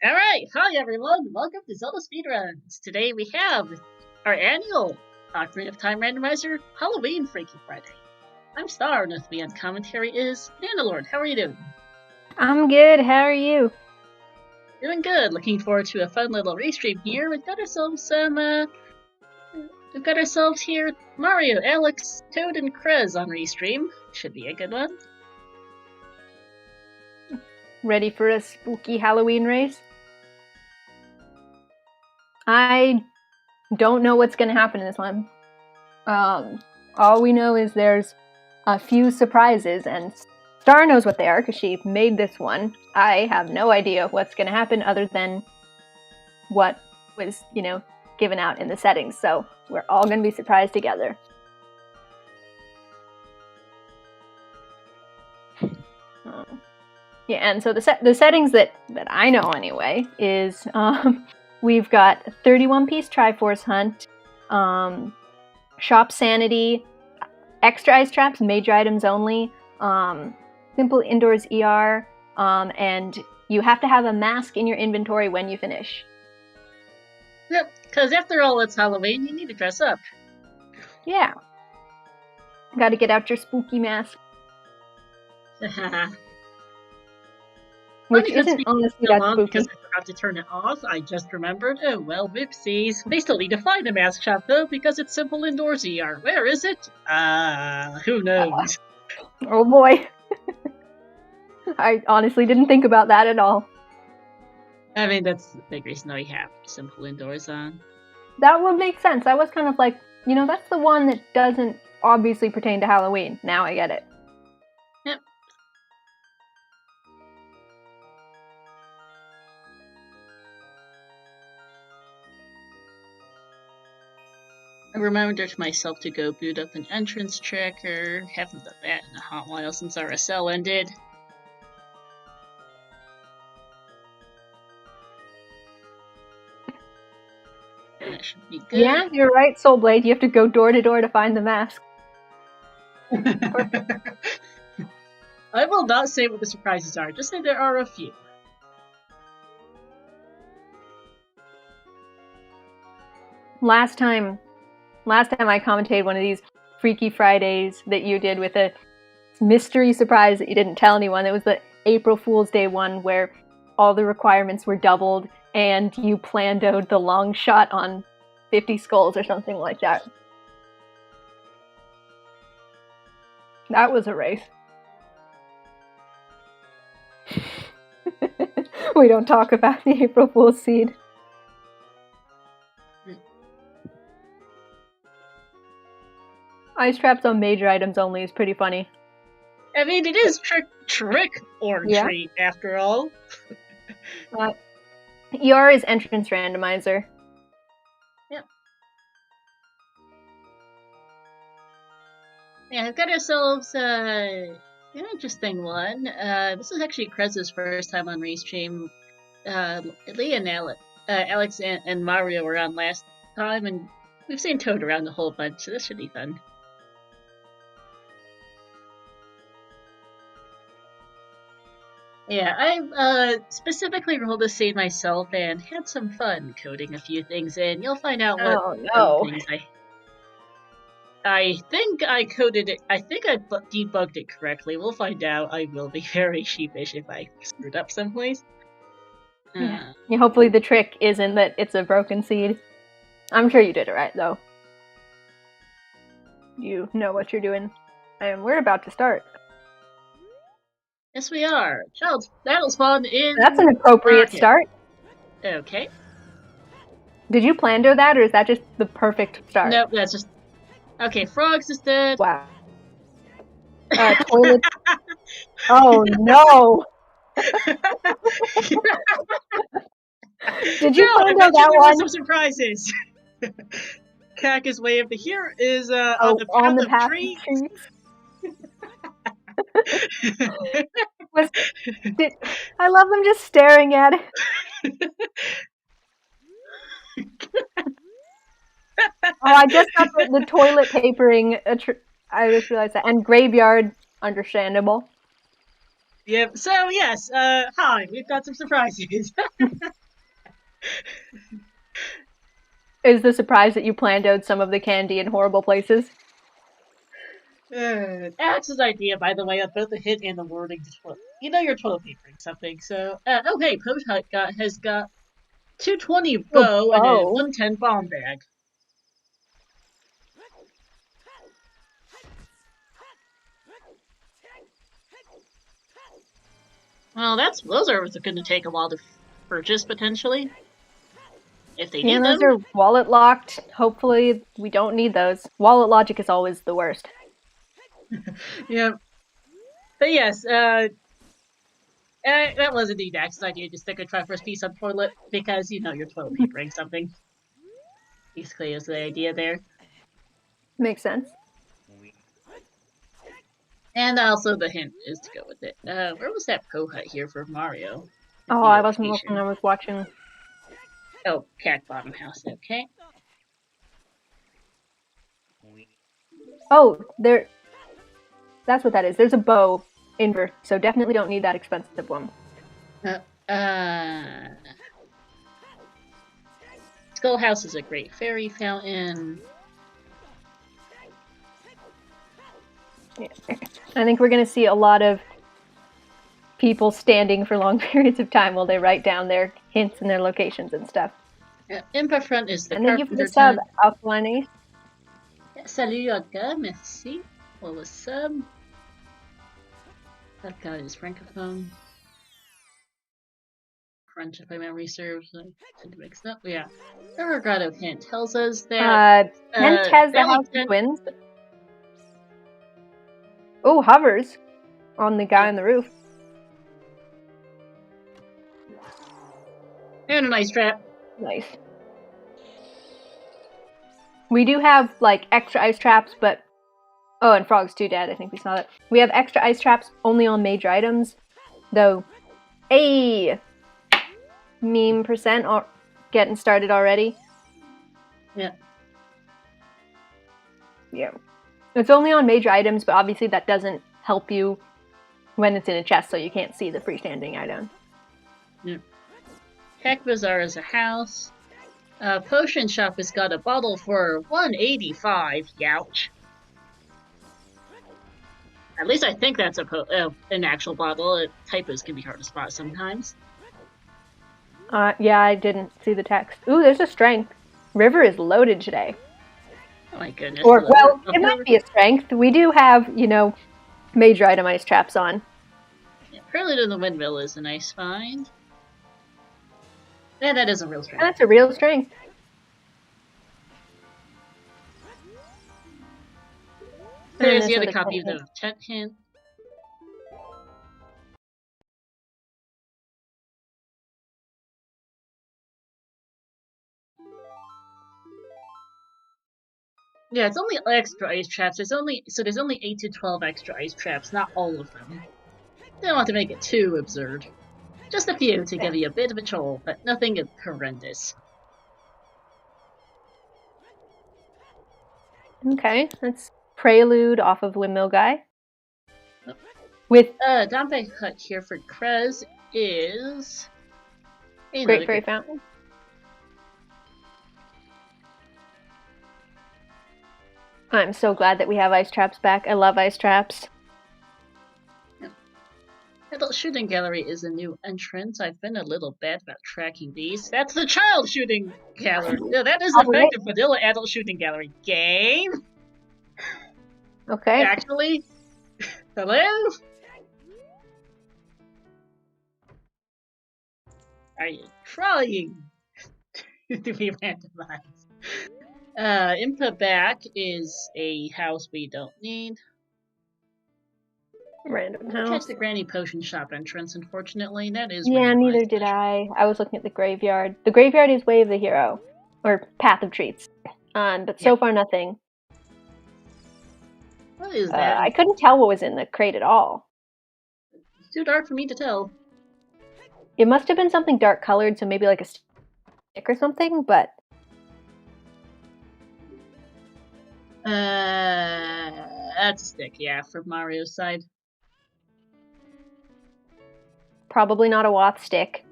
Alright, hi everyone, welcome to ZeldaSpeedRuns. Today we have our annual Ocarina of Time Randomizer Halloween Freaky Friday. I'm Star, and with me on commentary is Mandalord. How are you doing? I'm good, how are you? Doing good, looking forward to a fun little restream here. We've got ourselves here Mario, Alex, Toad, and Krez on restream. Should be a good one. Ready for a spooky Halloween race? I don't know what's going to happen in this one. All we know is there's a few surprises, and Star knows what they are because she made this one. I have no idea what's going to happen other than what was, given out in the settings. So we're all going to be surprised together. Yeah, and so the settings that I know anyway is we've got 31-piece Triforce Hunt, Shop Sanity, Extra Ice Traps, Major Items Only, Simple Indoors ER, and you have to have a mask in your inventory when you finish. Yep, because after all, it's Halloween, you need to dress up. Yeah. Gotta get out your spooky mask. Which isn't honestly that spooky. Because I forgot to turn it off, I just remembered. Oh well, whoopsies. They still need to find a mask shop though, because it's Simple Indoors ER. Where is it? Who knows? Oh boy. I honestly didn't think about that at all. I mean, that's the big reason why we have Simple Indoors on. That would make sense. I was kind of like, that's the one that doesn't obviously pertain to Halloween. Now I get it. Yep. I reminded myself to go boot up an entrance tracker. Haven't done that in a hot while since RSL ended. That should be good. Yeah, you're right, Soulblade. You have to go door to door to find the mask. I will not say what the surprises are, just say there are a few. Last time I commentated one of these Freaky Fridays that you did with a mystery surprise that you didn't tell anyone. It was the April Fool's Day one where all the requirements were doubled and you planned out the long shot on 50 skulls or something like that. That was a race. We don't talk about the April Fool's seed. Ice traps on major items only is pretty funny. I mean, it is trick or treat after all. ER is entrance randomizer. Yep. Yeah, I've got ourselves an interesting one. This is actually Krez's first time on Restream. Lee and Alex and Mario were on last time, and we've seen Toad around a whole bunch, so this should be fun. Yeah, I specifically rolled a seed myself and had some fun coding a few things in. You'll find out what things I think I coded it. I think I debugged it correctly. We'll find out. I will be very sheepish if I screwed up someplace. Yeah, hopefully the trick isn't that it's a broken seed. I'm sure you did it right, though. You know what you're doing. And we're about to start. Yes, we are. Child's Battle Spawn in... That's an appropriate start. Okay. Did you plan to that, or is that just the perfect start? Nope, that's just... Okay, Frogs is dead. Wow. Toilet... Oh, no! Did you plan to that one? Some surprises. Cactus Way of the Here is on the path of trees. I love them just staring at it. I just got the toilet papering. I just realized that. And graveyard, understandable. Yep. So yes, hi. We've got some surprises. Is the surprise that you planned out some of the candy in horrible places? Alex's idea, by the way, of both the hit and the wording. You know you're toilet papering something. So, oh hey, Post Hut has got 220 Oh, bow and a bow. 110 bomb bag. Well, those are going to take a while to purchase potentially, if they Yeah, need those them. are wallet locked. Hopefully, we don't need those. Wallet logic is always the worst. Yeah, but yes, that was indeed Axe's idea to stick a Triforce piece on toilet because you know you're toilet papering something. Basically, is the idea there, Makes sense. and also the hint is to go with it. Where was that Pro Hut here for Mario? Oh, The I wasn't looking. location. I was watching. Oh, Cat Bottom House. Okay. Oh, there. That's what that is. There's a bow inver, so definitely don't need that expensive one. Skull House is a great fairy fountain. Yeah. I think we're going to see a lot of people standing for long periods of time while they write down their hints and their locations and stuff. Impa Front is the And thank you for the carpenter sub, town. Alkaline. Salut Olga, merci pour le sub. That guy is francophone. French, if my memory serves. I tend to mix up. Yeah. The Regato hint tells us that Kent has the House of Twins. Oh, hovers on the guy on the roof. And a nice trap. Nice. We do have like extra ice traps, but oh, and Frog's too dead. I think we saw that. We have extra ice traps only on major items, though. Hey, meme percent getting started already. Yeah. Yeah. It's only on major items, but obviously that doesn't help you when it's in a chest, so you can't see the freestanding item. Yeah. Heck Bazaar is a house. Potion Shop has got a bottle for 185. Youch. At least I think that's an actual bottle. Typos can be hard to spot sometimes. Yeah, I didn't see the text. Ooh, there's a strength. River is loaded today. Oh my goodness. Or, well, it might be a strength. We do have, major item ice traps on. Yeah, Prelude in the Windmill is a nice find. Yeah, that is a real strength. That's a real strength. There's the other copy of the Tet hint. Yeah, it's only extra ice traps. There's only 8 to 12 extra ice traps, not all of them. They don't want to make it too absurd. Just a few to give you a bit of a troll, but nothing horrendous. Okay, that's Prelude off of Windmill Guy. With Dante Hut here for Krez is Great Fairy Fountain. I'm so glad that we have ice traps back. I love ice traps. Adult Shooting Gallery is a new entrance. I've been a little bad about tracking these. That's the Child Shooting Gallery. Yeah, that is effective vanilla Adult Shooting Gallery game. Okay. Actually, hello? Are you trying to be randomized? Input back is a house we don't need. Random house. Catch the Granny Potion Shop entrance, unfortunately. That is yeah, neither did I. I was looking at the graveyard. The graveyard is Way of the Hero, or Path of Treats. But so far nothing. What is that? I couldn't tell what was in the crate at all. It's too dark for me to tell. It must have been something dark colored, so maybe like a stick or something, but... That's a stick, yeah, from Mario's side. probably not a Woth stick.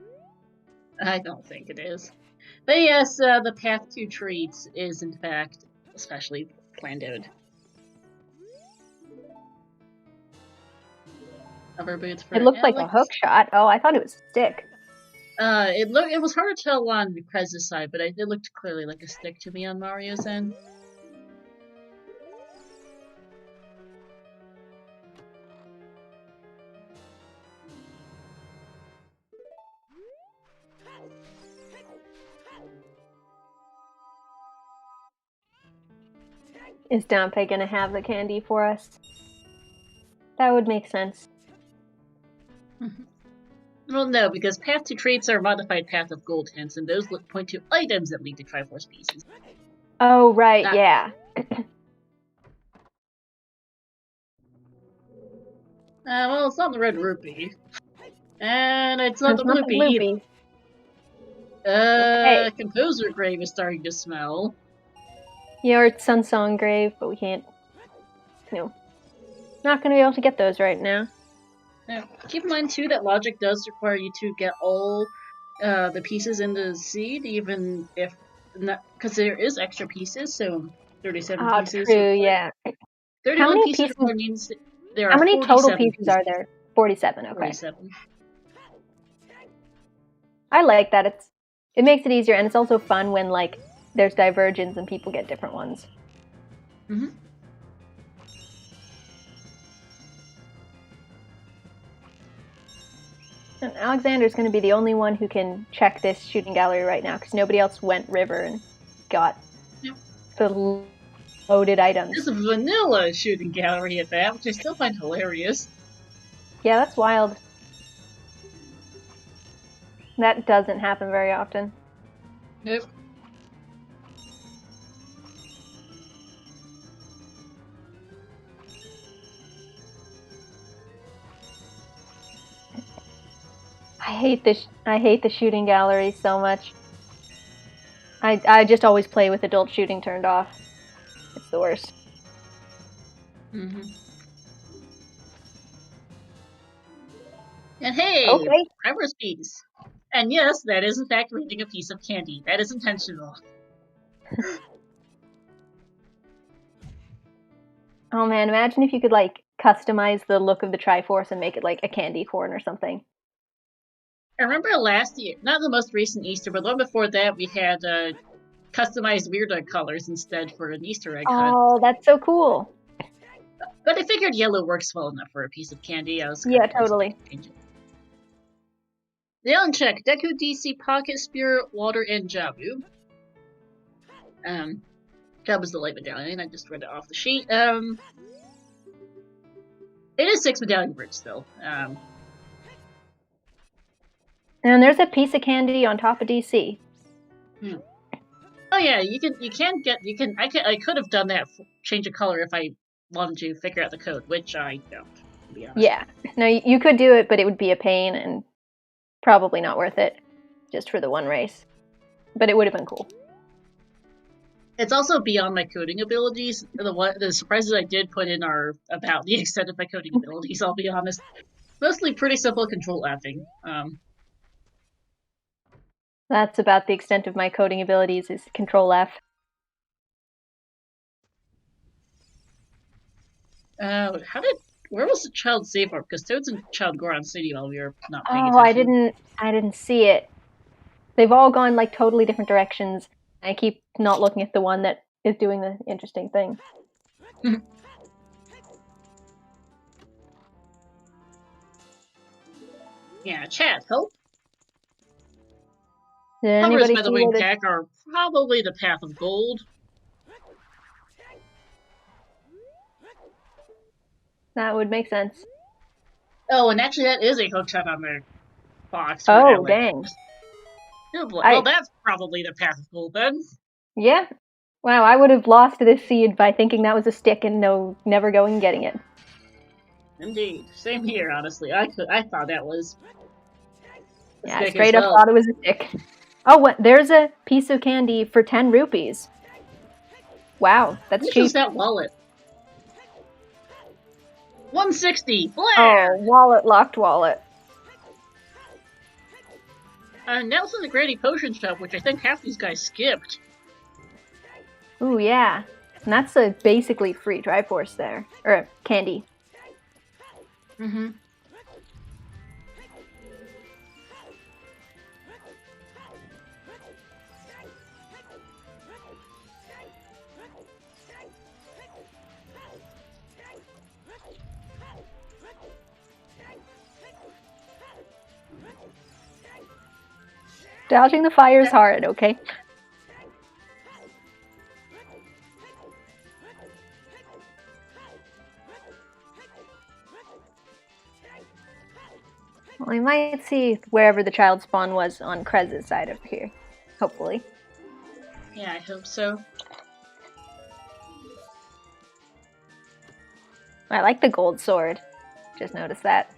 I don't think it is. But yes, the path to treats is in fact especially planted. Cover boots for It looked like a Alex. hook shot. Oh, I thought it was a stick. It was hard to tell on Krez's side, but it looked clearly like a stick to me on Mario's end. Is Dampé gonna have the candy for us? That would make sense. Well, no, because path to traits are modified path of gold hints, and those point to items that lead to Triforce pieces. Oh, right, yeah. Well, it's not the red rupee. And it's not the bloopy. Okay. Composer Grave is starting to smell. Yeah, or it's Sunsong Grave, but we can't... No. Not gonna be able to get those right now. Now, keep in mind, too, that logic does require you to get all the pieces in the seed, even if... Because there is extra pieces, so 37 pieces. True, yeah. 31 pieces means there are 47 How many total pieces are there? 47, okay. 47. I like that. It makes it easier, and it's also fun when, like, there's divergence and people get different ones. Mm-hmm. And Alexander's going to be the only one who can check this shooting gallery right now, because nobody else went river and got the loaded items. There's a vanilla shooting gallery at that, which I still find hilarious. Yeah, that's wild. That doesn't happen very often. Nope. I hate the shooting gallery so much. I just always play with adult shooting turned off. It's the worst. Mm-hmm. And hey, okay. Triforce piece. And yes, that is in fact reading a piece of candy. That is intentional. Oh man, imagine if you could like customize the look of the Triforce and make it like a candy corn or something. I remember last year, not the most recent Easter, but the one before that, we had customized Weird colors instead for an Easter egg hunt. Oh, that's so cool. But I figured yellow works well enough for a piece of candy. Yeah, totally. The unchecked Deku DC Pocket Spirit, Water, and Jabu. Jabu's the light medallion. I just read it off the sheet. It is 6 medallion bricks still. And there's a piece of candy on top of DC. Oh yeah, I could have done that change of color if I wanted to figure out the code, which I don't, to be honest. Yeah, no, you could do it, but it would be a pain and probably not worth it, just for the one race. But it would have been cool. It's also beyond my coding abilities. The surprises I did put in are about the extent of my coding abilities, I'll be honest. Mostly pretty simple control Fing. That's about the extent of my coding abilities, is Control F. Where was the child save for? Because Toad's and Child Goron City while we were not paying attention. I didn't see it. They've all gone like totally different directions. I keep not looking at the one that is doing the interesting thing. Yeah, chat, help. Hovers by the wing pack are probably the path of gold. That would make sense. Oh, and actually that is a hookshot on the box. Oh, dang. Well, that's probably the path of gold then. Yeah. Wow, I would have lost this seed by thinking that was a stick and never going and getting it. Indeed. Same here, honestly. I thought that was... Yeah, I straight up thought it was a stick. Oh, what? There's a piece of candy for 10 rupees. Wow, that's cheap. Who's that wallet? 160! Blair! Oh, wallet, locked wallet. Nelson's a Granny Potion Shop, which I think half these guys skipped. Ooh, yeah. And that's a basically free Triforce there. Or candy. Mm-hmm. Dodging the fire is hard, okay? Well, we might see wherever the child spawn was on Krez's side over here. Hopefully. Yeah, I hope so. I like the gold sword. Just noticed that.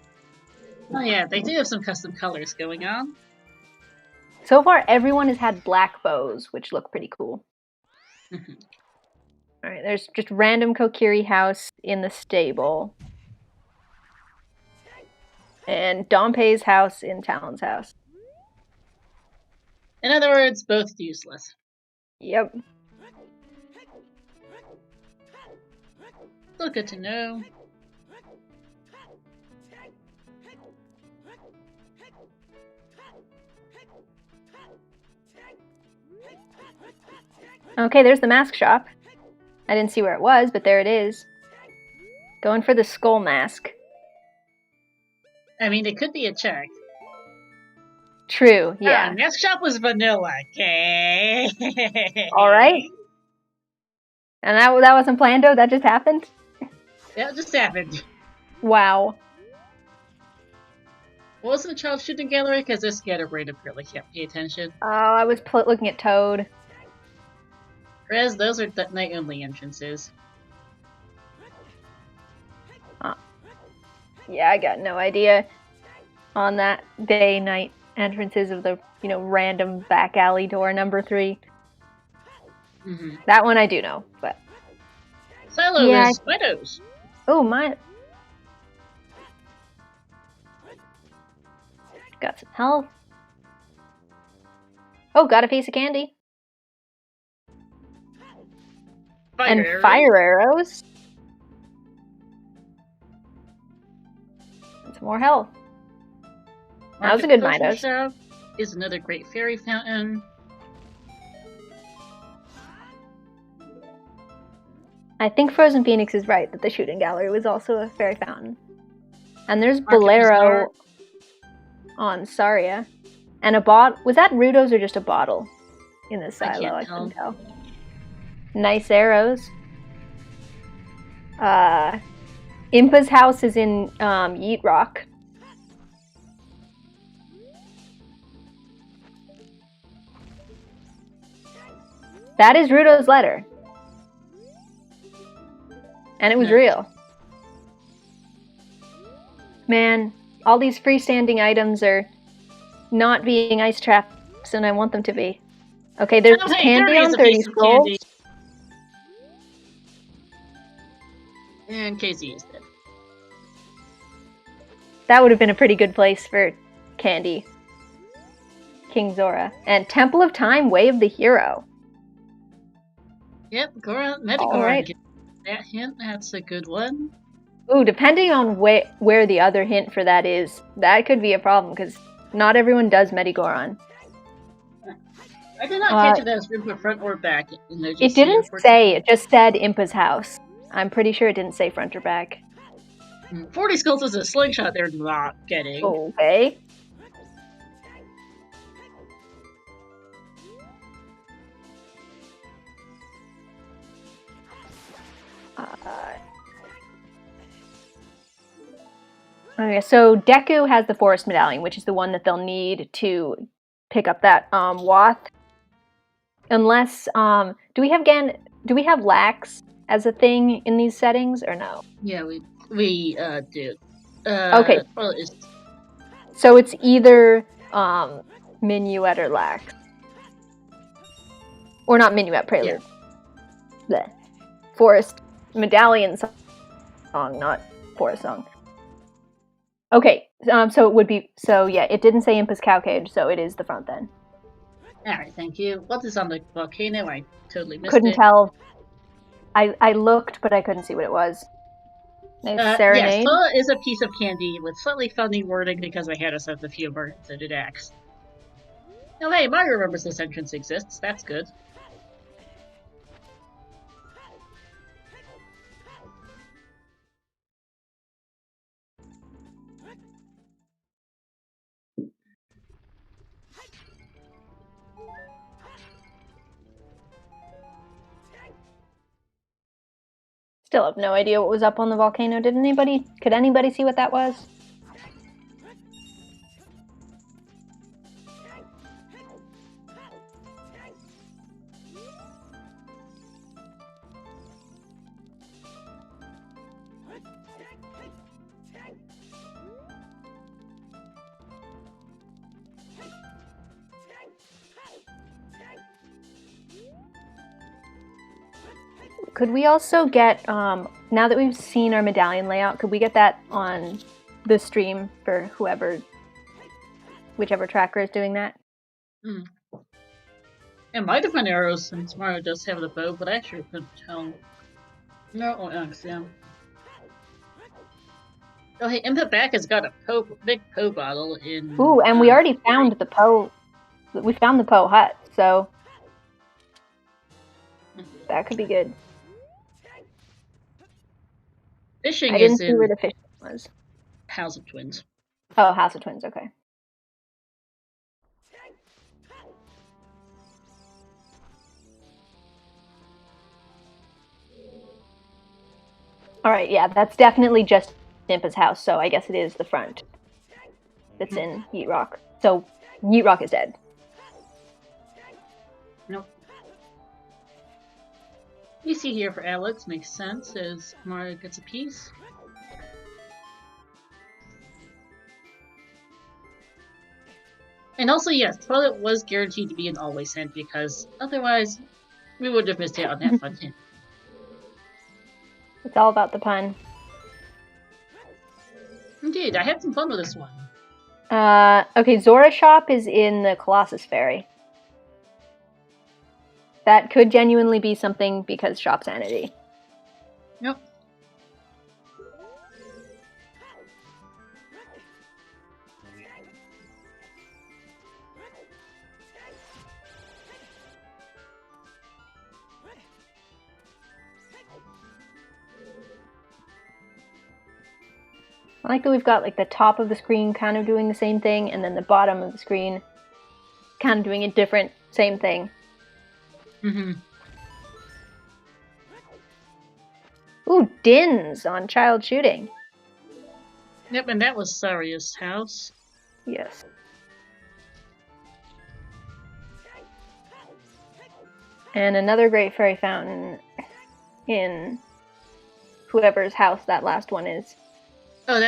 Oh yeah, they do have some custom colors going on. So far, everyone has had black bows, which look pretty cool. Alright, there's just random Kokiri house in the stable. And Dompe's house in Talon's house. In other words, both useless. Yep. Still good to know. Okay, there's the mask shop. I didn't see where it was, but there it is. Going for the skull mask. I mean, it could be a check. True, yeah. Mask shop was vanilla, okay? Alright. And that wasn't planned, though? That just happened? That just happened. Wow. What was the child shooting gallery? Because this scatterbrain really can't pay attention. Oh, I was looking at Toad. Krez, those are night-only entrances. Yeah, I got no idea on that day-night entrances of the, random back alley door number 3. Mm-hmm. That one I do know, but... Silo is Meadows. Oh, my... Got some health. Oh, got a piece of candy. Fire arrows. And some more health. That was a good Midos. Shop is another great fairy fountain. I think Frozen Phoenix is right that the shooting gallery was also a fairy fountain. And there's Bolero on Saria. And a was that Rudo's or just a bottle in the silo? I couldn't tell. Nice arrows. Impa's house is in Yeet Rock. That is Rudo's letter. And it was real. Man, all these freestanding items are not being ice traps, and I want them to be. Okay, there's candy on 30 scrolls. And Casey is dead. That would have been a pretty good place for candy. King Zora. And Temple of Time, Way of the Hero. Yep, Metagoran. Right. That hint, that's a good one. Ooh, depending on where the other hint for that is, that could be a problem, because not everyone does Metagoran. I did not catch if that was Impa front or back. It didn't say, it just said Impa's house. I'm pretty sure it didn't say front or back. 40 skulls is a slingshot they're not getting. Okay. Okay, so Deku has the Forest Medallion, which is the one that they'll need to pick up that Wath. Unless, do we have Lax as a thing in these settings, or no? Yeah, we do. Okay. Well, so it's either Minuet or Lax. Or not Minuet, Prelude. Yeah. Forest Medallion song, not Forest song. Okay, so it would be... So, yeah, it didn't say Impa's Cow Cage, so it is the front then. Alright, thank you. What is on the volcano? I totally missed Couldn't it. tell. I looked, but I couldn't see what it was. Nice Yes, serenade. Tola is a piece of candy with slightly funny wording because I had us at the humor, so did Axe. Oh hey, Mario remembers this entrance exists. That's good. Still have no idea what was up on the volcano. Could anybody see what that was? Could we also get, now that we've seen our medallion layout, could we get that on the stream for whichever tracker is doing that? It might have been arrows since Mario does have the bow, but I actually couldn't tell. No, Axe, yeah. Oh hey, Impa Back has got a big Poe bottle in... Ooh, and we already found the Poe... We found the Poe hut, so... That could be good. Fishing I didn't is see in where the fishing was. House of Twins. Oh, House of Twins, okay. Alright, yeah, that's definitely just Impa's house, so I guess it is the front that's in Yeet Rock. So, Yeet Rock is dead. Nope. You see here for Alex makes sense as Mario gets a piece. And also, yes, Toilet was guaranteed to be an always hint because otherwise we would have missed out on that fun hint. It's all about the pun. Indeed, I had some fun with this one. Okay, Zora Shop is in the Colossus Ferry. That could genuinely be something because shop sanity. Yep. I like that we've got like the top of the screen kind of doing the same thing, and then the bottom of the screen kind of doing a different same thing. Mm-hmm. Ooh, Dins on child shooting. Yep, and that was Saria's house. Yes. And another Great Fairy Fountain in whoever's house that last one is. Oh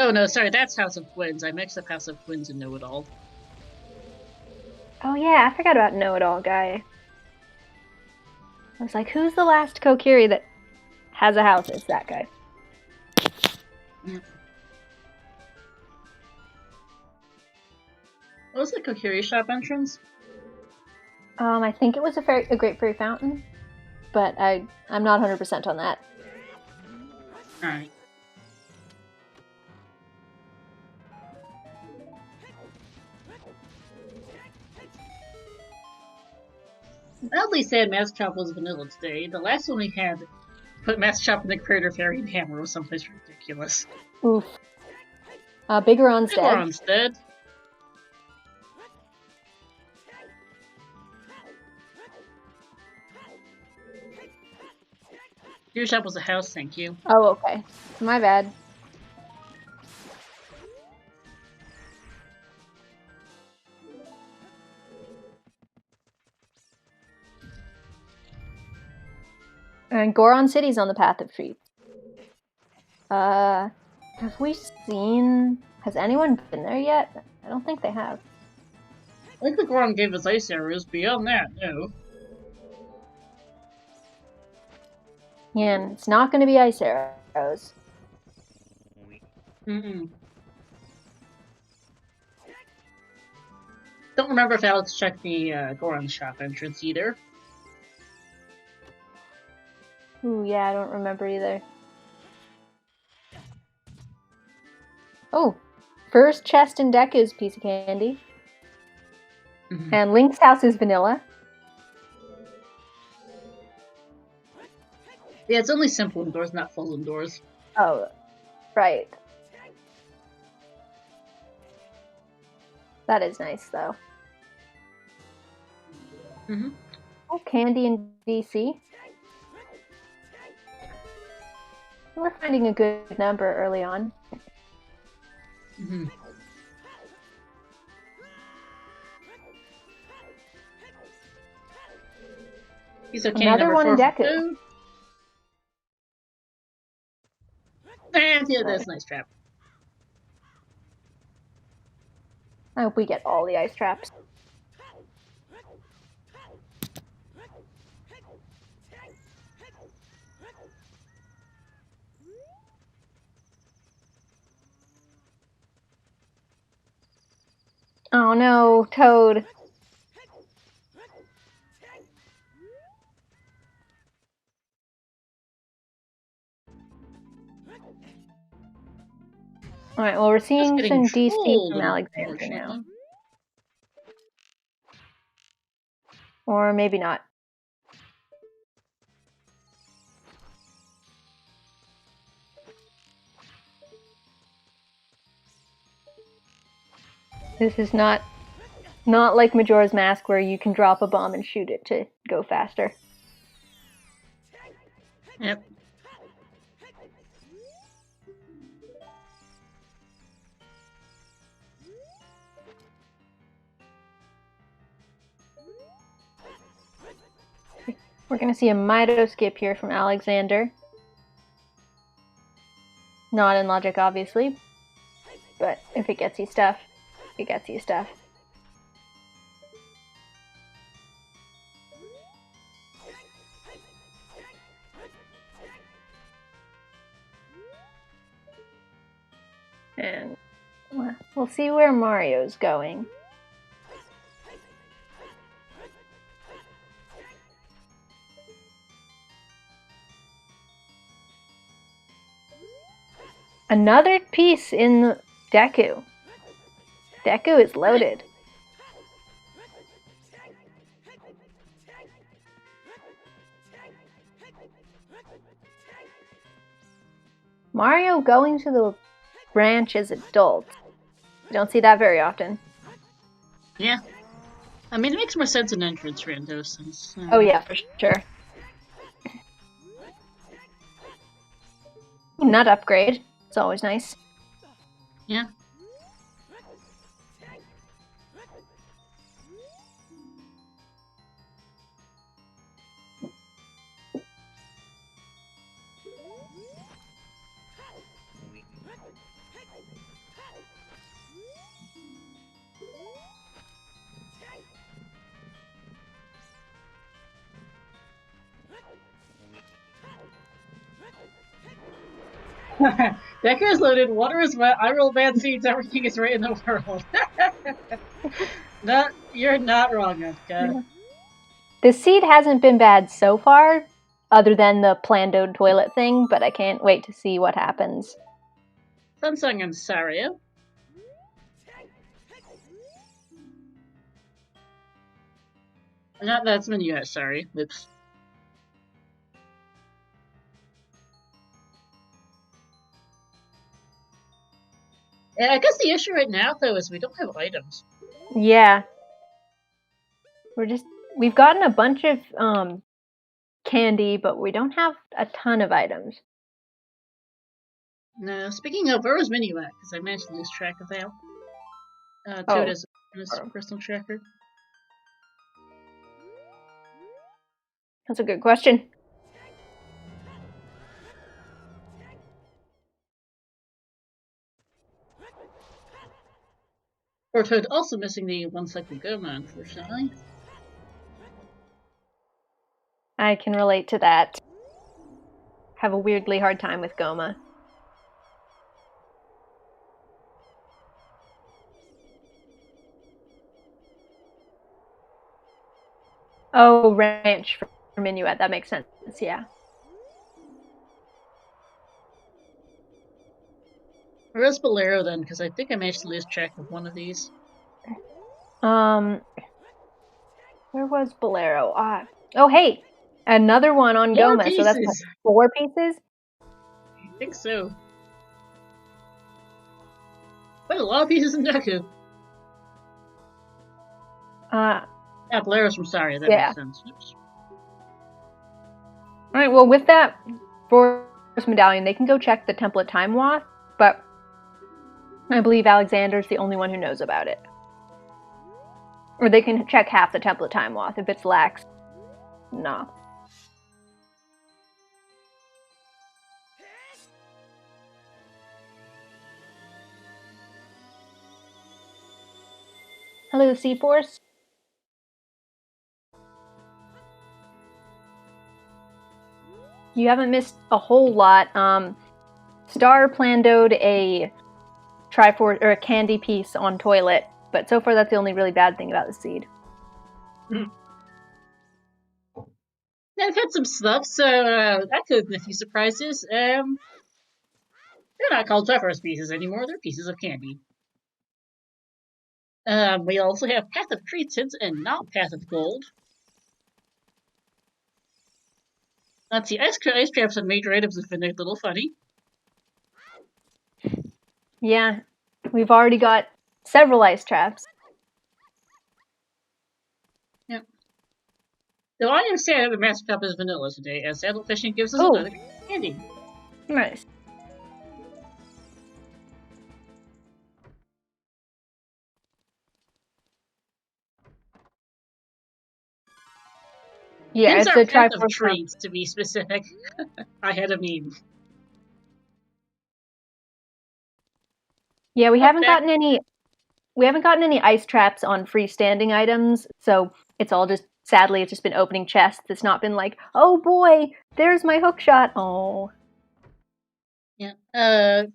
no, sorry, that's House of Twins. I mixed up House of Twins and Know-It-All. Oh yeah, I forgot about Know-It-All guy. I was like, who's the last Kokiri that has a house? It's that guy. Yeah. What was the Kokiri shop entrance? I think it was a Great Fairy Fountain, but I'm not 100% on that. Alright. Oddly sad Mask Chop was vanilla today. The last one we had put Mask Chop in the Crater Fairy and Hammer was someplace ridiculous. Oof. Bigoron's dead. Bigoron's dead. Your shop was a house, thank you. Oh, okay. My bad. And Goron City's on the path of treats. Have we seen... Has anyone been there yet? I don't think they have. I think the Goron gave us ice arrows. Beyond that, no. Yeah, and it's not going to be ice arrows. Mm-mm. Don't remember if Alex checked the Goron shop entrance either. Ooh, yeah, I don't remember either. Oh, first chest in Deku's piece of candy. Mm-hmm. And Link's house is vanilla. Yeah, it's only simple indoors, not full indoors. Oh, right. That is nice, though. Mm-hmm. Oh, candy in DC. We're finding a good number early on. Mm-hmm. He's okay. Another Number one in 4 Deku. for food. And yeah, that's a nice trap. I hope we get all the ice traps. Oh no, Toad. Alright, well, we're seeing some DC from Alexander now. Or maybe not. This is not like Majora's Mask where you can drop a bomb and shoot it to go faster. Yep. We're going to see a Mido skip here from Alexander. Not in logic, obviously. But if it gets you stuff, it gets you stuff. And we'll see where Mario's going. Another piece in Deku. Deku is loaded. Mario going to the branch as adult. You don't see that very often. Yeah. I mean, it makes more sense in entrance rando since... Oh yeah, for sure. Nut upgrade. It's always nice. Yeah. Decker is loaded, water is wet, I roll bad seeds, everything is right in the world. You're not wrong, Edka. Yeah. The seed hasn't been bad so far, other than the Plando toilet thing, but I can't wait to see what happens. Samsung and Sario. Not that's menu, sorry. Oops. Yeah, I guess the issue right now, though, is we don't have items. Yeah. We've gotten a bunch of candy, but we don't have a ton of items. No, speaking of, where was Minu at? Because I managed to lose track of that. Toad has a personal tracker. That's a good question. Or Toad also missing the one-cycle Goma, unfortunately. I can relate to that. Have a weirdly hard time with Goma. Oh, ranch for minuet. That makes sense. Yeah. Or else Bolero then, because I think I managed to lose track of one of these. Where was Bolero? Oh, hey, another one on More Gomez. So that's what, pieces! 4 pieces? I think so. But a lot of pieces in Deku. Yeah, Bolero's from Saria, that Yeah. makes sense. Oops. All right, well, with that Force Medallion, they can go check the Temple of Time Wath, but I believe Alexander's the only one who knows about it. Or they can check half the Temple of Time Wath. If it's lax, no. Hello, C-Force. You haven't missed a whole lot. Star plandoed a Triforce or a candy piece on toilet, but so far that's the only really bad thing about the seed. Yeah, I've had some stuff, so that could have been a few surprises. They're not called Triforce pieces anymore, they're pieces of candy. We also have Path of Treats and not Path of Gold. Let's see, ice traps and major items have been a little funny. Yeah, we've already got several ice traps. Yeah. Though I understand that the Master Cup is vanilla today, as saddle fishing gives us another candy. Nice. Yeah, Hence it's our a Path of Triforce farm. Treats, to be specific. I had a meme. Yeah, we haven't gotten any ice traps on freestanding items, so it's all just sadly it's just been opening chests. It's not been like, oh boy, there's my hook shot. Oh. Yeah.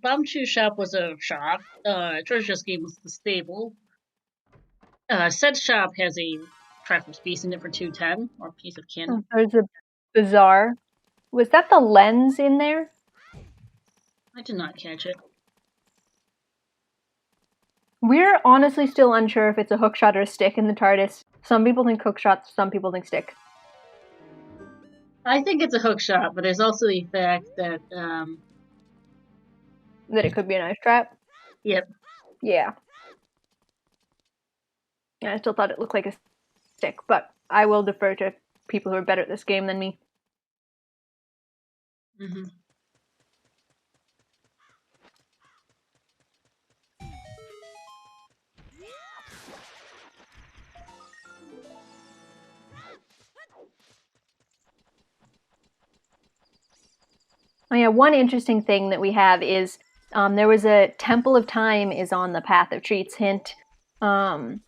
Bomb Chew Shop was a shop. Treasure Chest Game was the stable. Said shop has a Triforce piece in it for 210, or piece of candy. Oh, there's a bazaar. Was that the lens in there? I did not catch it. We're honestly still unsure if it's a hookshot or a stick in the TARDIS. Some people think hookshot, some people think stick. I think it's a hook shot, but there's also the fact that, That it could be an ice trap? Yep. Yeah. Yeah, I still thought it looked like a stick, but I will defer to people who are better at this game than me. Mm-hmm. Oh yeah, one interesting thing that we have is there was a Temple of Time is on the Path of Treats hint. 30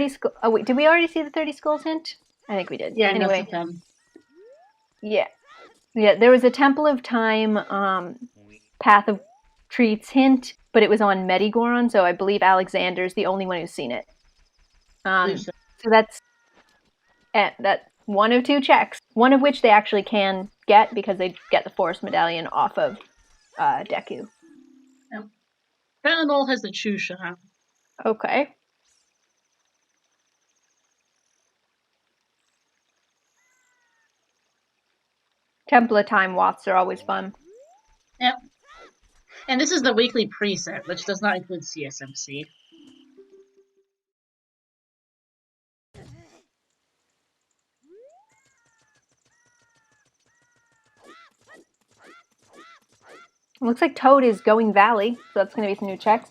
skulls. Oh wait, did we already see the 30 skulls hint? I think we did. Yeah, anyway. Yeah. Yeah, there was a Temple of Time Path of Treats hint, but it was on Medigoron, so I believe Alexander's the only one who's seen it. So that's one of 2 checks, one of which they actually can get because they get the Force Medallion off of Deku. Yep. Fentanyl has the Chew Shop. Okay. Temple of Time Waths are always fun. Yep. And this is the weekly preset, which does not include CSMC. It looks like Toad is going Valley, so that's going to be some new checks.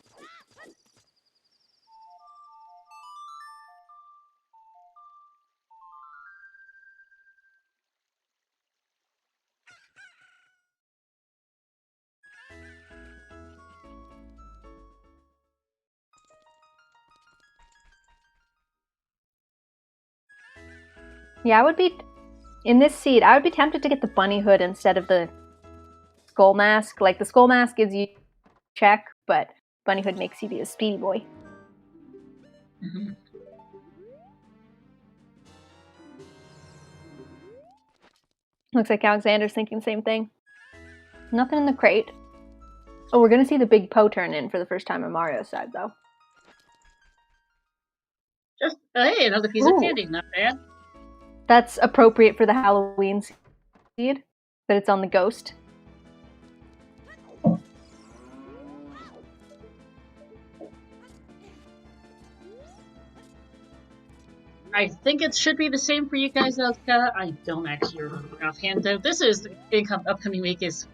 Yeah, I would be in this seed. I would be tempted to get the bunny hood instead of the skull mask. Like the skull mask gives you check, but bunny hood makes you be a speedy boy. Mm-hmm. Looks like Alexander's thinking the same thing. Nothing in the crate. Oh, we're gonna see the big Poe turn in for the first time on Mario's side, though. Just, hey, another piece of candy, not bad. That's appropriate for the Halloween seed, that it's on the ghost. I think it should be the same for you guys, Elka. I don't actually remember offhand, though. This is the upcoming week is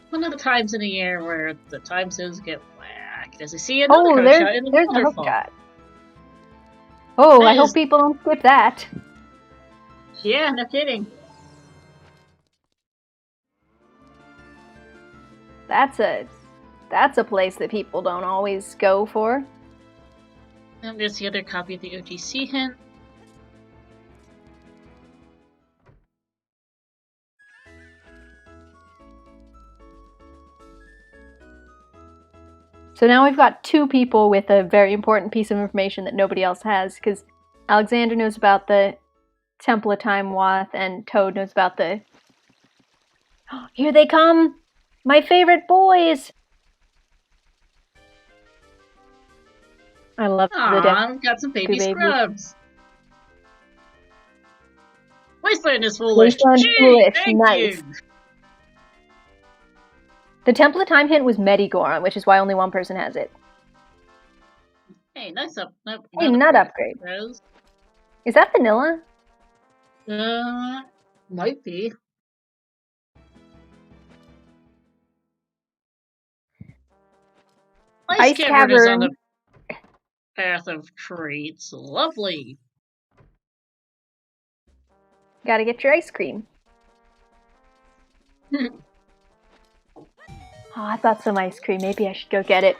one of the times in the year where the time zones get whacked. As I see another hook shot in the there's a waterfall. hook shot. Oh, I hope people don't skip that. Yeah, no kidding. That's a place that people don't always go for. And there's the other copy of the OTC hint. So now we've got two people with a very important piece of information that nobody else has, because Alexander knows about the Temple of Time Wath, and Toad knows about the... Oh, here they come! My favorite boys! I love the deck. Got some baby scrubs. Wasteland is foolish. Foolish. Nice. You. The Temple of Time hint was Medigoron, which is why only one person has it. Hey, nice up. Nope, hey, nut upgrade. Rose. Is that vanilla? Might be. Ice Cavern is on the path of treats. Lovely. Gotta get your ice cream. Oh, I thought some ice cream. Maybe I should go get it.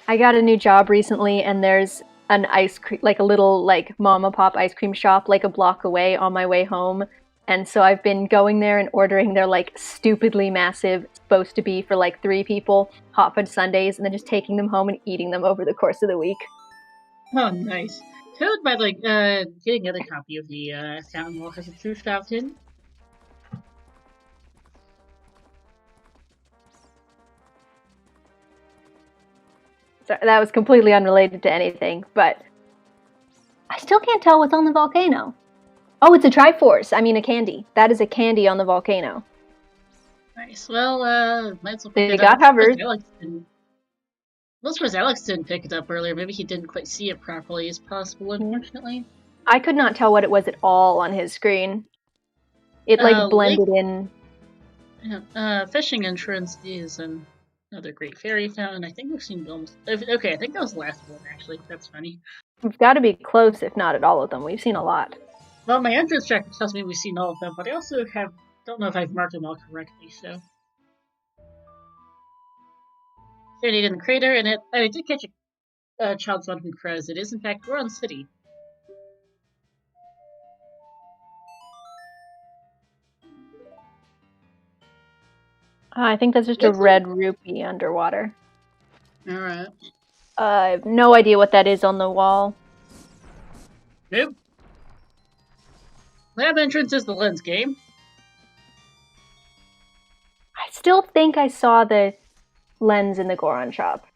I got a new job recently, and there's an ice cream, like a little mom and pop ice cream shop, like a block away on my way home. And so I've been going there and ordering their stupidly massive, supposed to be for 3 people, hot fudge sundaes, and then just taking them home and eating them over the course of the week. Oh, nice. Toad by getting another copy of the Town Hall has a true stop hidden. So that was completely unrelated to anything, but I still can't tell what's on the volcano. Oh, it's a Triforce. I mean, a candy. That is a candy on the volcano. Nice. Well, might as well pick they it got up. covered. Most was Alex didn't pick it up earlier. Maybe he didn't quite see it properly as possible, unfortunately. I could not tell what it was at all on his screen. It blended in. Yeah, fishing entrance is another great fairy fountain. I think we've seen almost... Okay, I think that was the last one, actually. That's funny. We've got to be close, if not at all of them. We've seen a lot. Well, my entrance tracker tells me we've seen all of them, but I also don't know if I've marked them all correctly, so... Serenade in the crater, and I did catch a child's one from Krez. It is, in fact, Goron City. I think that's just a red rupee underwater. Alright. I have no idea what that is on the wall. Nope. Lab entrance is the lens game. I still think I saw the lens in the Goron shop.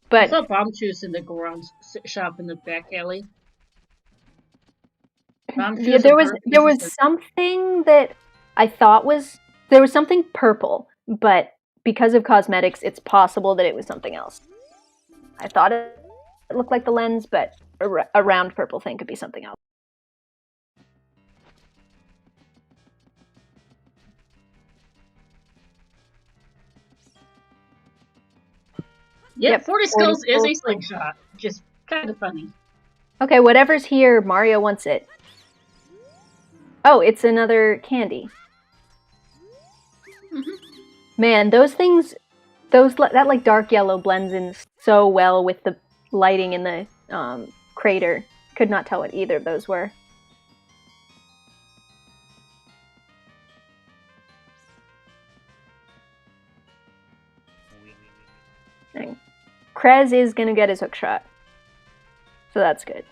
But I saw bomb juice in the Goron shop in the back alley. Yeah, there was something that I thought was... There was something purple, but because of cosmetics, it's possible that it was something else. I thought it looked like the lens, but a round purple thing could be something else. Yep, 40 skulls is a slingshot, which is kind of funny. Okay, whatever's here, Mario wants it. Oh, it's another candy. Man, those things, that dark yellow blends in so well with the lighting in the crater. Could not tell what either of those were. And Krez is gonna get his hook shot, so that's good.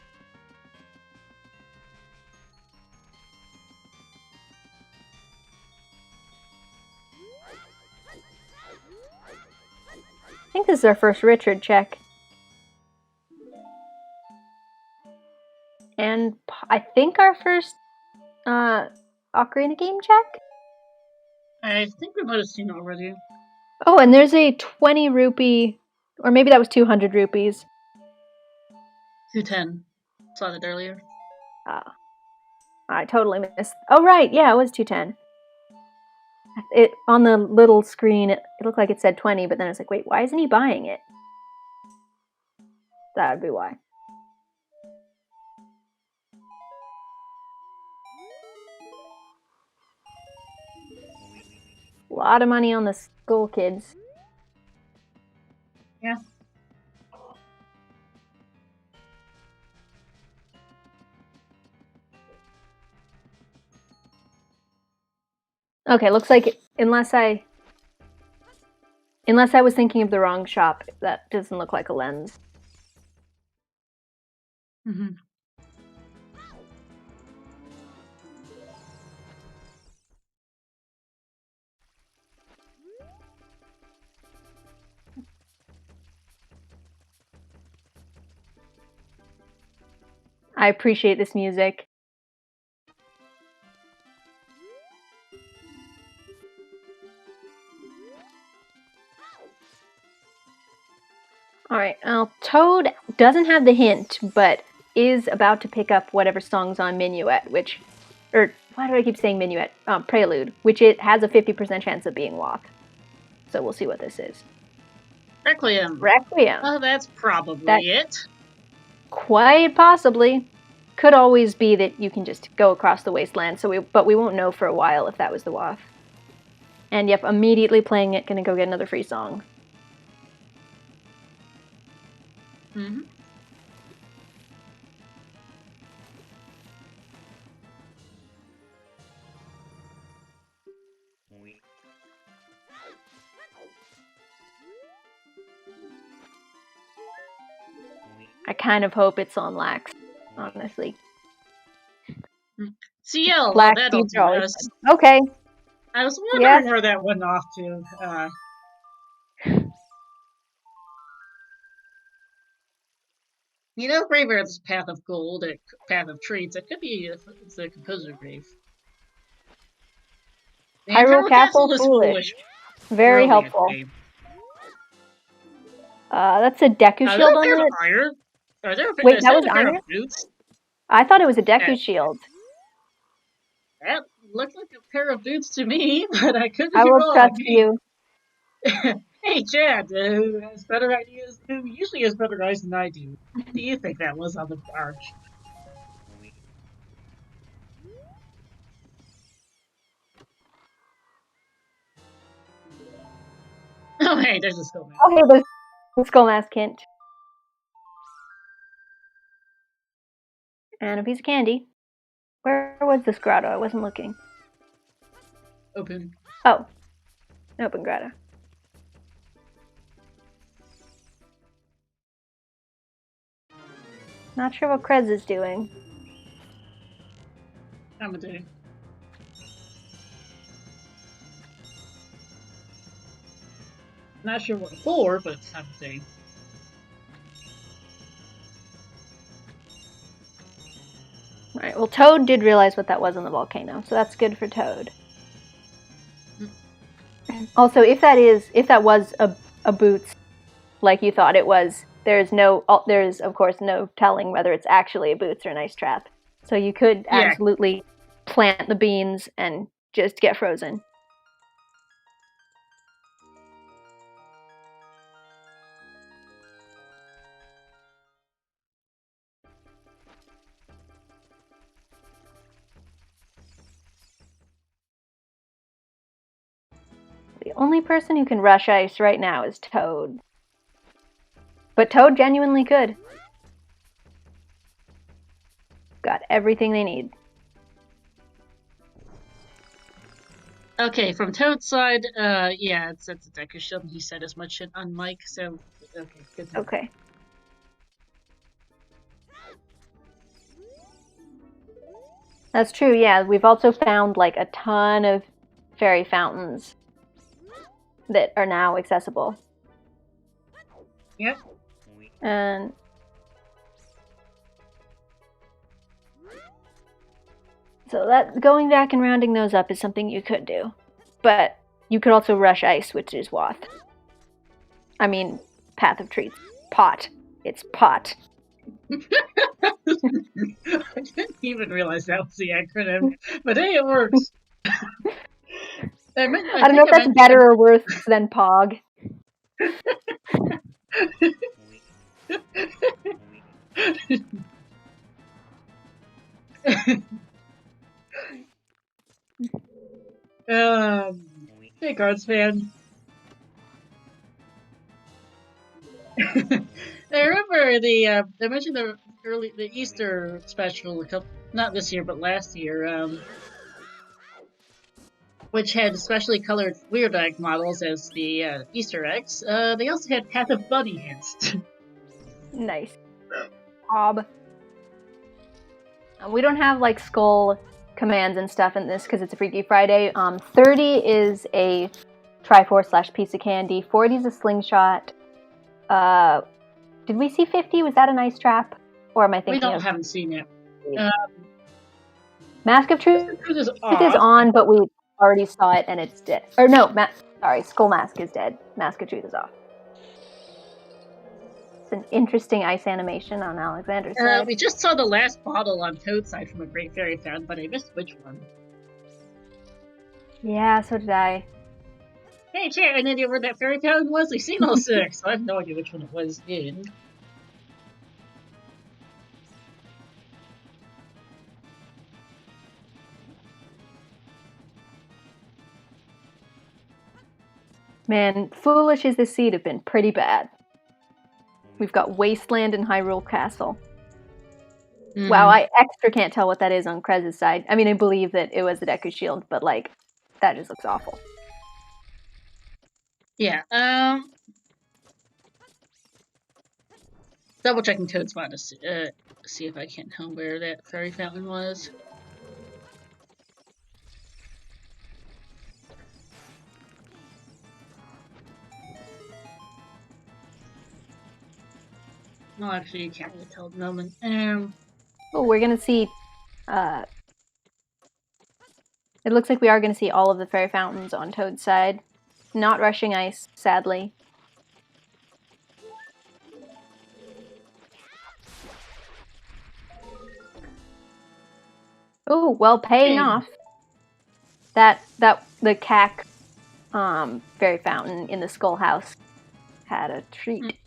think this is our first Richard check. And I think our first Ocarina game check? I think we might have seen it already. Oh, and there's a 20 rupee, or maybe that was 200 rupees. 210. Saw that earlier. I totally missed. Oh, right, yeah, it was 210. It on the little screen, it looked like it said 20, but then it's like, wait, why isn't he buying it? That would be why. A lot of money on the school kids. Yeah. Okay, looks like unless I was thinking of the wrong shop, that doesn't look like a lens. Mm-hmm. I appreciate this music. Alright, Toad doesn't have the hint, but is about to pick up whatever song's on Minuet, or why do I keep saying Minuet? Prelude, which it has a 50% chance of being WAP. So we'll see what this is. Requiem. Requiem. Oh, that's probably it. Quite possibly. Could always be that you can just go across the wasteland, but we won't know for a while if that was the WAF. And yep, immediately playing it, gonna go get another free song. Mm-hmm. I kind of hope it's on Lax, honestly. CL, Lax that'll do. Okay. I was wondering where that went off to. You know, Graveyard's Path of Gold, or Path of Treats. It could be it's a composer grave. Hyrule Castle is foolish. Very helpful. That's a Deku shield on it. Wait, that was iron? I thought it was a Deku shield. That looked like a pair of boots to me, but I could be wrong. I will trust you. Hey, Chad, who has better ideas, who usually has better eyes than I do. Do you think that was on the barge? Oh, hey, there's a skull mask. Oh, hey, there's a skull mask hint. And a piece of candy. Where was this grotto? I wasn't looking. Open. Oh. Open grotto. Not sure what Krez is doing. Commentating. Not sure what for, but commentating. Alright, well, Toad did realize what that was on the volcano, so that's good for Toad. Also, if that was a boots, like you thought it was, there's of course no telling whether it's actually a boots or a nice trap. So you could absolutely plant the beans and just get frozen. The only person who can rush ice right now is Toad. But Toad genuinely could. Got everything they need. Okay, from Toad's side, yeah, it's a Deku shield, and he said as much on mic, so okay, good. Okay. That's true, yeah. We've also found like a ton of fairy fountains that are now accessible. Yep. And so that going back and rounding those up is something you could do. But you could also rush ice, which is Wath. I mean, Path of Treats. Pot. It's pot. I didn't even realize that was the acronym, but hey, it works. I don't know if that's better or worse than POG. Hey, Cards fan. I remember I mentioned the Easter special not this year but last year, which had especially colored weird egg models as the Easter eggs. They also had Path of Bunny hints. Nice. Bob. We don't have like skull commands and stuff in this because it's a Freaky Friday. 30 is a Triforce / piece of candy. 40 is a slingshot. Did we see 50? Was that an ice trap? Or am I thinking haven't seen it. Mask of Truth is on, but we already saw it and it's dead. Or no, Skull Mask is dead. Mask of Truth is off. It's an interesting ice animation on Alexander's side. We just saw the last bottle on Toad's side from a Great Fairy Fountain, but I missed which one. Yeah, so did I. Hey, chat, any idea where that fairy fountain was? We've seen all 6, so I have no idea which one it was in. Man, Foolish is the Seed have been pretty bad. We've got Wasteland and Hyrule Castle. Mm. Wow, I extra can't tell what that is on Krez's side. I mean, I believe that it was the Deku Shield, but like, that just looks awful. Yeah, double checking Toad's spot to see if I can't tell where that fairy fountain was. No, actually, you can't really tell at the moment. Oh, we're gonna see. It looks like we are gonna see all of the fairy fountains on Toad's side. Not rushing ice, sadly. Oh, well, paying off. The Cack fairy fountain in the Skull House had a treat.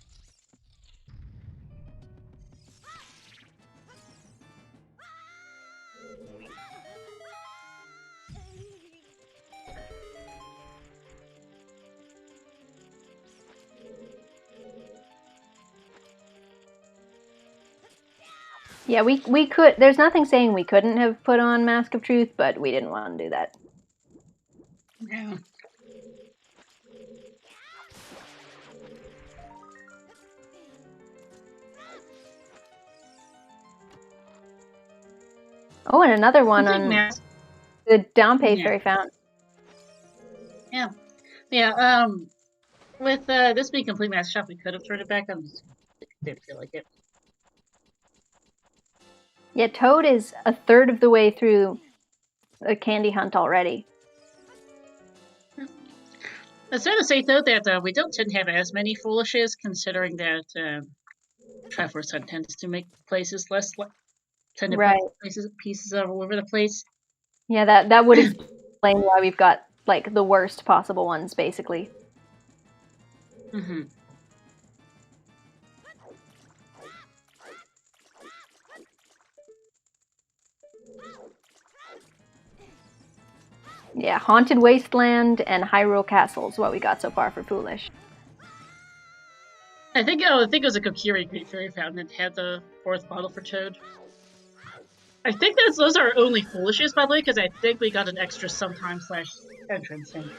Yeah, we could. There's nothing saying we couldn't have put on Mask of Truth, but we didn't want to do that. Yeah. Oh, and another one on the Downpay fairy fountain. Yeah. Yeah, with this being complete mask shop, we could have turned it back. I didn't feel like it. Yeah, Toad is a third of the way through a candy hunt already. It's fair to say, though, that we don't tend to have as many Foolishes, considering that Triforce Hunt tends to make places less tend to put pieces all over the place. Yeah, that would explain why we've got like the worst possible ones, basically. Mm-hmm. Yeah, Haunted Wasteland and Hyrule Castle is what we got so far for Foolish. I think it was a Kokiri Great Fairy Fountain that had the 4th bottle for Toad. I think those are our only Foolishes, by the way, because I think we got an extra sometime / entrance thing.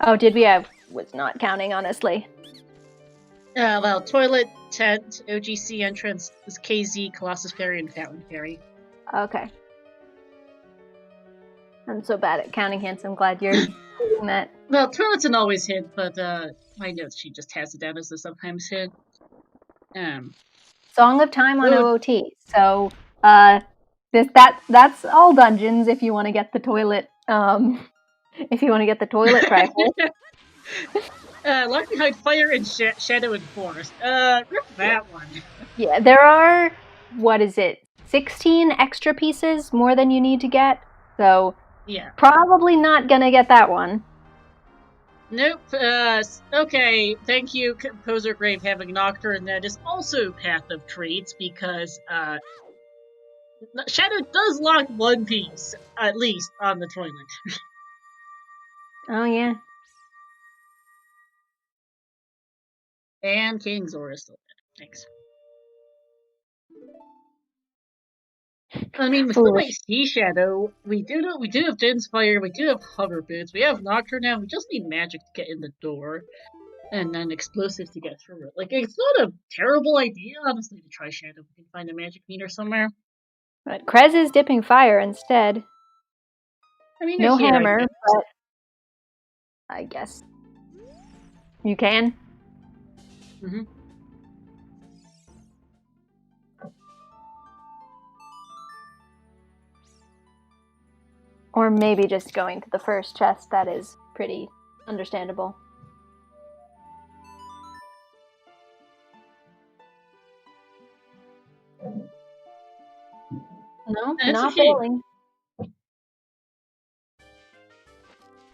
Oh, did we? I was not counting, honestly. Well, Toilet, Tent, OGC entrance, is KZ, Colossus Fairy, and Fountain Fairy. Okay. I'm so bad at counting hints. I'm glad you're doing that. Well, toilet's an always hit, but my notes she just has it down as a sometimes hit. Song of Time on Food. OOT. So that's all dungeons if you want to get the toilet if you want to get the toilet trifle. Lock behind fire and shadow and forest. Rip that one. Yeah, there are, what is it, 16 extra pieces more than you need to get. So Yeah. probably not gonna get that one. Nope. Okay. Thank you, Composer Grave, having Nocturne. That is also Path of Traits because Shadow does lock one piece at least on the toilet. Oh yeah. And King Zora is still dead. Thanks. I mean, we still might Foolish. see Shadow. We do have Dinspire. We do have Hover Boots. We have Nocturne now. We just need magic to get in the door, and then explosives to get through it. Like, it's not a terrible idea, honestly, to try Shadow. We can find a magic meter somewhere. But Krez is dipping fire instead. I mean, No here, I hammer, guess. but I guess you can. Mm-hmm. Or maybe just going to the first chest. That is pretty understandable. No, And it's a not he. bailing.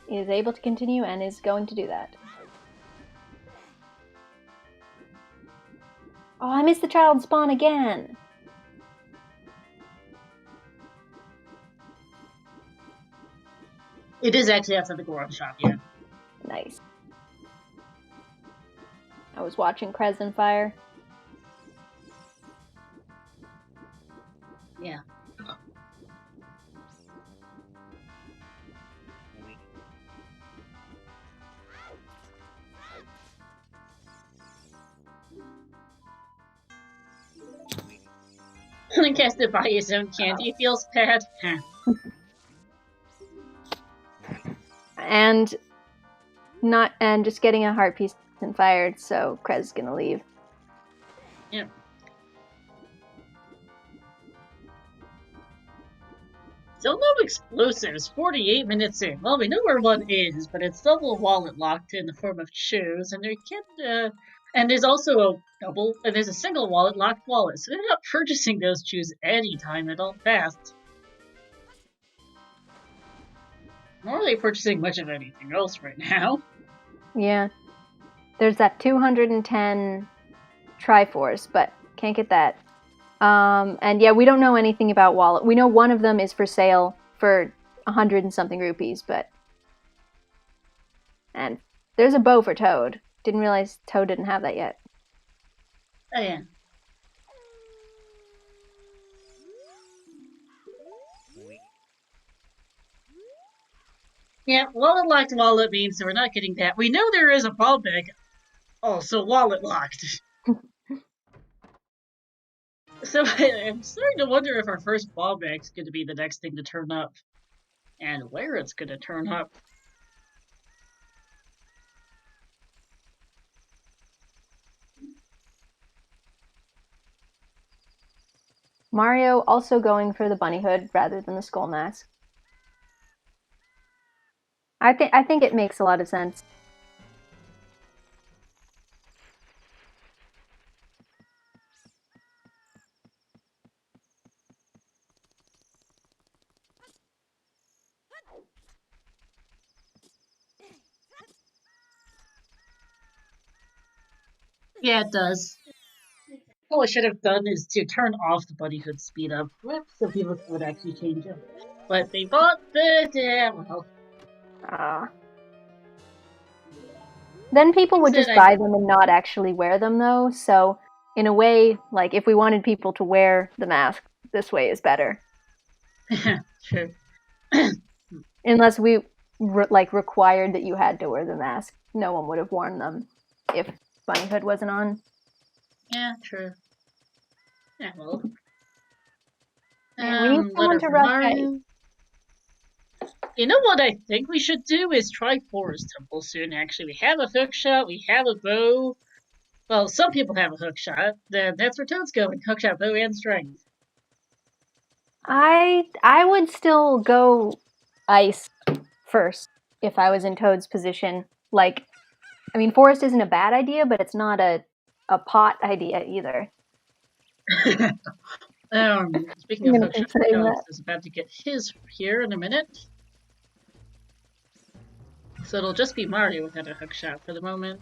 He is able to continue and is going to do that. Oh, I missed the child spawn again. It is actually outside the Goron shop, yeah. Nice. I was watching Crescent Fire. Yeah. Uncasted by his own candy feels bad. And just getting a heart piece and fired, so Krez is gonna leave. Yeah. Still no explosives. 48 minutes in. Well, we know where one is, but it's double wallet locked in the form of shoes, and there can't. And there's also there's a single wallet locked wallet, so they're not purchasing those shoes anytime at all fast. Nor are they purchasing much of anything else right now. Yeah. There's that 210 Triforce, but can't get that. And yeah, we don't know anything about wallet. We know one of them is for sale for 100 and something rupees, and there's a bow for Toad. Didn't realize Toad didn't have that yet. Oh, yeah. Yeah, wallet locked wallet means that we're not getting that. We know there is a ball bag, also wallet locked. So I'm starting to wonder if our first ball bag's going to be the next thing to turn up, and where it's going to turn up. Mario also going for the bunny hood rather than the skull mask. I think it makes a lot of sense. Yeah, it does. All I should have done is to turn off the bunny hood speed up, so people would actually change it. But they bought the well. Then people would just Said buy them and not actually wear them, though. So, in a way, like if we wanted people to wear the mask, this way is better. True. Unless we required that you had to wear the mask, no one would have worn them if Bunny Hood wasn't on. Yeah, true. Yeah, well. And we need someone to rush Eddie. You know what I think we should do is try Forest Temple soon, actually. We have a hookshot, we have a bow. Well, some people have a hookshot. That's where Toad's going. Hookshot, bow, and strength. I would still go ice first if I was in Toad's position. Like, I mean, forest isn't a bad idea, but it's not a pot idea either. Speaking of hookshot, Alex is about to get his here in a minute. So it'll just be Mario without a hookshot for the moment.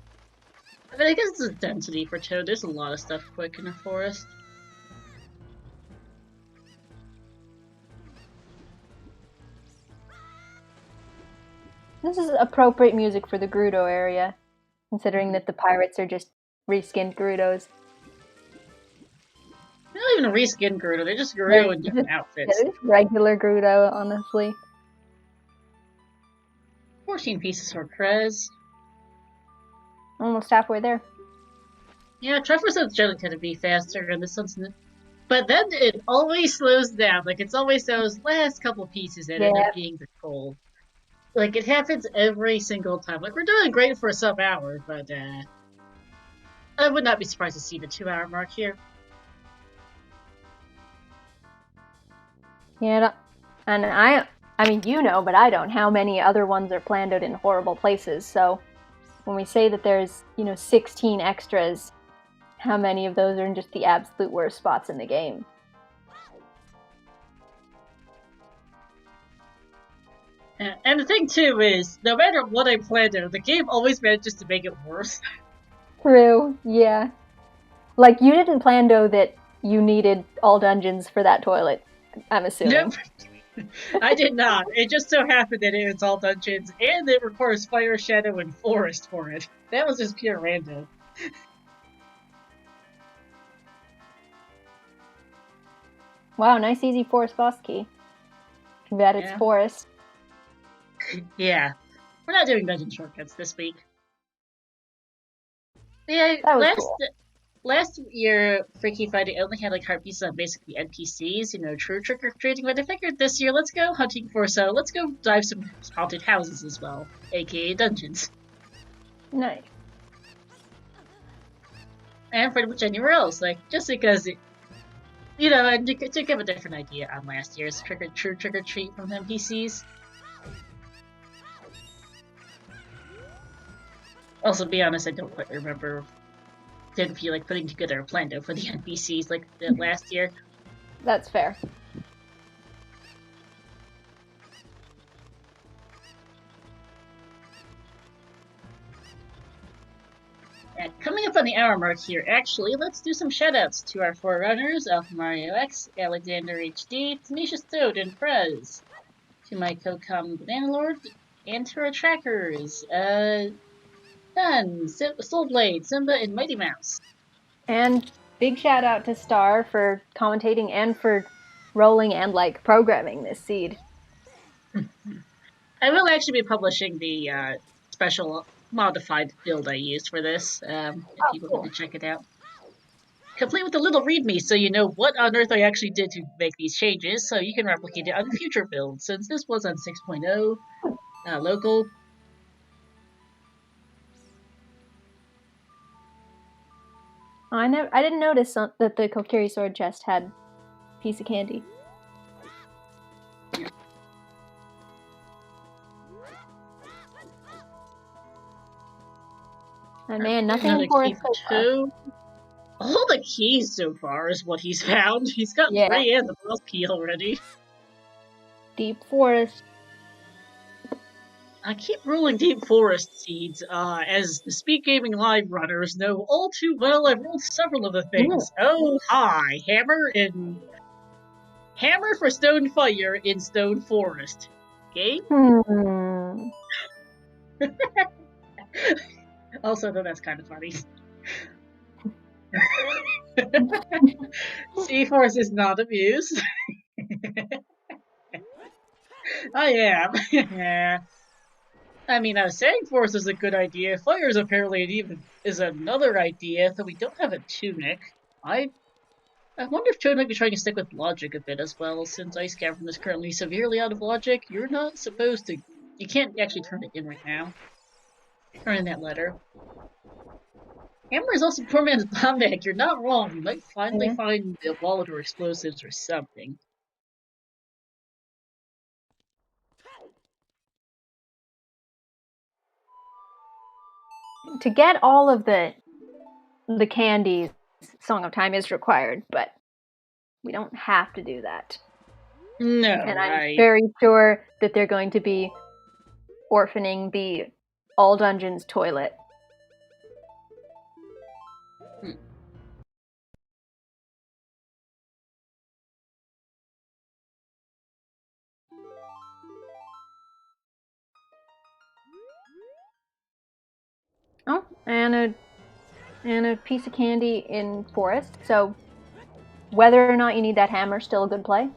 I mean, I guess it's a density for Toad. There's a lot of stuff quick in the forest. This is appropriate music for the Gerudo area, considering that the pirates are just reskinned Gerudos. They're not even a reskinned Gerudo, they're just Gerudo in different outfits. Yeah, they're just regular Gerudo, honestly. 14 pieces for Krez. Almost halfway there. Yeah, Triforce's generally tend to be faster, and this one's... But then it always slows down. Like, it's always those last couple pieces that end up being the goal. Like, it happens every single time. Like, we're doing great for some hour, but, I would not be surprised to see the 2-hour mark here. Yeah, and I mean, you know, but I don't, how many other ones are planned out in horrible places, so when we say that there's, 16 extras, how many of those are in just the absolute worst spots in the game? And the thing, too, is, no matter what I planned out, the game always manages to make it worse. True, yeah. Like, you didn't plan, though, that you needed all dungeons for that toilet, I'm assuming. Nope. I did not. It just so happened that it's all dungeons, and it requires Fire, Shadow, and Forest for it. That was just pure random. Wow, nice easy forest boss key. Too bad it's forest. Yeah. We're not doing dungeon shortcuts this week. Yeah, that was cool. Last year, Freaky Friday only had like heart pieces on basically NPCs, true trick-or-treating, but I figured this year, let's go hunting for let's go dive some haunted houses as well, aka dungeons. Nice. And pretty much anywhere else, like, just because, and to give a different idea on last year's true trick-or-treat from NPCs. Also, to be honest, I don't quite remember. Didn't feel like putting together a plan though for the NPCs like last year. That's fair. And coming up on the hour mark here, actually, let's do some shoutouts to our forerunners, Alpha Mario X, Alexander HD, Tanisha Toad, and Prez. To my co-com Bannerlord, and to our trackers, Dun, Soulblade, Simba, and Mighty Mouse. And big shout out to Star for commentating and for rolling and programming this seed. I will actually be publishing the special modified build I used for this, if people want to check it out. Complete with a little readme so you know what on earth I actually did to make these changes, so you can replicate it on future builds, since this was on 6.0, local. I didn't notice that the Kokiri sword chest had a piece of candy. Oh man, nothing for us so far. All the keys so far is what he's found. He's got 3 and the boss key already. Deep forest. I keep rolling deep forest seeds, as the Speed Gaming Live runners know all too well. I've rolled several of the things. Oh, hi! Hammer for Stone Fire in Stone Forest. Okay? Also, though, that's kind of funny. Sea-Force is not amused. I am. Yeah. I mean, saying Force is a good idea. Fire is apparently another idea, though we don't have a tunic. I wonder if Toad might be trying to stick with logic a bit as well, since Ice Cavern is currently severely out of logic. You're not supposed to. You can't actually turn it in right now. Turn in that letter. Hammer is also poor man's bomb bag. You're not wrong. You might finally find the wallet or explosives or something. To get all of the candies, Song of Time is required, but we don't have to do that. No, and I'm very sure that they're going to be orphaning the all dungeons toilet. Oh, and a piece of candy in forest. So whether or not you need that hammer, still a good play.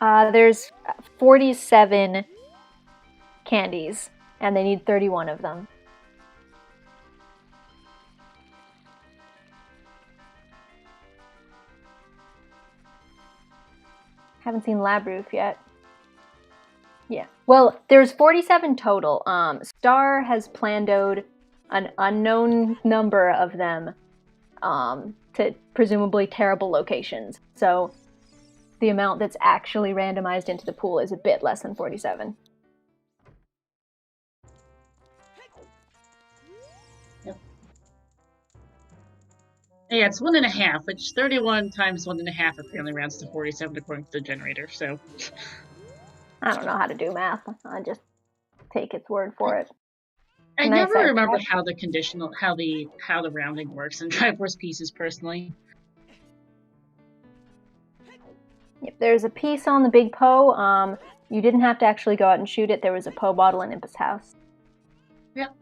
There's 47 candies, and they need 31 of them. Haven't seen Lab Roof yet. Yeah. Well, there's 47 total. Star has plandoed an unknown number of them to presumably terrible locations. So the amount that's actually randomized into the pool is a bit less than 47. Yep. Yeah, it's 1.5, which 31 times 1.5 apparently rounds to 47 according to the generator, so. I don't know how to do math. I just take its word for it. I never remember how the how the rounding works in Triforce pieces personally. Yep, there's a piece on the big Poe. You didn't have to actually go out and shoot it. There was a Poe bottle in Impus' house. Yep.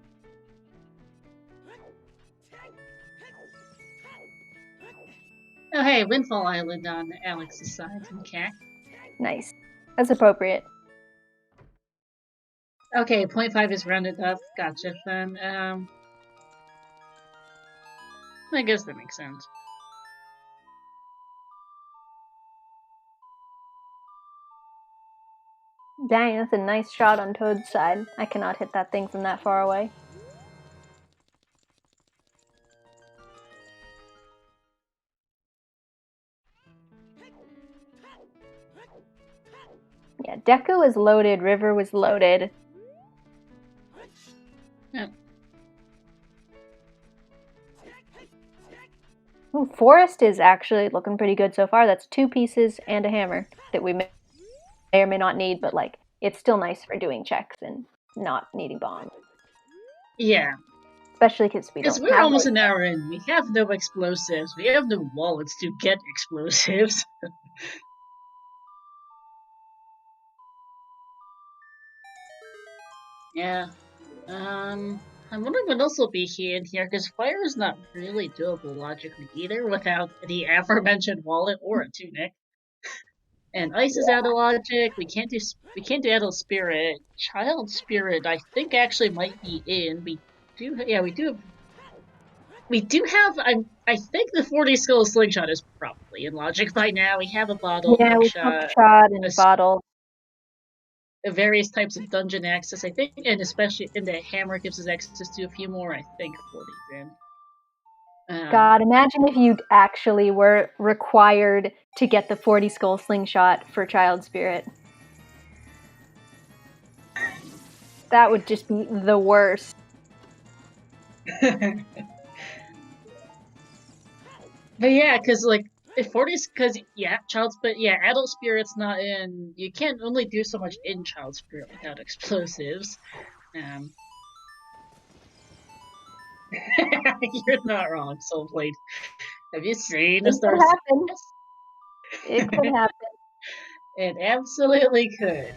Oh hey, Windfall Island on Alex's side. Okay. Nice. That's appropriate. Okay, 0.5 is rounded up. Gotcha. Then, I guess that makes sense. Dang, that's a nice shot on Toad's side. I cannot hit that thing from that far away. Yeah, Deku is loaded, River was loaded. Yeah. Ooh, Forest is actually looking pretty good so far. That's 2 pieces and a hammer that we may or may not need, but like it's still nice for doing checks and not needing bombs. Yeah. Especially because we don't have. Because we're almost an hour in. We have no explosives. We have no wallets to get explosives. Yeah. I'm wondering what else will be in here, because fire is not really doable logically either without the aforementioned wallet or a tunic. And ice is out of logic. We can't do adult spirit. Child spirit, I think actually might be in. We do have. I think the 40 skill slingshot is probably in logic by now. We have a bottle, Yeah, we have a shot and a bottle. Various types of dungeon access, I think, and especially in the hammer gives us access to a few more. I think 40's in. God, imagine if you actually were required to get the 40 skull slingshot for Child Spirit. That would just be the worst. But yeah, because like if 40's, because adult spirit's not in. You can't only do so much in child spirit without explosives. You're not wrong, Soul Blade. Have you seen the stars? It could happen. It absolutely could.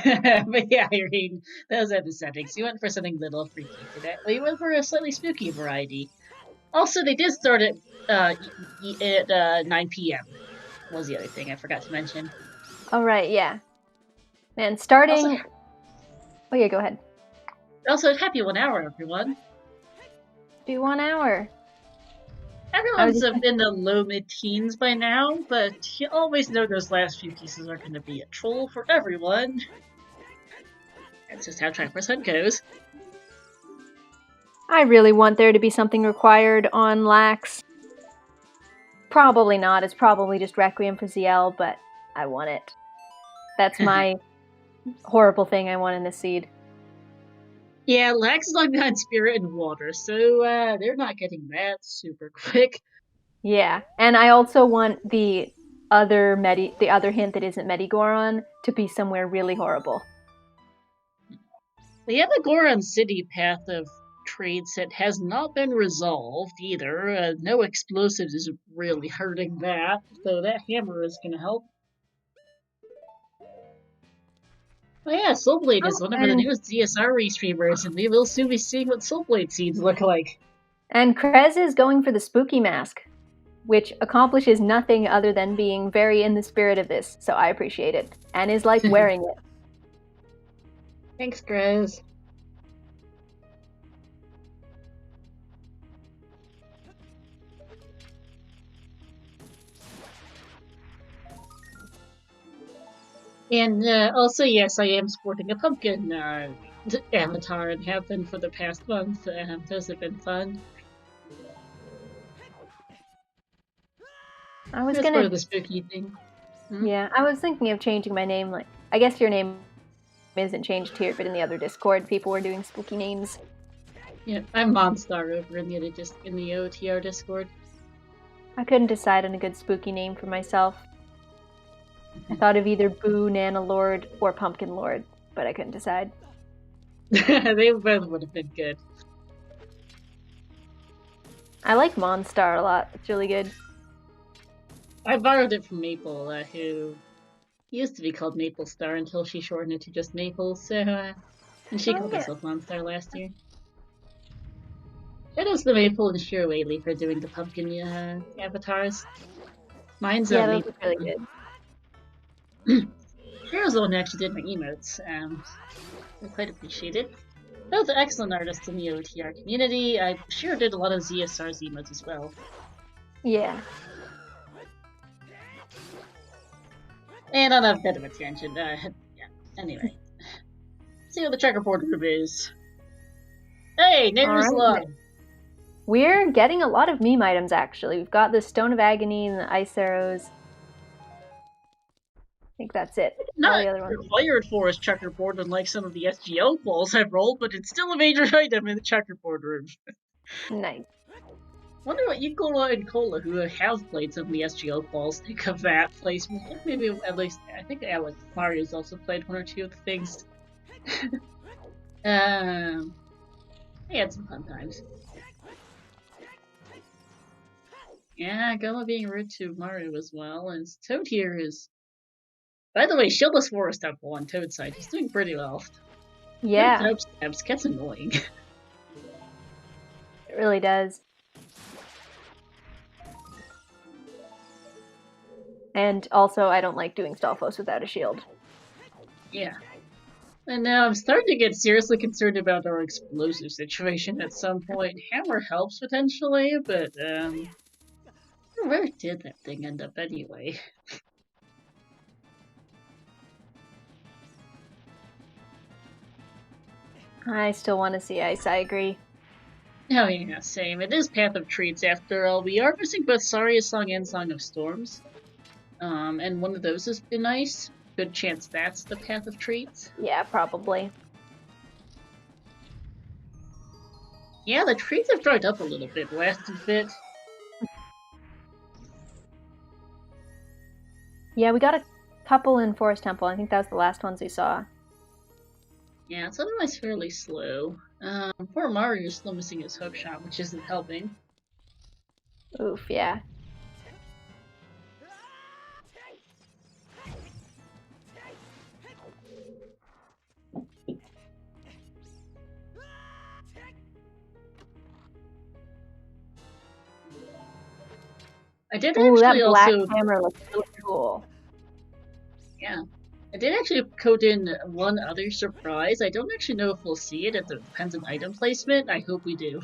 But yeah, Irene, those are the settings. You went for something little freaky today. Well, you went for a slightly spooky variety. Also, they did start at 9 p.m. was the other thing I forgot to mention. Oh, right, yeah. And starting... Also, oh yeah, go ahead. Also, happy 1 hour, everyone. Do 1 hour. Everyone's in the low mid-teens by now, but you always know those last few pieces are going to be a troll for everyone. That's just how Track Hunt goes. I really want there to be something required on Lax. Probably not. It's probably just Requiem for ZL, but I want it. That's my horrible thing I want in this seed. Yeah, Lax is like behind Spirit and Water, so they're not getting that super quick. Yeah, and I also want the other hint that isn't Medigoron to be somewhere really horrible. The Emagoron City path of trade set has not been resolved either. No explosives is really hurting that, so that hammer is going to help. Oh yeah, Soulblade is one of the newest ZSR restreamers, and we will soon be seeing what Soulblade seeds look like. And Krez is going for the spooky mask, which accomplishes nothing other than being very in the spirit of this, so I appreciate it. And is like wearing it. Thanks, Krez. And also, yes, I am sporting a pumpkin avatar and have been for the past month. Those have been fun. That's part of the spooky thing. Yeah, I was thinking of changing my name. Like, I guess your name isn't changed here, but in the other Discord, people were doing spooky names. Yeah, I'm Monstar over in the OTR Discord. I couldn't decide on a good spooky name for myself. I thought of either Boo, Nana Lord, or Pumpkin Lord, but I couldn't decide. They both would have been good. I like Monstar a lot. It's really good. I borrowed it from Maple, who used to be called Maple Star until she shortened it to just Maple, so, and she called herself Monstar last year. Shout outs to Maple and Shiro Whaley for doing the pumpkin avatars. Mine's those look really good. Shiro's the one who actually did my emotes. I quite appreciate it. Both excellent artists in the OTR community. Shiro did a lot of ZSR's emotes as well. Yeah. And on a bit of a tangent, yeah, anyway. See what the checkerboard room is. Hey, neighbors love! We're getting a lot of meme items, actually. We've got the Stone of Agony and the Ice Arrows. I think that's it. Not required for as checkerboard, unlike some of the SGO balls I've rolled, but it's still a major item in the checkerboard room. Nice. Wonder what Ikola and Cola, who have played some of the SGO balls, think of that placement. Maybe at least, I think Alex Mario's also played one or two of the things. They had some fun times. Yeah, Goma being rude to Mario as well, and Toad here is... By the way, Shieldless Forest Temple on Toad's side, he's doing pretty well. Yeah. Toad stabs gets annoying. It really does. And also, I don't like doing Stalfos without a shield. Yeah. And now I'm starting to get seriously concerned about our explosive situation at some point. Hammer helps potentially, but where did that thing end up anyway? I still want to see Ice, I agree. Oh yeah, same. It is Path of Treats after all. We are missing both Saria's Song and Song of Storms. And one of those has been nice. Good chance that's the Path of Treats. Yeah, probably. Yeah, the treats have dried up a little bit last bit. Yeah, we got a couple in Forest Temple. I think that was the last ones we saw. Yeah, it's otherwise fairly slow. Poor Mario's still missing his hookshot, which isn't helping. Oof, yeah. I did actually that black also... hammer looks really cool. Yeah. I did actually code in one other surprise. I don't actually know if we'll see it. It depends on item placement. I hope we do.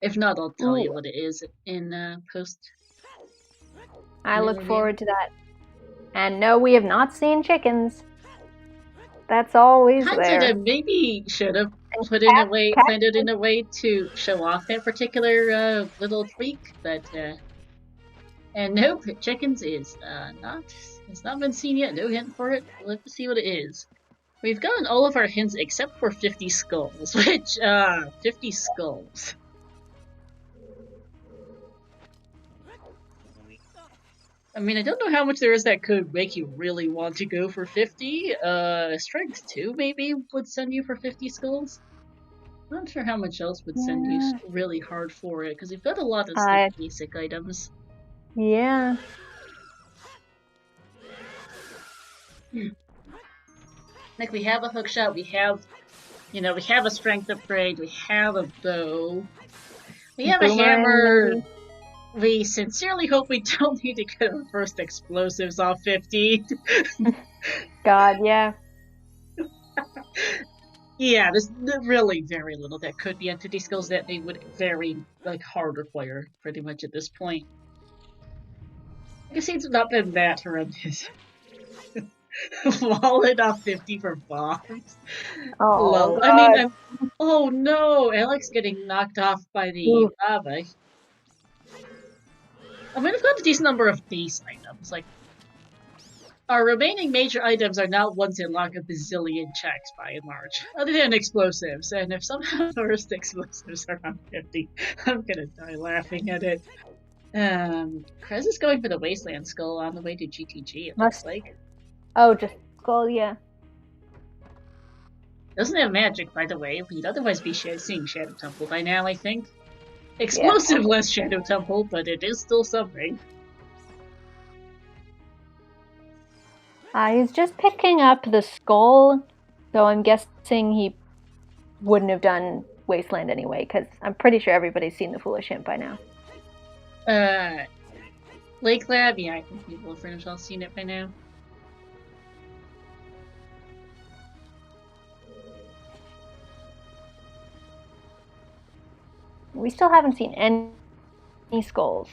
If not, I'll tell you what it is in post. I look forward to that. And no, we have not seen chickens. That's always there. I maybe should have planned it in a way to show off that particular little tweak, but and nope, chickens is it's not been seen yet. No hint for it. We'll have to see what it is. We've gotten all of our hints except for 50 skulls, which 50 skulls. I mean, I don't know how much there is that could make you really want to go for 50. Strength 2 maybe would send you for 50 skulls. I'm not sure how much else would send you really hard for it, because you've got a lot of basic items. Yeah. Like, we have a hookshot, we have a strength upgrade, we have a bow, we have a hammer. We sincerely hope we don't need to get our first explosives off 50. God, yeah. Yeah, there's really very little that could be entity skills that they would very hard require pretty much at this point. I guess it's not been that horrendous. Wallet off 50 for bombs. Oh, God. I mean, oh no, Alex getting knocked off by the lava. I mean, we've got a decent number of base items. Like, our remaining major items are not ones that lock a bazillion checks by and large, other than explosives. And if somehow the first explosives are on 50, I'm gonna die laughing at it. Krez is going for the Wasteland Skull on the way to GTG, it looks like. Oh, just Skull, yeah. Doesn't have magic, by the way. We'd otherwise be seeing Shadow Temple by now, I think. Explosive-less Shadow Temple, but it is still something. He's just picking up the skull, so I'm guessing he wouldn't have done Wasteland anyway, because I'm pretty sure everybody's seen the Foolish Imp by now. Lake Lab? Yeah, I think people have pretty much all seen it by now. We still haven't seen any skulls.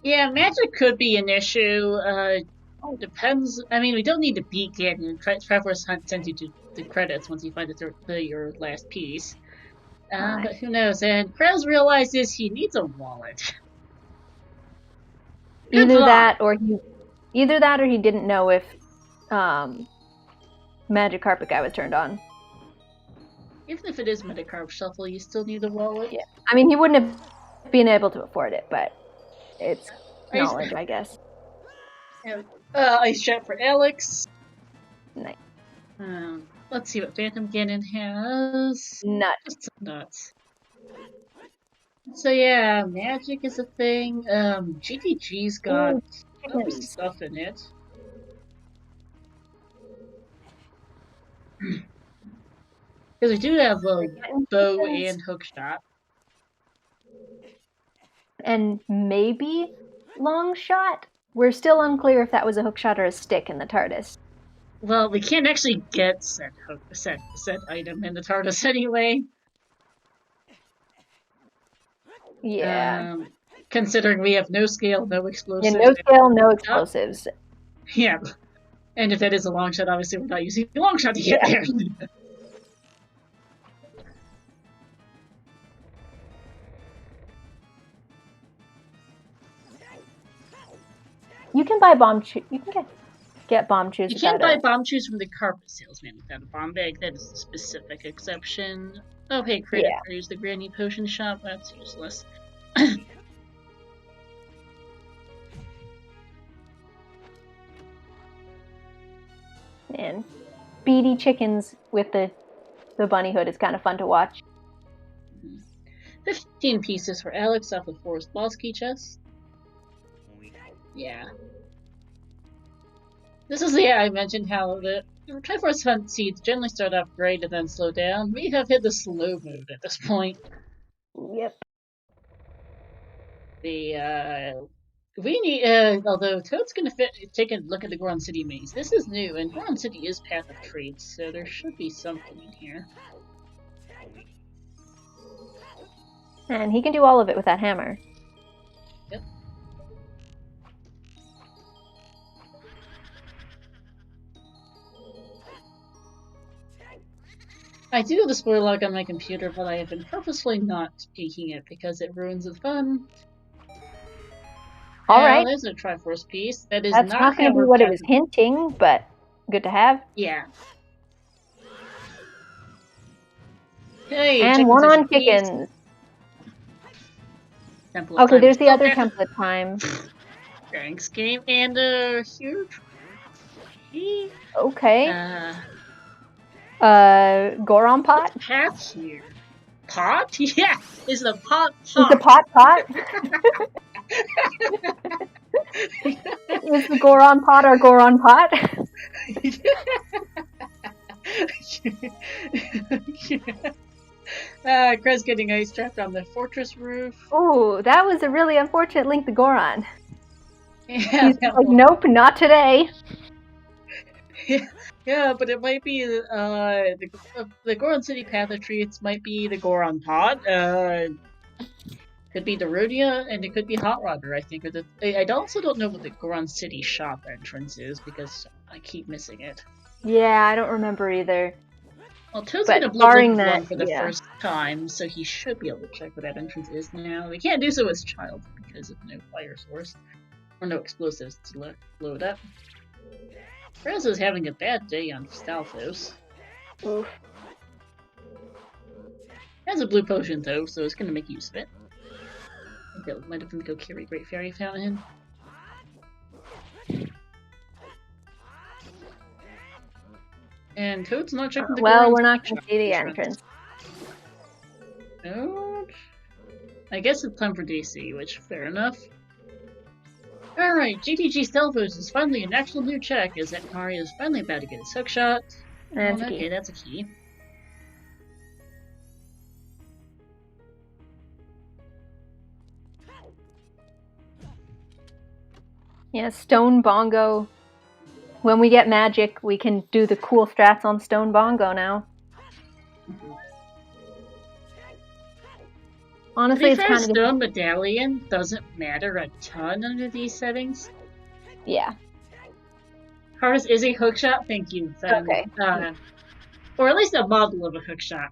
Yeah, magic could be an issue. Depends. I mean, we don't need to beat Ganon. Traveler's Hunt sends you to the credits once you find your last piece. But who knows? And Krez realizes he needs a wallet. Either that, or he didn't know if Magic Carpet Guy was turned on. Even if it is Metacarp Shuffle, you still need a wallet. Yeah, I mean, he wouldn't have been able to afford it, but it's knowledge, I guess. Ice Trap for Alex. Nice. Let's see what Phantom Ganon has. Nuts. Just nuts. So yeah, magic is a thing. GTG's got other stuff in it. Because we do have a bow and hookshot. And maybe long shot? We're still unclear if that was a hookshot or a stick in the TARDIS. Well, we can't actually get said item in the TARDIS anyway. Yeah. Considering we have no scale, no explosives. Yeah, no scale, no explosives. Yeah. And if that is a long shot, obviously we're not using the long shot to get there. You can buy bomb chews. You can get bomb chews. You can't buy bomb chews from the carpet salesman without a bomb bag. That is a specific exception. Oh, hey, credit for use the Granny Potion Shop. That's useless. Man, beady chickens with the bunny hood is kind of fun to watch. 15 pieces for Alex off the Forest Boss key chest. Yeah. This is I mentioned how the Triforce Hunt seeds generally start off great and then slow down. We have hit the slow mode at this point. Yep. The We need, although Toad's gonna take a look at the Goron City maze. This is new, and Goron City is Path of Traits, so there should be something in here. And he can do all of it with that hammer. Yep. I do have the spoiler log on my computer, but I have been purposely not peeking it because it ruins the fun. Alright. There's a Triforce piece. That's not going to be what it was hinting, but good to have. Yeah. Hey, and one on Kickens. Okay, there's the other template time. Thanks, game, and a huge. Okay. Goron pot? What's path here? Pot? Yeah, is the pot. Is the pot? Is the Goron pot our Goron pot? Krez getting ice trapped on the fortress roof. Ooh, that was a really unfortunate link to Goron. Yeah, he's like, nope, not today. Yeah, but it might be the Goron City Path of Treats might be the Goron Pot. Could be Darunia, and it could be Hot Rodder, I think. I also don't know what the Goron City shop entrance is because I keep missing it. Yeah, I don't remember either. Well, Toad's gonna blow one for the first time, so he should be able to check what that entrance is now. We can't do so as child because of no fire source or no explosives to load up. Krez is having a bad day on Stalfos. Oof. Has a blue potion though, so it's gonna make use of it. I think that might have been the Kokiri Great Fairy Fountain. And Toad's not checking the well, we're not gonna see the entrance. Toad? I guess it's time for DC, which fair enough. Alright, GTG Stalfos is finally an actual new check, as that Mario is finally about to get his hookshot. Okay, that's a key. Yeah, Stone Bongo. When we get magic, we can do the cool strats on Stone Bongo now. Honestly, it's kind of Stone Medallion doesn't matter a ton under these settings. Yeah. Hardest is a hookshot. Thank you. Okay. Or at least a model of a hookshot.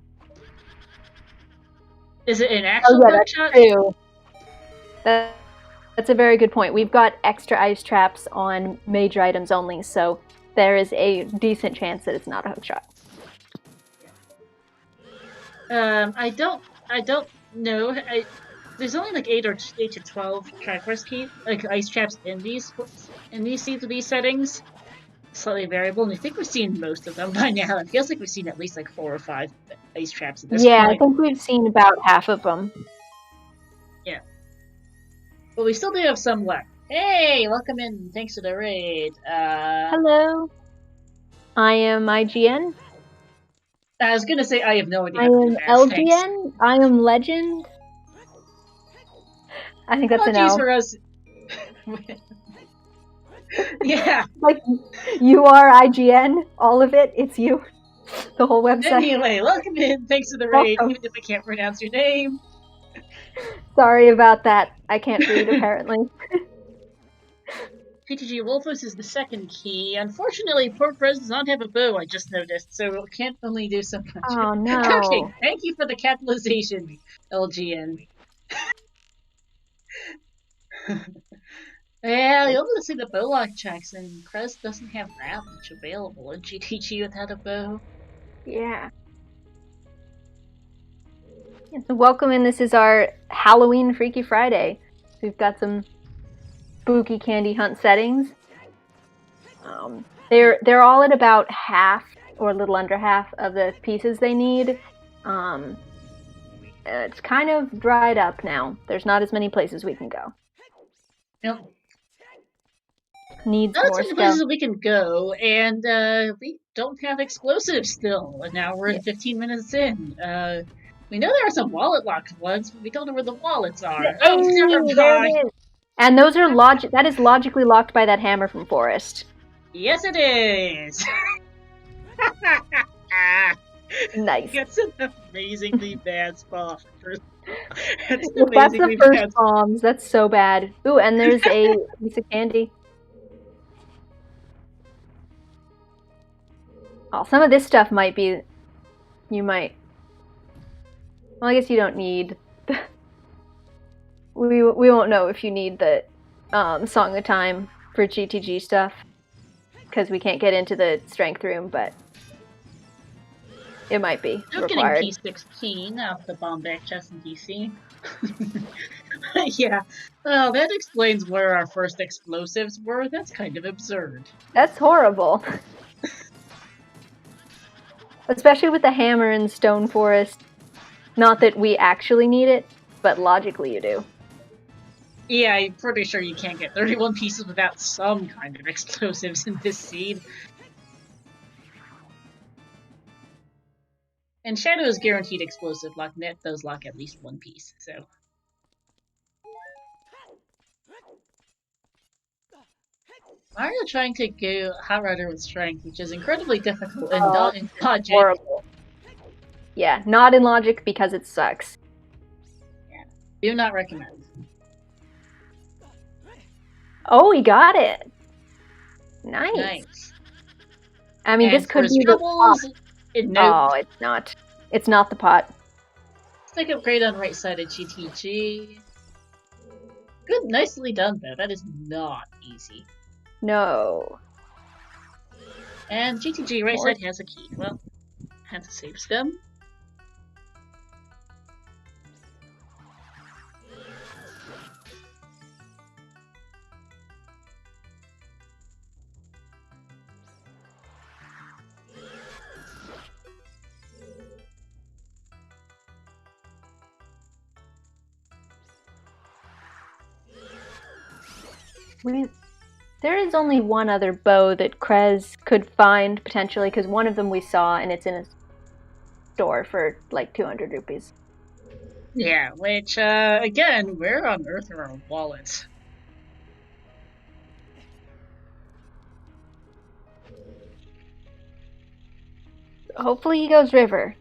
Is it an actual hookshot? That's true. That's a very good point. We've got extra ice traps on major items only, so there is a decent chance that it's not a hookshot. I don't know. There's only like 8 to 12 Triforce key ice traps in these settings. Slightly variable, and I think we've seen most of them by now. It feels like we've seen at least like 4 or 5 ice traps at this point. Yeah, I think we've seen about half of them. Yeah. But we still do have some left. Hey, welcome in. Thanks for the raid. Hello. I am IGN. I was gonna say I have no idea. I am LGN. Thanks. I am Legend. I think that's an L. For us. Yeah. Like, you are IGN. All of it. It's you. The whole website. Anyway, welcome in. Thanks for the raid, even if I can't pronounce your name. Sorry about that. I can't read, apparently. PTG Wolfos is the second key. Unfortunately, Port Prez does not have a bow, I just noticed, so it can't only do so much. Oh, no. Okay, thank you for the capitalization, LGN. Yeah, you'll be able to see the bow lock checks, and Krez doesn't have that much available in GTG without a bow. Yeah. So welcome in. This is our Halloween Freaky Friday. We've got some spooky candy hunt settings. They're all at about half or a little under half of the pieces they need. It's kind of dried up now. There's not as many places we can go. Yep. Needs more stuff. Places we can go, and we don't have explosives still. And now we're 15 minutes in. We know there are some wallet locked ones, but we don't know where the wallets are. Oh, never mind. And those are that is logically locked by that hammer from Forest. Yes, it is! Nice. That's an amazingly bad spot. That's If that's the amazingly first bad. bombs, that's so bad. Ooh, and there's a piece of candy. Oh, some of this stuff might be... You might... Well, I guess you don't need... we won't know if you need the Song of Time for GTG stuff. Because we can't get into the strength room, but... It might be I'm required. getting P16 off the bomb back chest in DC. Yeah, well, that explains where our first explosives were. That's kind of absurd. That's horrible. Especially with the hammer in Stone Forest. Not that we actually need it, but logically you do. Yeah, I'm pretty sure you can't get 31 pieces without some kind of explosives in this seed. And Shadow is guaranteed explosive lock. Net does lock at least one piece, so. Mario trying to go Hot Rider with strength, which is incredibly difficult and not in logic. Horrible. Yeah, not in logic because it sucks. Yeah, do not recommend. Oh, he got it. Nice. Nice. I mean, and this could be the pot. No, it's not. It's not the pot. Stick upgrade on right side of GTG. Good, nicely done though. That is not easy. No. And GTG right side has a key. Well, had to save stem. There is only one other bow that Krez could find, potentially, because one of them we saw, and it's in a store for, like, 200 rupees. Yeah, which, again, where on earth are our wallets? Hopefully he goes river.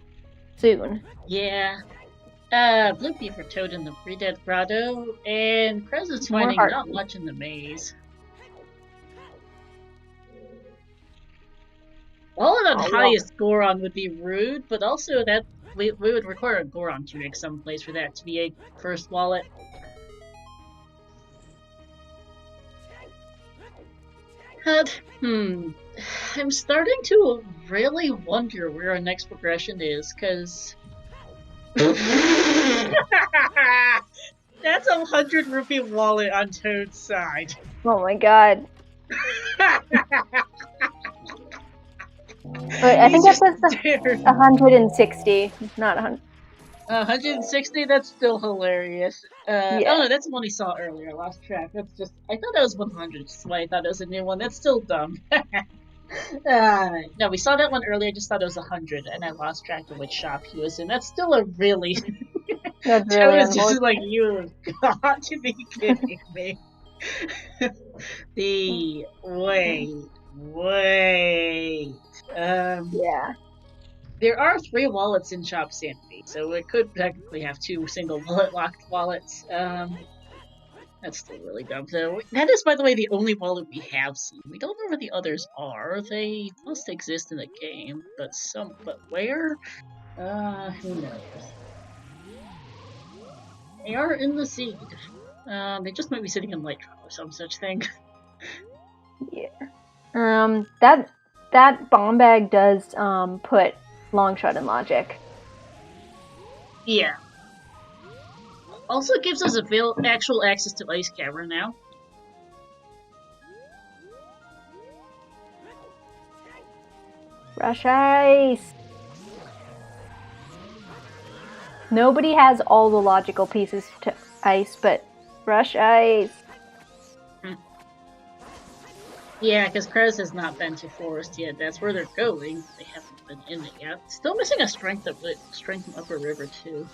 Soon. Yeah. Blue Pea for Toad in the Pre-Dead Grotto, and Krez is finding not much in the maze. Wallet on highest Goron would be rude, but also that we would require a Goron tunic someplace for that to be a first wallet. I'm starting to really wonder where our next progression is, because... That's a 100 rupee wallet on Toad's side. Oh my god. Wait, I think that was 160, not 100. 160? That's still hilarious. Yeah. Oh no, that's the one we saw earlier. I lost track. That's just... I thought that was 100, that's why I thought it was a new one. That's still dumb. No, we saw that one earlier, I just thought it was 100, and I lost track of which shop he was in. That's still a really... That's really was just like, you've got to be kidding me. Wait. Yeah. There are 3 wallets in Shop Sanity, so it could technically have 2 single wallet locked wallets. That's still really dumb, though. That is, by the way, the only wallet we have seen. We don't know where the others are. They must exist in the game, but where? Who knows? They are in the seed. They just might be sitting in light or some such thing. Yeah. That bomb bag does put Longshot in logic. Yeah. Also gives us actual access to Ice Cavern now. Rush Ice! Nobody has all the logical pieces to Ice, but Rush Ice! Yeah, because Krez has not been to Forest yet. That's where they're going. They haven't been in it yet. Still missing a strength from Upper River, too.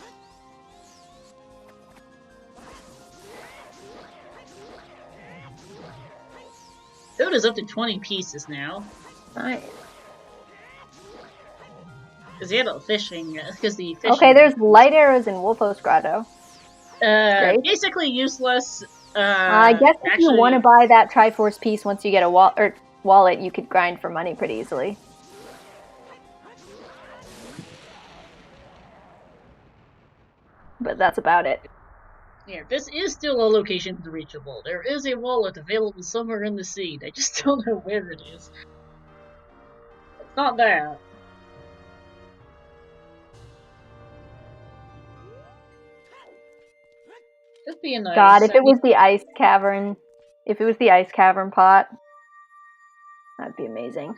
Toad is up to 20 pieces now. Nice. Because he had a fishing. Because the fishing. Okay, there's light arrows in Wolfos Grotto. Great. Basically useless. I guess if you want to buy that Triforce piece once you get a wallet, you could grind for money pretty easily. But that's about it. Yeah, this is still a location reachable. There is a wallet available somewhere in the seed. I just don't know where it is. It's not there. Could be a nice. God, if it was the ice cavern, pot, that'd be amazing.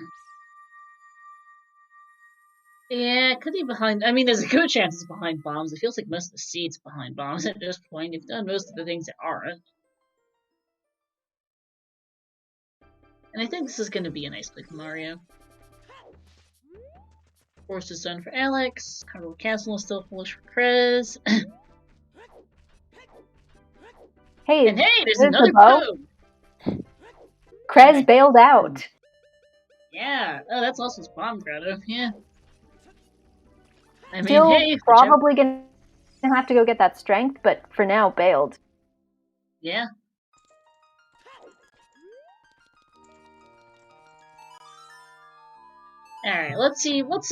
Yeah, it could be behind. I mean, there's a good chance it's behind bombs. It feels like most of the seeds behind bombs at this point. You've done most of the things that aren't. And I think this is going to be a nice play for Mario. Force is done for Alex. Carnival Castle is still foolish for Krez. Hey, and hey, there's another Toad! Krez bailed out. Yeah. Oh, that's also his bomb grotto. Yeah. I mean, Still hey, probably gonna have to go get that strength, but for now, bailed. Yeah. Alright, let's see. What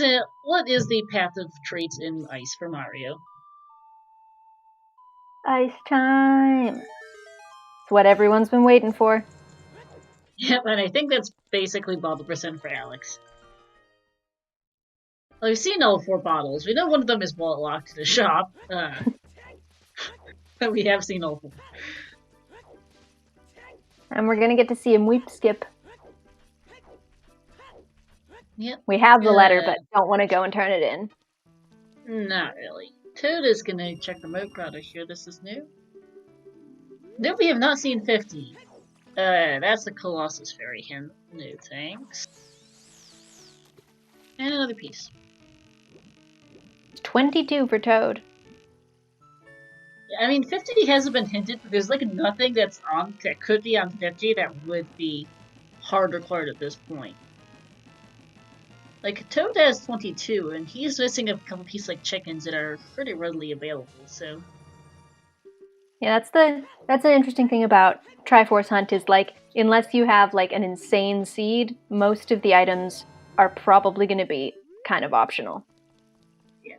is the path of traits in Ice for Mario? Ice time! It's what everyone's been waiting for. Yep, and I think that's basically bottle percent for Alex. Well, we've seen all 4 bottles. We know one of them is wallet locked to the shop. But we have seen all 4. And we're gonna get to see him weep skip. Yep. We have the letter, but don't want to go and turn it in. Not really. Toad is gonna check remote grotto here. This is new. No, we have not seen 50. That's the Colossus Fairy hint. No thanks. And another piece. 22 for Toad. I mean, 50 hasn't been hinted, but there's like nothing that could be on 50 that would be hard required at this point. Like, Toad has 22, and he's missing a couple pieces like chickens that are pretty readily available, so... Yeah, that's an interesting thing about Triforce Hunt is, like, unless you have, like, an insane seed, most of the items are probably going to be kind of optional. Yeah.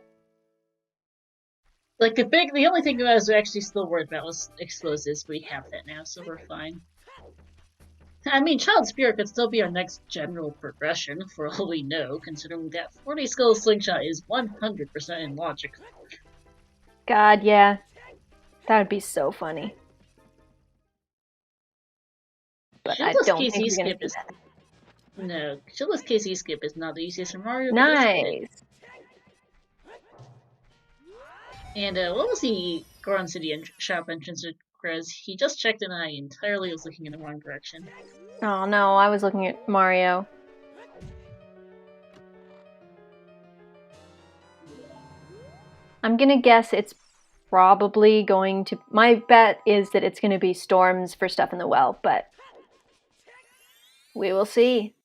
Like, the only thing I was actually still worried about was explosives. We have that now, so we're fine. I mean, Child Spirit could still be our next general progression, for all we know, considering that 40 skill slingshot is 100% in logic. God, yeah. That would be so funny. But Shieldless I don't KC think we're skip gonna is... No, Shieldless KC skip is not the easiest for Mario. Nice! And what was the Goron City shop entrance to Krez? He just checked and I entirely was looking in the wrong direction. Oh no, I was looking at Mario. I'm gonna guess it's probably going to... My bet is that it's gonna be storms for stuff in the well, but... we will see.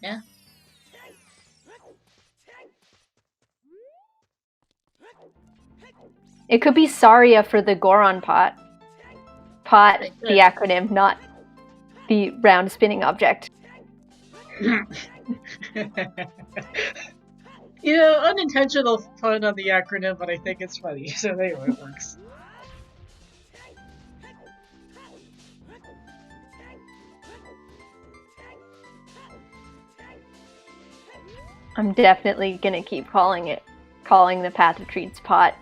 Yeah. It could be Saria for the Goron pot. Pot, the acronym, not the round spinning object. You know, unintentional pun on the acronym, but I think it's funny, so anyway, it works. I'm definitely gonna keep calling the Path of Treats pot.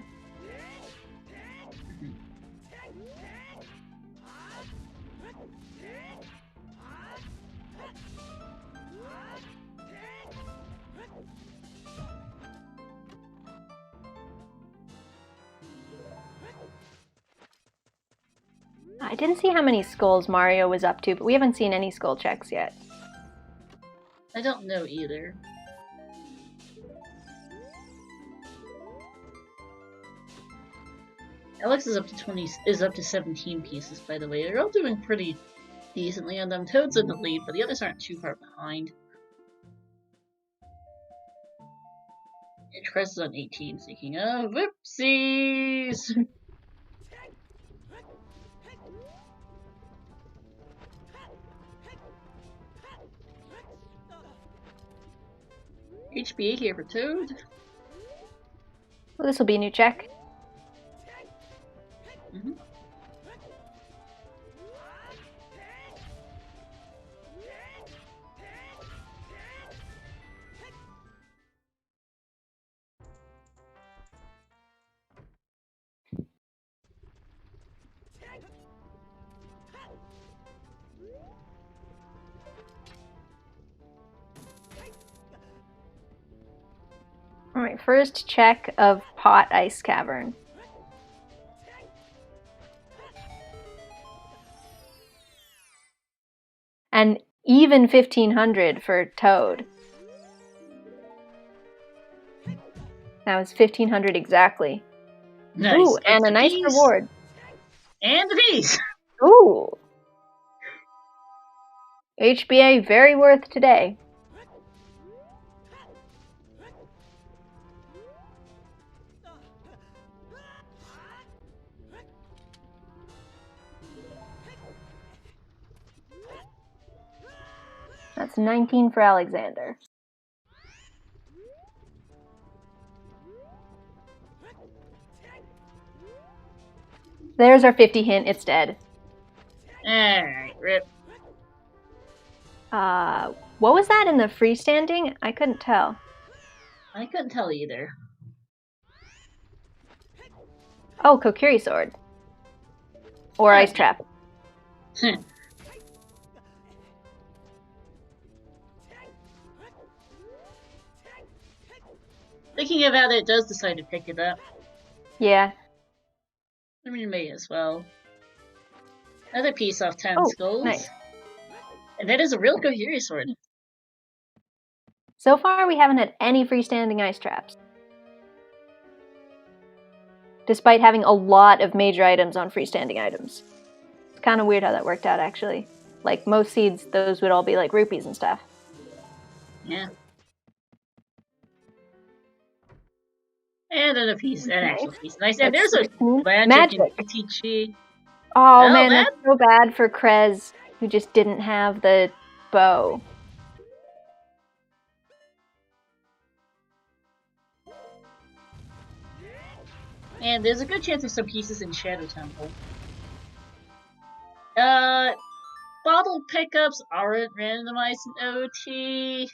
I didn't see how many skulls Mario was up to, but we haven't seen any skull checks yet. I don't know either. Alex is up to 17 pieces, by the way. They're all doing pretty decently on them. Toad's in the lead, but the others aren't too far behind. And Crest is on 18, thinking, oh, whoopsies! HBA here for Toad. Well, this will be a new check. Mm-hmm. Alright, first check of Pot Ice Cavern. And even 1500 for Toad. That was 1500 exactly. Nice. Ooh, and a nice reward. And the piece! Ooh. HBA very worth today. That's 19 for Alexander. There's our 50 hint. It's dead. Alright, rip. What was that in the freestanding? I couldn't tell. I couldn't tell either. Oh, Kokiri Sword. Or Ice Trap. Thinking about it, does decide to pick it up. Yeah. I mean, may as well. Another piece off 10 Oh, skulls. nice. And that is a real Kohiri sword. So far, we haven't had any freestanding ice traps. Despite having a lot of major items on freestanding items. It's kind of weird how that worked out, actually. Like, most seeds, those would all be like rupees and stuff. Yeah. And then a piece, an actual piece. Nice. And there's a magic in TG. Oh well, man, that's so bad for Krez, who just didn't have the bow. And there's a good chance of some pieces in Shadow Temple. Bottle pickups aren't randomized in OT.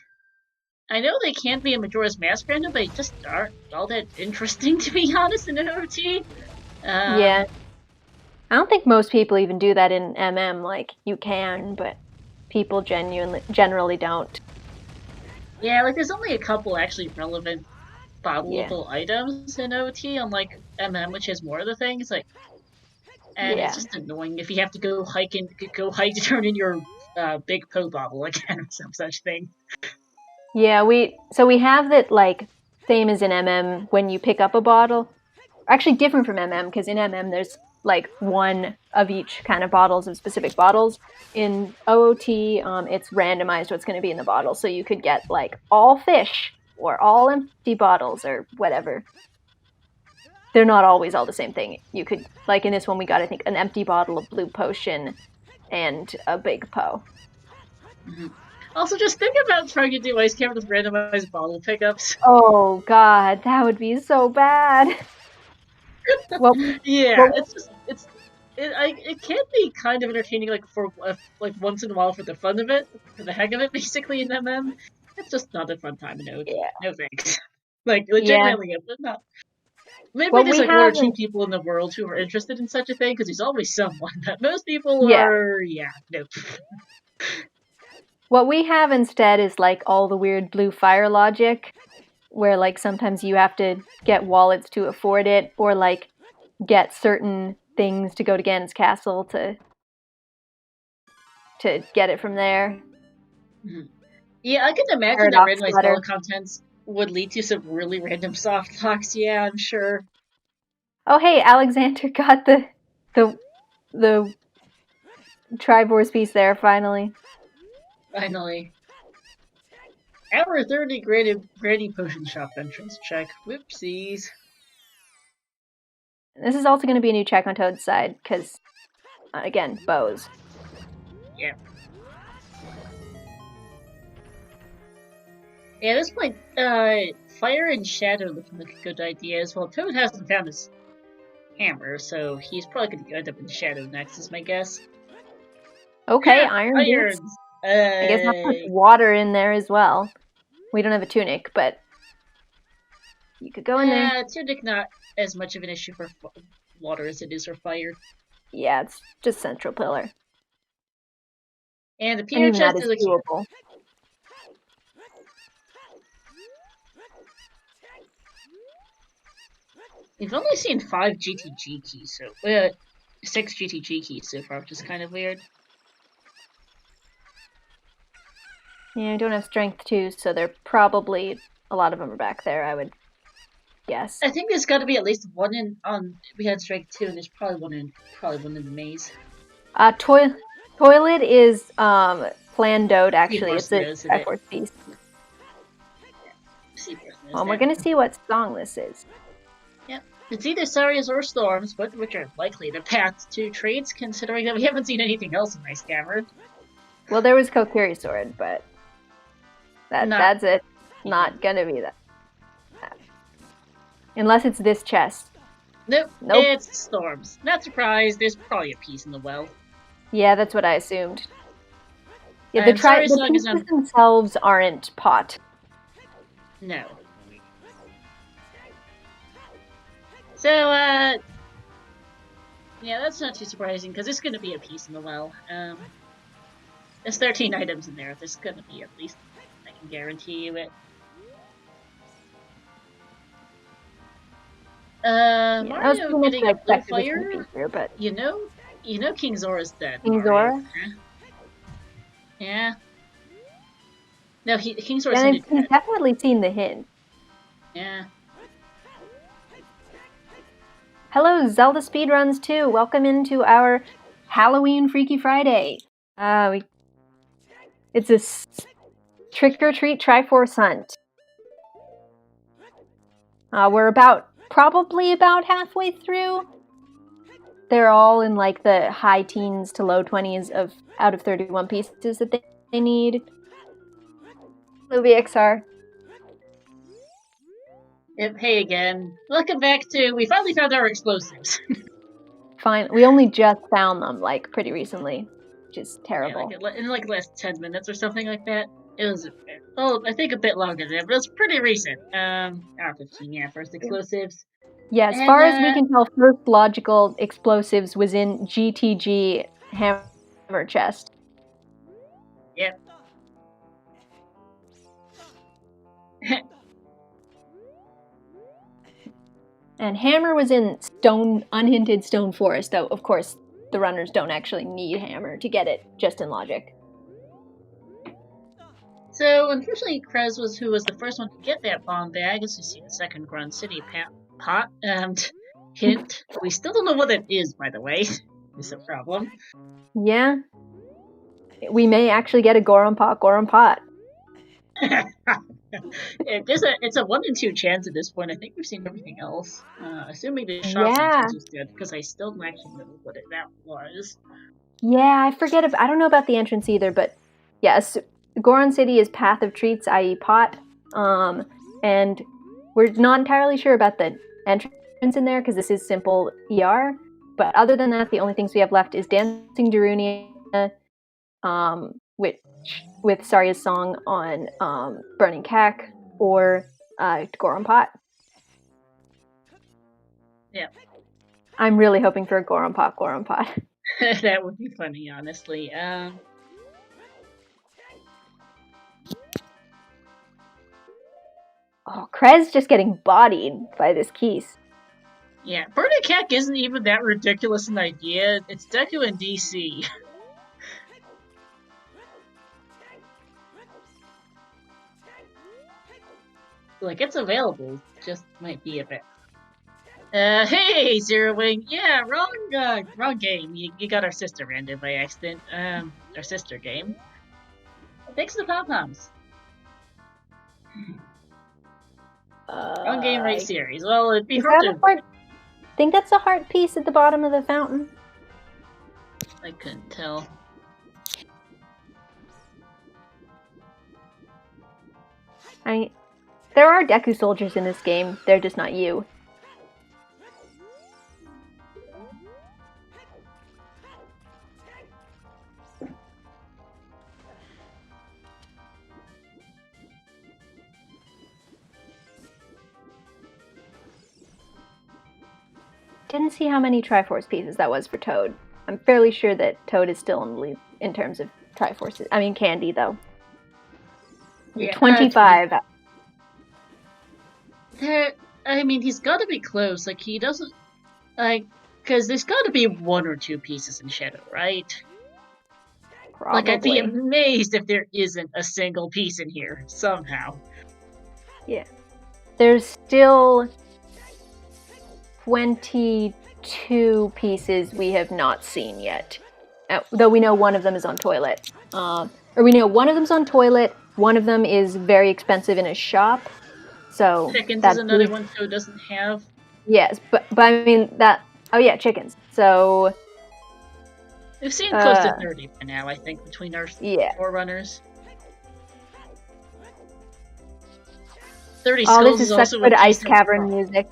I know they can't be a Majora's Mask random, but they just aren't all that interesting, to be honest, in OT. Yeah. I don't think most people even do that in MM. Like, you can, but people generally don't. Yeah, like, there's only a couple actually relevant bottleable items in OT, unlike MM, which has more of the things. Like, and it's just annoying if you have to go hike to turn in your big Poe bottle again or some such thing. Yeah, we have that, like, same as in MM when you pick up a bottle. Actually different from MM, because in MM there's like one of each kind of bottles of specific bottles. In OOT, it's randomized what's going to be in the bottle, so you could get like all fish or all empty bottles or whatever. They're not always all the same thing. You could, like in this one, we got I think an empty bottle of blue potion and a big Poe. Mm-hmm. Also, just think about trying to do ice camp with randomized bottle pickups. Oh god, that would be so bad. Well, yeah, it can be kind of entertaining, like for like once in a while for the fun of it, for the heck of it, basically in MM. It's just not a fun time in OT. Yeah. No thanks. Like legitimately, but not. Maybe there's like one or two people in the world who are interested in such a thing, because there's always someone. But most people are, nope. What we have instead is like all the weird blue fire logic, where like sometimes you have to get wallets to afford it, or like get certain things to go to Ganon's castle to get it from there. Mm-hmm. Yeah, I can imagine that randomized bottle contents would lead to some really random soft locks. Yeah, I'm sure. Oh hey, Alexander got the Triforce piece there, finally. Finally. Hour 30 Grady Potion Shop entrance check. Whoopsies. This is also going to be a new check on Toad's side, because, again, bows. Yep. Yeah, at this point, Fire and Shadow looking like a good idea as well. Toad hasn't found his hammer, so he's probably going to end up in Shadow next, is my guess. Okay, Iron Boots. I guess I'll put water in there as well. We don't have a tunic, but you could go in there. Yeah, tunic not as much of an issue for water as it is for fire. Yeah, it's just central pillar. And the piano chest is doable. We've only seen 5 GTG keys, so 6 GTG keys so far, which is kind of weird. Yeah, I don't have strength 2, so they're probably a lot of them are back there, I would guess. I think there's got to be at least one in we had strength 2, and there's probably one in the maze. Toilet is Flandode, actually. It's a Triforce piece. Well, we're gonna see what song this is. Yep. It's either Sarias or Storms, but which are likely the path to trades, considering that we haven't seen anything else in my scammer. Well, there was Kokiri Sword, but that's it. Not gonna be that. Unless it's this chest. Nope. It's Storms. Not surprised, there's probably a piece in the well. Yeah, that's what I assumed. Yeah, the pieces themselves aren't pot. No. So, yeah, that's not too surprising, because there's going to be a piece in the well. There's 13 items in there. There's going to be at least, I can guarantee you it. Mario getting a blue fire. Here, but... You know King Zora's dead. King Zora? Yeah. No, King Zora's dead. He's definitely seen the hint. Yeah. Hello, Zelda Speedruns 2. Welcome into our Halloween Freaky Friday. It's a trick-or-treat Triforce hunt. We're probably about halfway through. They're all in like the high teens to low 20s out of 31 pieces that they need. Hello, VXR. Yep, hey again. Welcome back to... We finally found our explosives. Fine. We only just found them, like, pretty recently. Which is terrible. Yeah, in like the last 10 minutes or something like that. It was... I think a bit longer than that, but it was pretty recent. Hour 15, yeah, first explosives. Yeah, as far as we can tell, first logical explosives was in GTG hammer chest. Yep. And hammer was in unhinted stone forest, though of course the runners don't actually need hammer to get it, just in logic. So unfortunately Krez was who was the first one to get that bomb bag, as we see the second Grand City pot. Hint. We still don't know what it is, by the way. Is a problem. Yeah. We may actually get a Goron pot. It's a 1 in 2 chance at this point. I think we've seen everything else. Assuming the shop entrance is good, because I still don't actually know what that was. Yeah, I don't know about the entrance either, but yes, Goron City is Path of Treats, i.e. pot. And we're not entirely sure about the entrance in there, because this is simple ER. But other than that, the only things we have left is Dancing Darunia, which with Saria's song on Burning Cack, or Goron Pot. Yeah. I'm really hoping for a Goron Pot. That would be funny, honestly. Oh, Krez just getting bodied by this Keese. Yeah, Burning Cack isn't even that ridiculous an idea. It's Deku and DC. Like, it's available, just might be a bit Hey, Zero Wing. Yeah, wrong game. You got our sister random by accident. Our sister game. Thanks to the pom-poms. Wrong game, right series. Well, it'd be hard to... I think that's a heart piece at the bottom of the fountain. I couldn't tell. There are Deku soldiers in this game. They're just not you. Didn't see how many Triforce pieces that was for Toad. I'm fairly sure that Toad is still in the lead in terms of Triforces. I mean, Candy, though. Yeah, 25. I mean, he's got to be close. Like, he doesn't... Like, because there's got to be 1 or 2 pieces in Shadow, right? Probably. Like, I'd be amazed if there isn't a single piece in here, somehow. Yeah. There's still 22 pieces we have not seen yet. Though we know one of them is on toilet. Or we know one of them's on toilet, one of them is very expensive in a shop. So Chickens is another one Toad doesn't have. Yes, but I mean that... Oh yeah, chickens. So... We've seen close to 30 by now, I think, between our 4 runners. 30 Skulls this is also such good Ice Cavern music.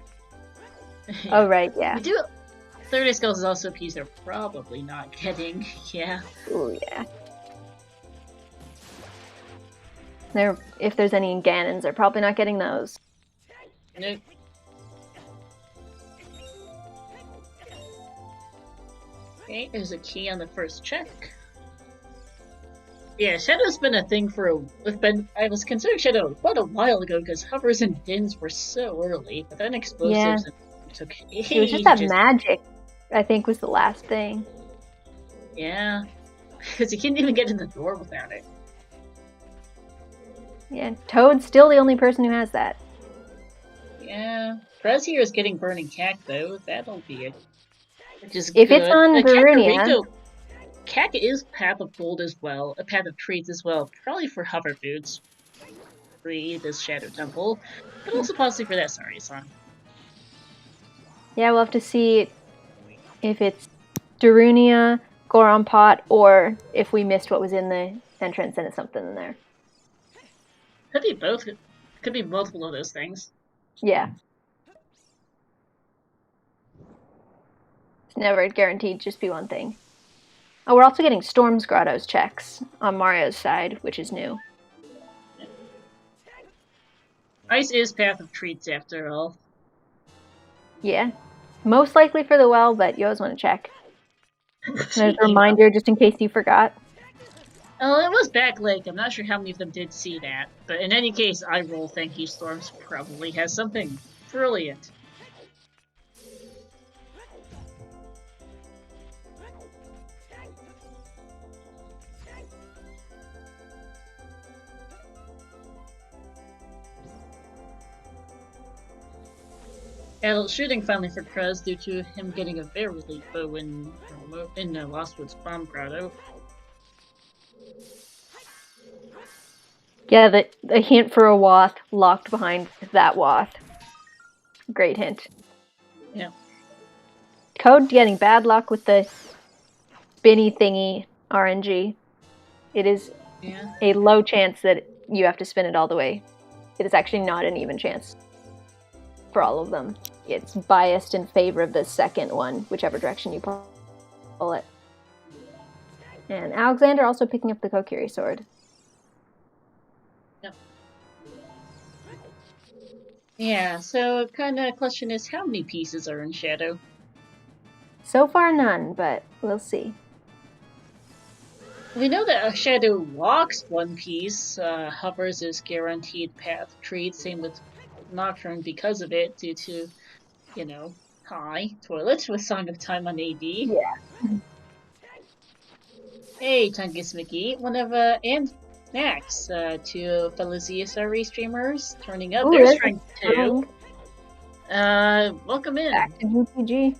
Oh, right, yeah. 30 Skulls is also a piece they're probably not getting, yeah. Oh, yeah. If there's any Ganons, they're probably not getting those. Nope. Okay, there's a key on the first check. Yeah, Shadow's been a thing for I was considering Shadow quite a while ago because hovers and dins were so early, but then explosives took ages. It was just that magic, I think, was the last thing. Yeah, because you can't even get in the door without it. Yeah, Toad's still the only person who has that. Yeah, Prez here is getting Burning Cack though. That'll be it. Which is if good. It's on Darunia. Cack is Path of Gold as well, a Path of Treats as well, probably for hover boots. Free this Shadow Temple, but also possibly for that Sorry song. Yeah, we'll have to see if it's Darunia, Goron Pot, or if we missed what was in the entrance and it's something in there. Could be both. Could be multiple of those things. Yeah. It's never guaranteed just be one thing. Oh, we're also getting Storm's Grotto's checks on Mario's side, which is new. Yeah. Ice is Path of Treats after all. Yeah. Most likely for the well, but you always want to check. There's a reminder just in case you forgot. Oh, it was Back Lake. I'm not sure how many of them did see that. But in any case, I roll Thank You Storms probably has something brilliant. Adult shooting finally for Krez due to him getting a very late bow in Lostwood's Bomb Grotto. Yeah, the hint for a Wath locked behind that Wath. Great hint. Yeah. Code getting bad luck with the spinny thingy RNG. It is a low chance that you have to spin it all the way. It is actually not an even chance for all of them. It's biased in favor of the second one, whichever direction you pull it. And Alexander also picking up the Kokiri sword. Yep. Yeah, so kind of question is how many pieces are in Shadow? So far none, but we'll see. We know that Shadow walks one piece. Hovers is guaranteed path treat. Same with Nocturne because of it, due to, high toilet with Song of Time on AD. Yeah. Hey, Tungus Mickey, one of and Max, two fellow ZSRE streamers turning up. They're strength 2. Welcome in. Back to GPG,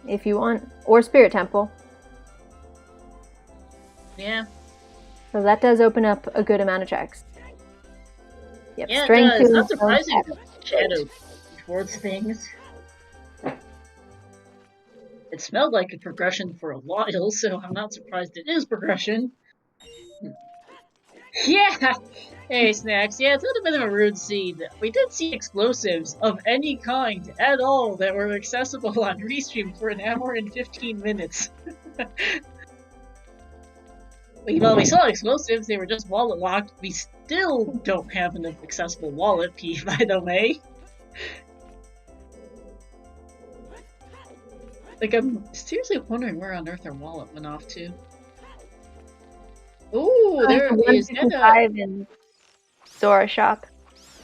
if you want. Or Spirit Temple. Yeah. So that does open up a good amount of checks. Yep, Yeah, strength it's is not surprising that Shadow towards things. It smelled like a progression for a while, so I'm not surprised it is progression. Yeah! Hey, Snacks. Yeah, it's not a bit of a rude scene. We did see explosives of any kind at all that were accessible on Restream for an hour and 15 minutes. Well, we saw explosives, they were just wallet locked. We still don't have an accessible wallet, P, by the way. Like, I'm seriously wondering where on earth our wallet went off to. Ooh, there is that in Zora shop.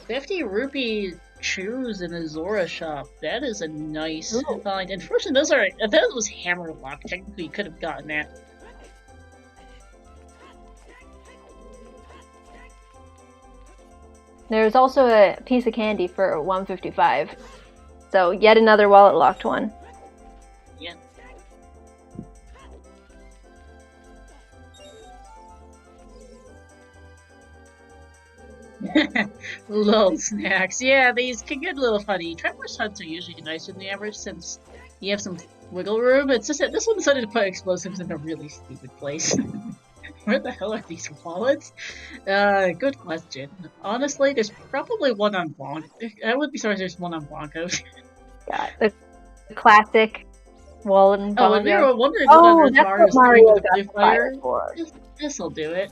50 rupee shoes in a Zora shop. That is a nice find. Unfortunately, those are, if that was hammer lock, technically you could have gotten that. There's also a piece of candy for 155. So yet another wallet locked one. Yeah. Little Snacks. Yeah, these can get a little funny. Traveler's hunts are usually nicer than the average since you have some wiggle room. It's just that this one decided to put explosives in a really stupid place. Where the hell are these wallets? Good question. Honestly, there's probably one on Bonk. I wouldn't be sorry if there's one on Bonkos. Got the classic wallet and Oh, and we were wondering what on Earth that's Mario's what Mario with the blue fire. For. This'll do it.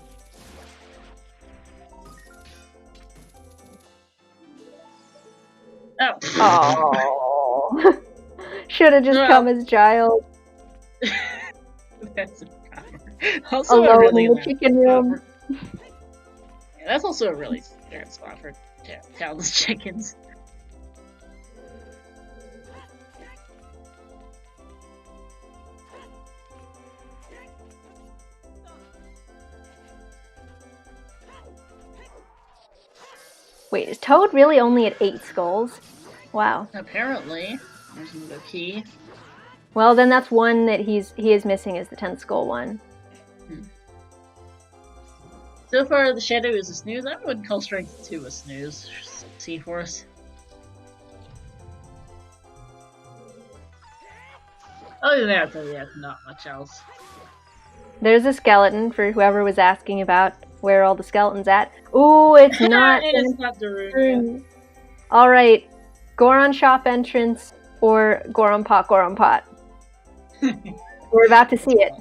Oh. Should have just come as child. That's a also alone a really in the chicken room. Yeah, that's also a really weird spot for tailless chickens. Wait, is Toad really only at 8 skulls? Wow. Apparently. There's another key. Well, then that's one that he is missing is the 10th skull one. So far, the Shadow is a snooze. I wouldn't call Strength 2 a snooze. C-Force. Other than that, though, yeah, not much else. There's a skeleton for whoever was asking about where all the skeletons at. Ooh, it's not. It's not Darun. All right, Goron shop entrance or Goron pot. We're about to see it.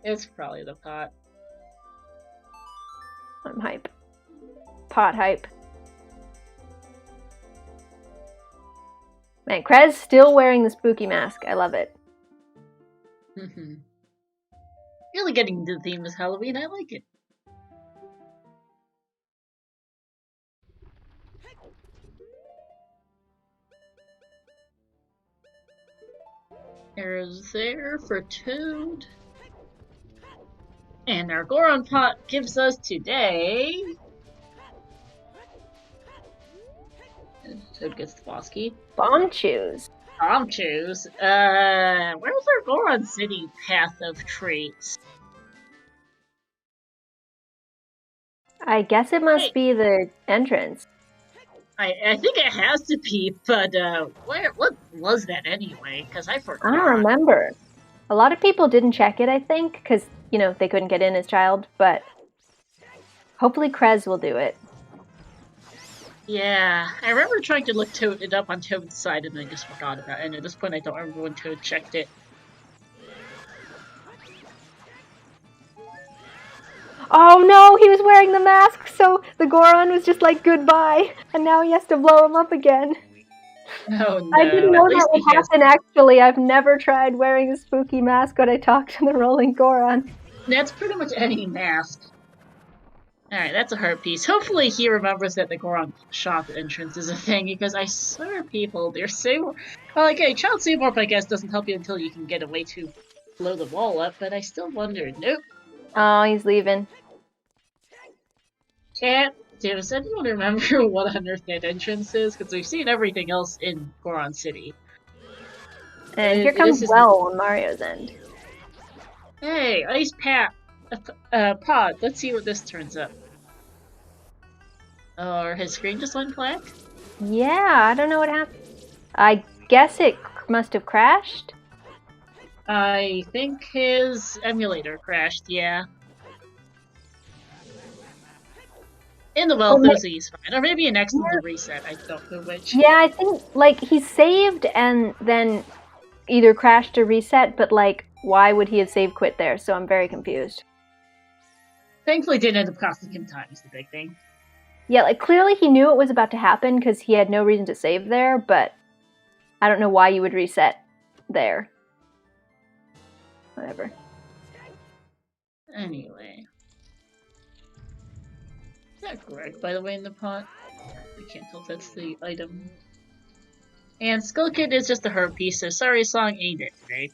It's probably the pot. I'm hype. Pot hype. Man, Krez still wearing the spooky mask. I love it. Really getting into the theme of Halloween. I like it. There's there for Toad. And our Goron pot gives us today. Toad gets the boss key. Bomb choose. Bomb choose. Where's our Goron City path of traits? I guess it must be the entrance. I think it has to be, but what was that anyway? Because I forgot. I don't remember. A lot of people didn't check it, I think, because, you know, they couldn't get in as child, but hopefully Krez will do it. Yeah, I remember trying to look it up on Toad's side and I just forgot about it, and at this point I don't remember when Toad checked it. Oh no, he was wearing the mask, so the Goron was just like, goodbye, and now he has to blow him up again. Oh no. I didn't know that would happen, actually. I've never tried wearing a spooky mask when I talk to the rolling Goron. That's pretty much any mask. Alright, that's a heart piece. Hopefully he remembers that the Goron shop entrance is a thing, because I swear people, they're so... Well, okay, Child Seymour, I guess, doesn't help you until you can get a way to blow the wall up, but I still wonder. Nope. Oh, he's leaving. Can't Davis, anyone remember what Unearthed Entrance is? Because we've seen everything else in Goron City. And here comes Well on Mario's end. Hey, Ice Pod. Let's see what this turns up. Or his screen just went black? Yeah, I don't know what happened. I guess it must have crashed. I think his emulator crashed, yeah. In the well, though, so he's fine. Or maybe an accidental reset, I don't know which. Yeah, I think, like, he saved and then either crashed or reset, but, like, why would he have save quit there? So I'm very confused. Thankfully, it didn't end up costing him time, is the big thing. Yeah, like, clearly he knew it was about to happen because he had no reason to save there, but I don't know why you would reset there. Whatever. Anyway. Is that Greg, by the way, in the pot? I can't tell if that's the item. And Skull Kid is just a herb piece, so sorry song ain't it today.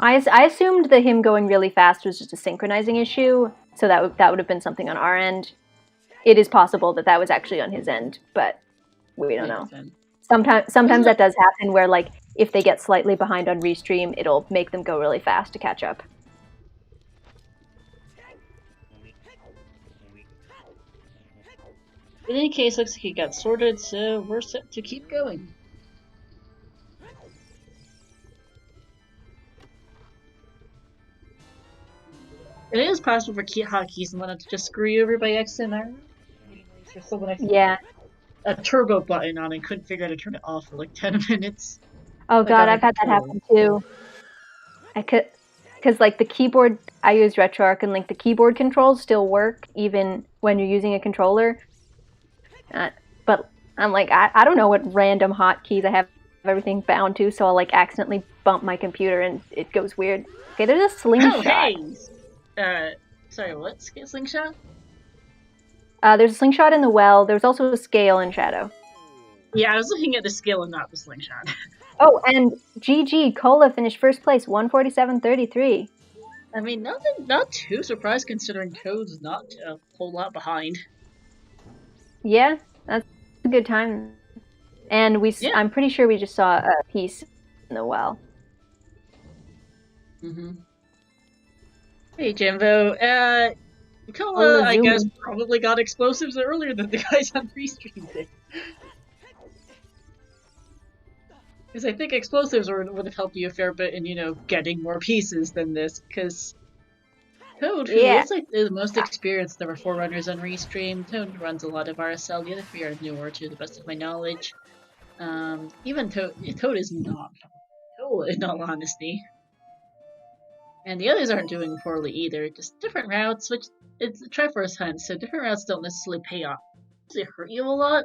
I assumed that him going really fast was just a synchronizing issue, so that would have been something on our end. It is possible that that was actually on his end, but we don't know. Sometimes that does happen where, like, if they get slightly behind on restream, it'll make them go really fast to catch up. In any case, looks like he got sorted, so we're set to keep going. It is possible for hotkeys and whatnot to just screw you over by accident. Yeah. A turbo button on and couldn't figure out how to turn it off for like 10 minutes. Oh god, I've had that happen too. Because like the keyboard, I use RetroArch, and like the keyboard controls still work even when you're using a controller. But I'm like, I don't know what random hotkeys I have everything bound to, so I'll like accidentally bump my computer and it goes weird. Okay, there's a slingshot. Oh, hey! Sorry, what? Slingshot? There's a slingshot in the well. There's also a scale in Shadow. Yeah, I was looking at the scale and not the slingshot. Oh, and GG, Cola finished first place, 147.33. I mean, not too surprised considering Toad's not a whole lot behind. Yeah, that's a good time. And I'm pretty sure we just saw a piece in the well. Hey, Jimbo. Cola, I guess, probably got explosives earlier than the guys on Restream did. Because I think explosives would have helped you a fair bit in, getting more pieces than this, because Toad, who is like the most experienced, there were 4 runners on Restream. Toad runs a lot of RSL, the other 3 are newer to the best of my knowledge. Even Toad is not Cola, in all honesty. And the others aren't doing poorly either, just different routes, which it's a Triforce hunt, so different routes don't necessarily pay off. They hurt you a lot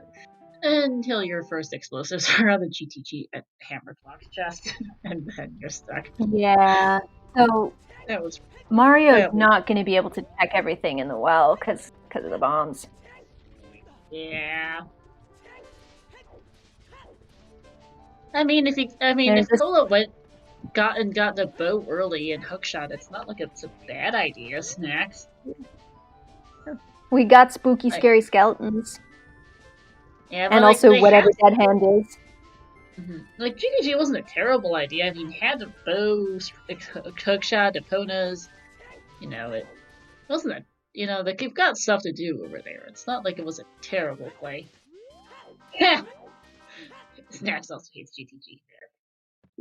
until your first explosives are on the GTG at Hammer Clock's chest, and then you're stuck. Yeah, so Mario's not going to be able to check everything in the well because of the bombs. Yeah. If Cola got the bow early and hookshot, it's not like it's a bad idea, Snacks. We got spooky, scary skeletons. Yeah, and also whatever Dead Hand is. Like, GTG wasn't a terrible idea. I mean, had the bows, hookshot, Eponas, it wasn't like you've got stuff to do over there. It's not like it was a terrible play. Snacks also hates GTG there.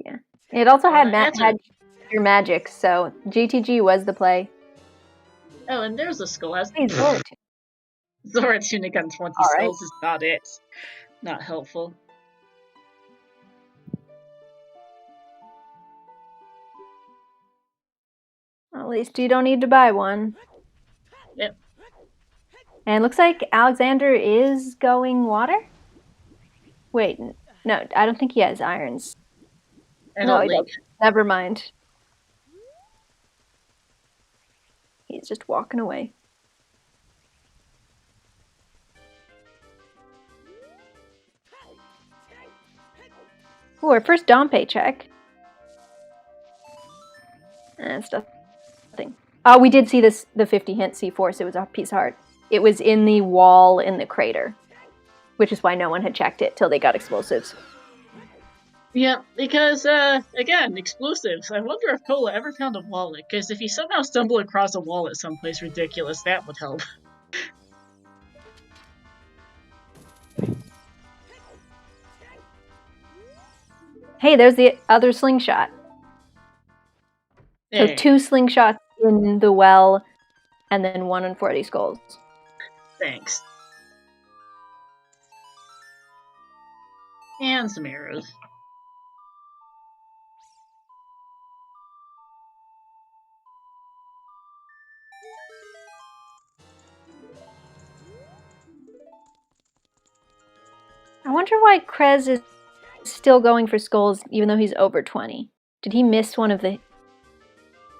Yeah. It also had your magic, so GTG was the play. Oh, and there's a Scholastic. Zora Tunic on 20 souls is not it. Not helpful. At least you don't need to buy one. Yep. And it looks like Alexander is going water? Wait, no, I don't think he has irons. No, he doesn't. Never mind. He's just walking away. Ooh, our first Dom paycheck. And it's nothing. We did see this, the 50 hint C-Force. It was a piece of heart. It was in the wall in the crater, which is why no one had checked it till they got explosives. Yeah, because, again, explosives. I wonder if Cola ever found a wallet, because if you somehow stumble across a wallet someplace ridiculous, that would help. Hey, there's the other slingshot. So 2 slingshots in the well, and then 1 on 40 skulls. Thanks. And some arrows. I wonder why Krez is still going for skulls even though he's over 20. Did he miss one of the...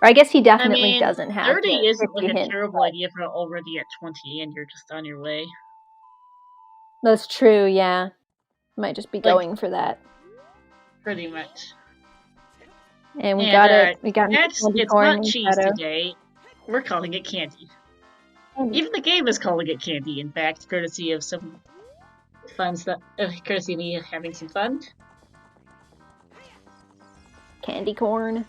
Or I guess he definitely doesn't have 30 isn't like a hint, terrible idea if you're already at 20 and you're just on your way. That's true, yeah. Might just be going for that. Pretty much. And we got it. We got it's not cheese today. We're calling it candy. Even the game is calling it candy, in fact, courtesy of some fun stuff. Courtesy of me having some fun. Candy corn.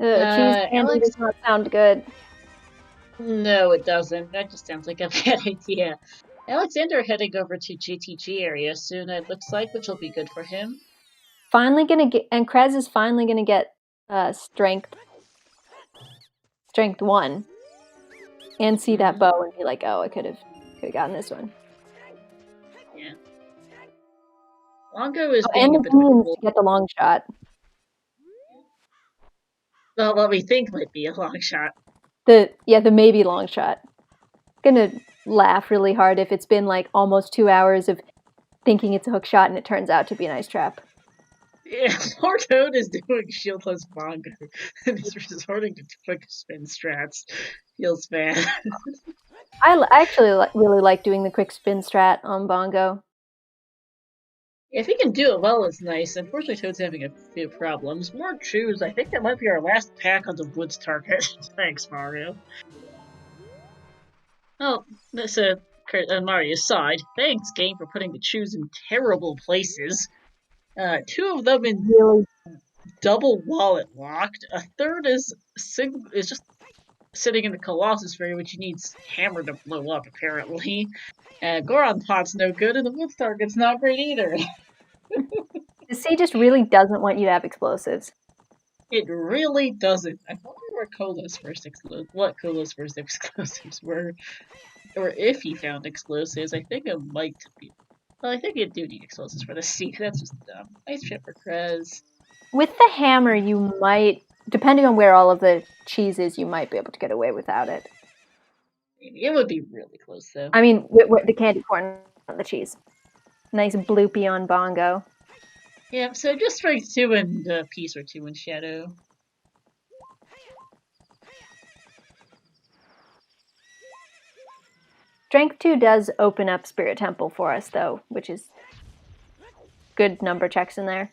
Cheese candy does not sound good. No, it doesn't. That just sounds like a bad idea. Alexander heading over to GTG area soon, it looks like, which will be good for him. Finally gonna get, and Krez is finally gonna get strength 1, and see that bow and be like, oh, I could have gotten this one. Yeah. Longo is being a bit to get the long shot. Well, what we think might be a long shot. The maybe long shot. Gonna laugh really hard if it's been like almost 2 hours of thinking it's a hook shot and it turns out to be a nice trap. Yeah, poor Toad is doing shieldless bongo and he's resorting to quick spin strats. Feels bad. I actually really like doing the quick spin strat on bongo. If he can do it well, it's nice. Unfortunately, Toad's having a few problems. More chews. I think that might be our last pack on the woods target. Thanks, Mario. Oh, this Mario's side. Thanks, game, for putting the chews in terrible places. 2 of them in really double wallet locked. A third is just sitting in the Colossus Fairy, which he needs Hammer to blow up, apparently. Goron Pot's no good, and the woods target's not great either. The sea just really doesn't want you to have explosives. It really doesn't. I wonder what Cola's first explosives were, or if he found explosives. I think it might be. Well, I think you do need explosives for the sea. That's just dumb. Nice trip for Krez. With the hammer, you might, depending on where all of the cheese is, you might be able to get away without it. It would be really close, though. I mean, with the candy corn on the cheese. Nice bloopy on bongo. Yeah, so just strength 2 and a piece or 2 in shadow. Strength 2 does open up Spirit Temple for us, though, which is good number checks in there.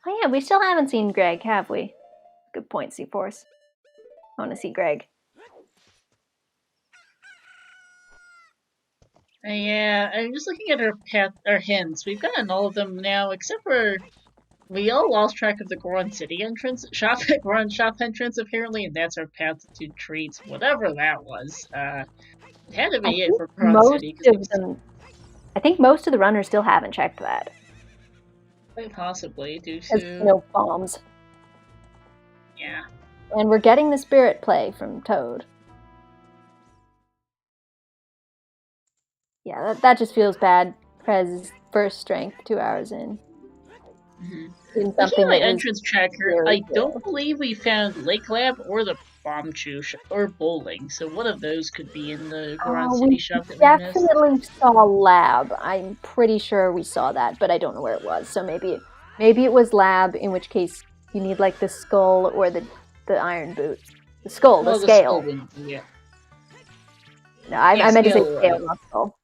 Oh yeah, we still haven't seen Greg, have we? Good point, C-Force. I want to see Greg. Yeah, I'm just looking at our hints. We've gotten all of them now, except for we all lost track of the Goron City entrance, Goron shop entrance apparently, and that's our path to treats, whatever that was. It had to be it for Goron City. I think most of the runners still haven't checked that. Quite possibly, due to no bombs. Yeah. And we're getting the spirit play from Toad. Yeah, that just feels bad. Krez's first strength 2 hours in. Looking at my entrance tracker, I don't believe we found Lake Lab or the Bomb Chew or Bowling, so one of those could be in the Goron City shop that we missed. Definitely saw Lab. I'm pretty sure we saw that, but I don't know where it was. So maybe it was Lab, in which case you need like the skull or the iron boot. The skull, the scale. Yeah. No, I meant to say scale scale, not skull.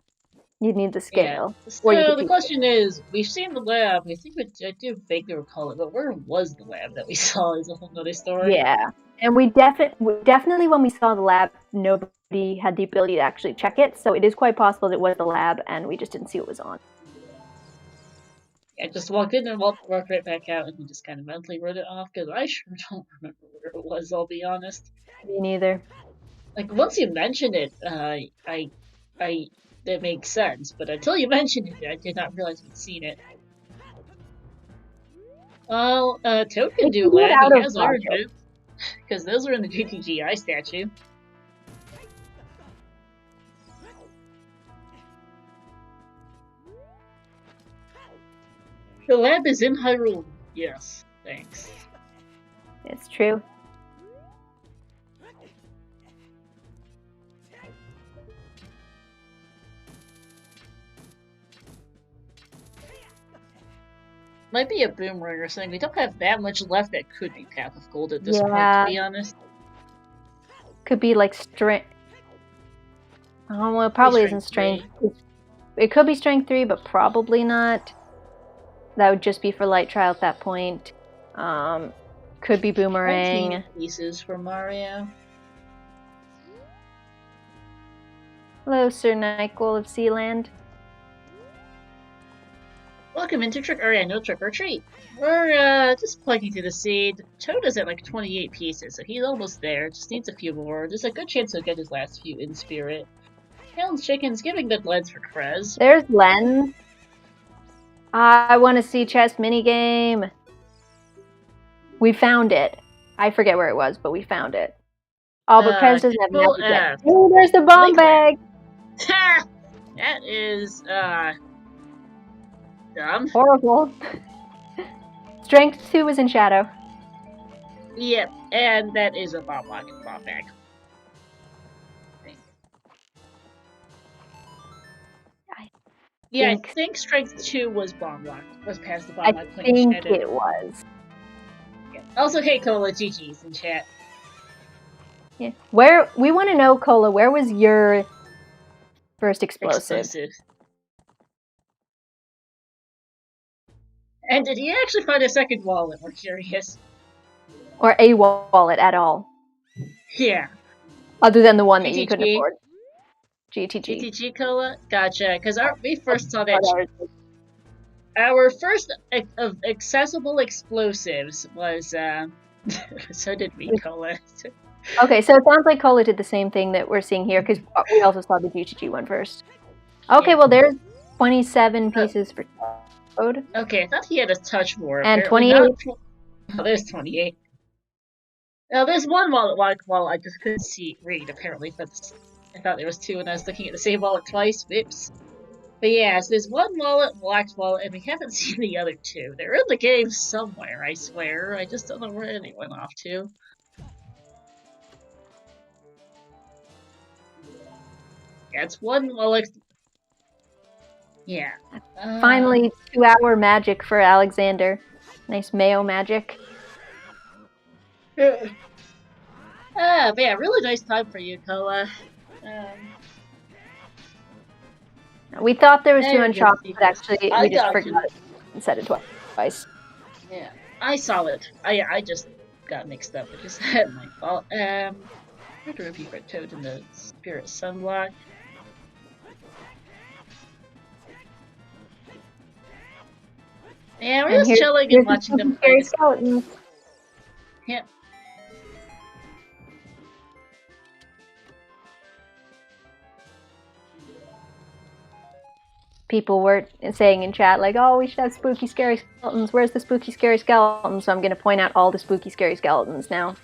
You'd need the Yeah. scale. Or you So could the choose. question is, we've seen the lab. I do vaguely recall it, but where was the lab that we saw is a whole nother story. Yeah. And we definitely, when we saw the lab, nobody had the ability to actually check it, so it is quite possible that it was the lab, and we just didn't see what was on. I just walked in and walked right back out, and he just kind of mentally wrote it off because I sure don't remember where it was. I'll be honest. Me neither. Like once you mentioned it, I that makes sense. But until you mentioned it, I did not realize we'd seen it. Well, Toad can It do can do it land. out He of has Iron logic. Boots because those are in the GTGI statue. The lab is in Hyrule. Yes, thanks. It's true. Might be a boomerang or something. We don't have that much left that could be Path of Gold at this point, Yeah. to be honest. Could be like strength. Oh, well, it probably isn't strength. It could be strength 3, but probably not. That would just be for light trial at that point. Could be boomerang. 19 pieces for Mario. Hello, Sir Nyquil of Sealand. Welcome into no Trick or Treat. We're just plugging through the seed. Toad is at like 28 pieces, so he's almost there. Just needs a few more. There's a good chance he'll get his last few in spirit. Hell's Chicken's giving good lens for Krez. There's Len. I want to see chess minigame. We found it. I forget where it was, but we found it. Oh, but Krez doesn't have enough yet. Oh, there's the bomb bag. Ha! That is, dumb. Horrible. Strength 2 was in shadow. Yep, and that is a bomb bag. I think Strength 2 was bomb lock. Was past the bomb lock. I think it was. Yeah. Also, hey Cola, GG's in chat. Yeah. We want to know, Cola, where was your first explosive? And did he actually find a second wallet? We're curious. Or a wallet at all? Yeah. Other than the one that you couldn't afford. GTG. GTG Cola? Gotcha. Because we first saw that. Our first of accessible explosives was, so did we, Cola. Okay, so it sounds like Cola did the same thing that we're seeing here, because we also saw the GTG one first. Okay, yeah. Well, there's 27 pieces for Toad. Okay, I thought he had a touch more. And 28. Oh, there's 28. Now, there's one wallet I just couldn't read, apparently, but I thought there was two, and I was looking at the same wallet twice. Whoops. But yeah, so there's one wallet, black wallet, and we haven't seen the other two. They're in the game somewhere, I swear. I just don't know where they went off to. Yeah, it's one wallet. Yeah. Finally, 2-hour magic for Alexander. Nice Mayo magic. But yeah, really nice time for you, Koa. We thought there was 200 chocolate, but actually we just forgot it and said it twice. Yeah, I saw it. I just got mixed up, which is my fault. I have to review for Toad in the Spirit Sunblock. Yeah, we're just chilling and watching them play. Skeletons. Yeah. People were saying in chat, like, oh, we should have spooky, scary skeletons. Where's the spooky, scary skeletons? So I'm going to point out all the spooky, scary skeletons now.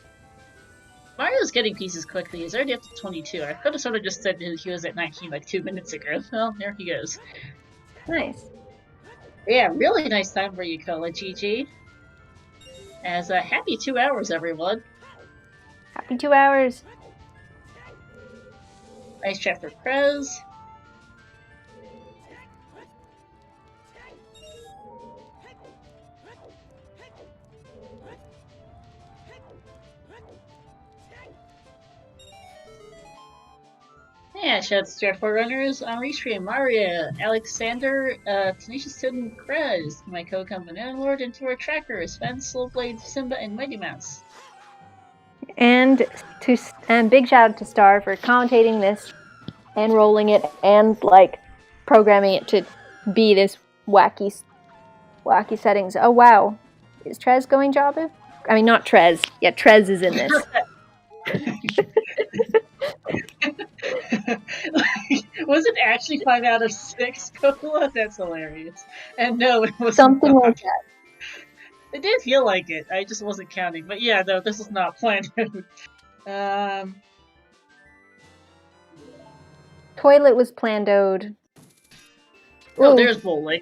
Mario's getting pieces quickly. He's already up to 22. I could have sort of just said he was at 19 like 2 minutes ago. Well, there he goes. Nice. Yeah, really nice time for you, Kola, GG. As a happy 2 hours, everyone. Happy 2 hours. Nice chat for Krez. Yeah, shouts to our forerunners on Restream, Maria, Alexander, Tenacious Toad, and Krez, my co-company Lord, and to our trackers, Sven, Slowblade, Simba, and Mighty Mouse. And big shout out to Star for commentating this and rolling it and like programming it to be this wacky settings. Oh wow, is Trez going Jabu? I mean, not Trez. Yeah, Trez is in this. Was it actually 5 out of 6, Cola? That's hilarious. And no, it was Something not. like that. It did feel like it. I just wasn't counting. But yeah, no, this is not planned. Toilet was plandoed. Oh, there's bowling.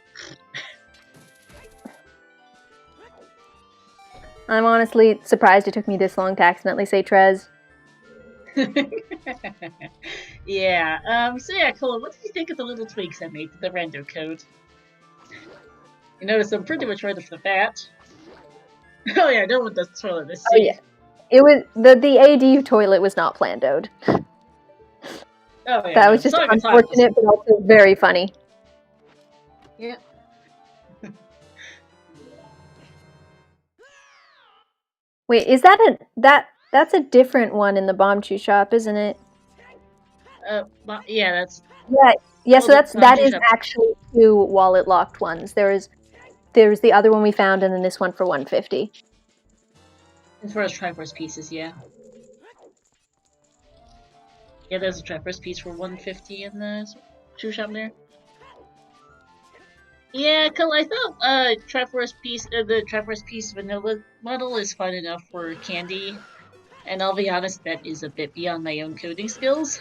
I'm honestly surprised it took me this long to accidentally say Trez. Yeah. So yeah, Cola, what did you think of the little tweaks I made to the rando code? You notice I'm pretty much right off the bat. Oh yeah, no one does toilet this scene. Oh yeah, it was the AD toilet was not plandoed. Oh yeah, that was just unfortunate, but also very funny. Yeah. Wait, is that's a different one in the bomb chew shop, isn't it? Yeah, that's. Yeah. So that is actually 2 wallet locked ones. There's the other one we found, and then this one for 150. As far as Triforce pieces, yeah. Yeah, there's a Triforce piece for 150 in the shoe shop there. Yeah, cause I thought the Triforce piece vanilla model is fun enough for candy, and I'll be honest, that is a bit beyond my own coding skills.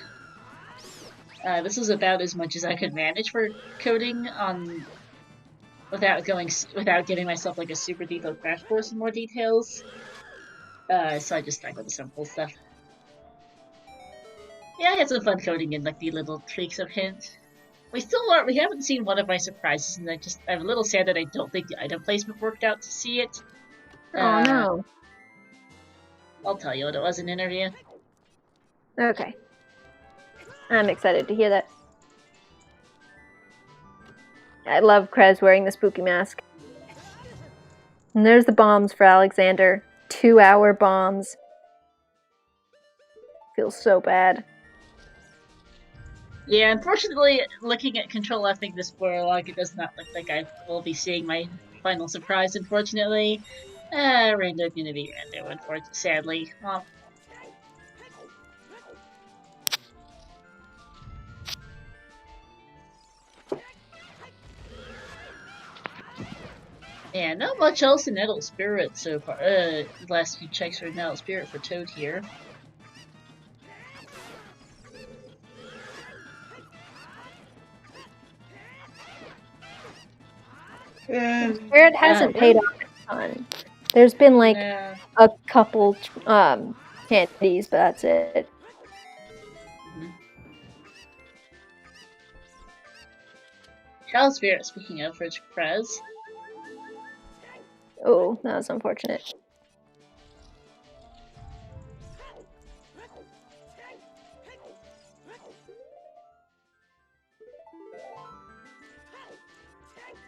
This was about as much as I could manage for coding on without giving myself like a super detailed crash course in more details. So I just stuck with the simple stuff. Yeah, I had some fun coding in like the little tweaks of hints. We haven't seen one of my surprises, and I'm a little sad that I don't think the item placement worked out to see it. Oh no. I'll tell you what it was in an interview. Okay. I'm excited to hear that. I love Krez wearing the spooky mask. And there's the bombs for Alexander. 2-hour bombs. Feels so bad. Yeah, unfortunately, looking at Control F this spoiler log, it does not look like I will be seeing my final surprise, unfortunately. Rando gonna be Rando, sadly. Well, yeah, not much else in Nettle Spirit so far. Last few checks for Nettle Spirit for Toad here. Spirit hasn't paid off a ton. There's been like a couple candies, but that's it. Child Spirit, speaking of, for Krez. Oh, that was unfortunate.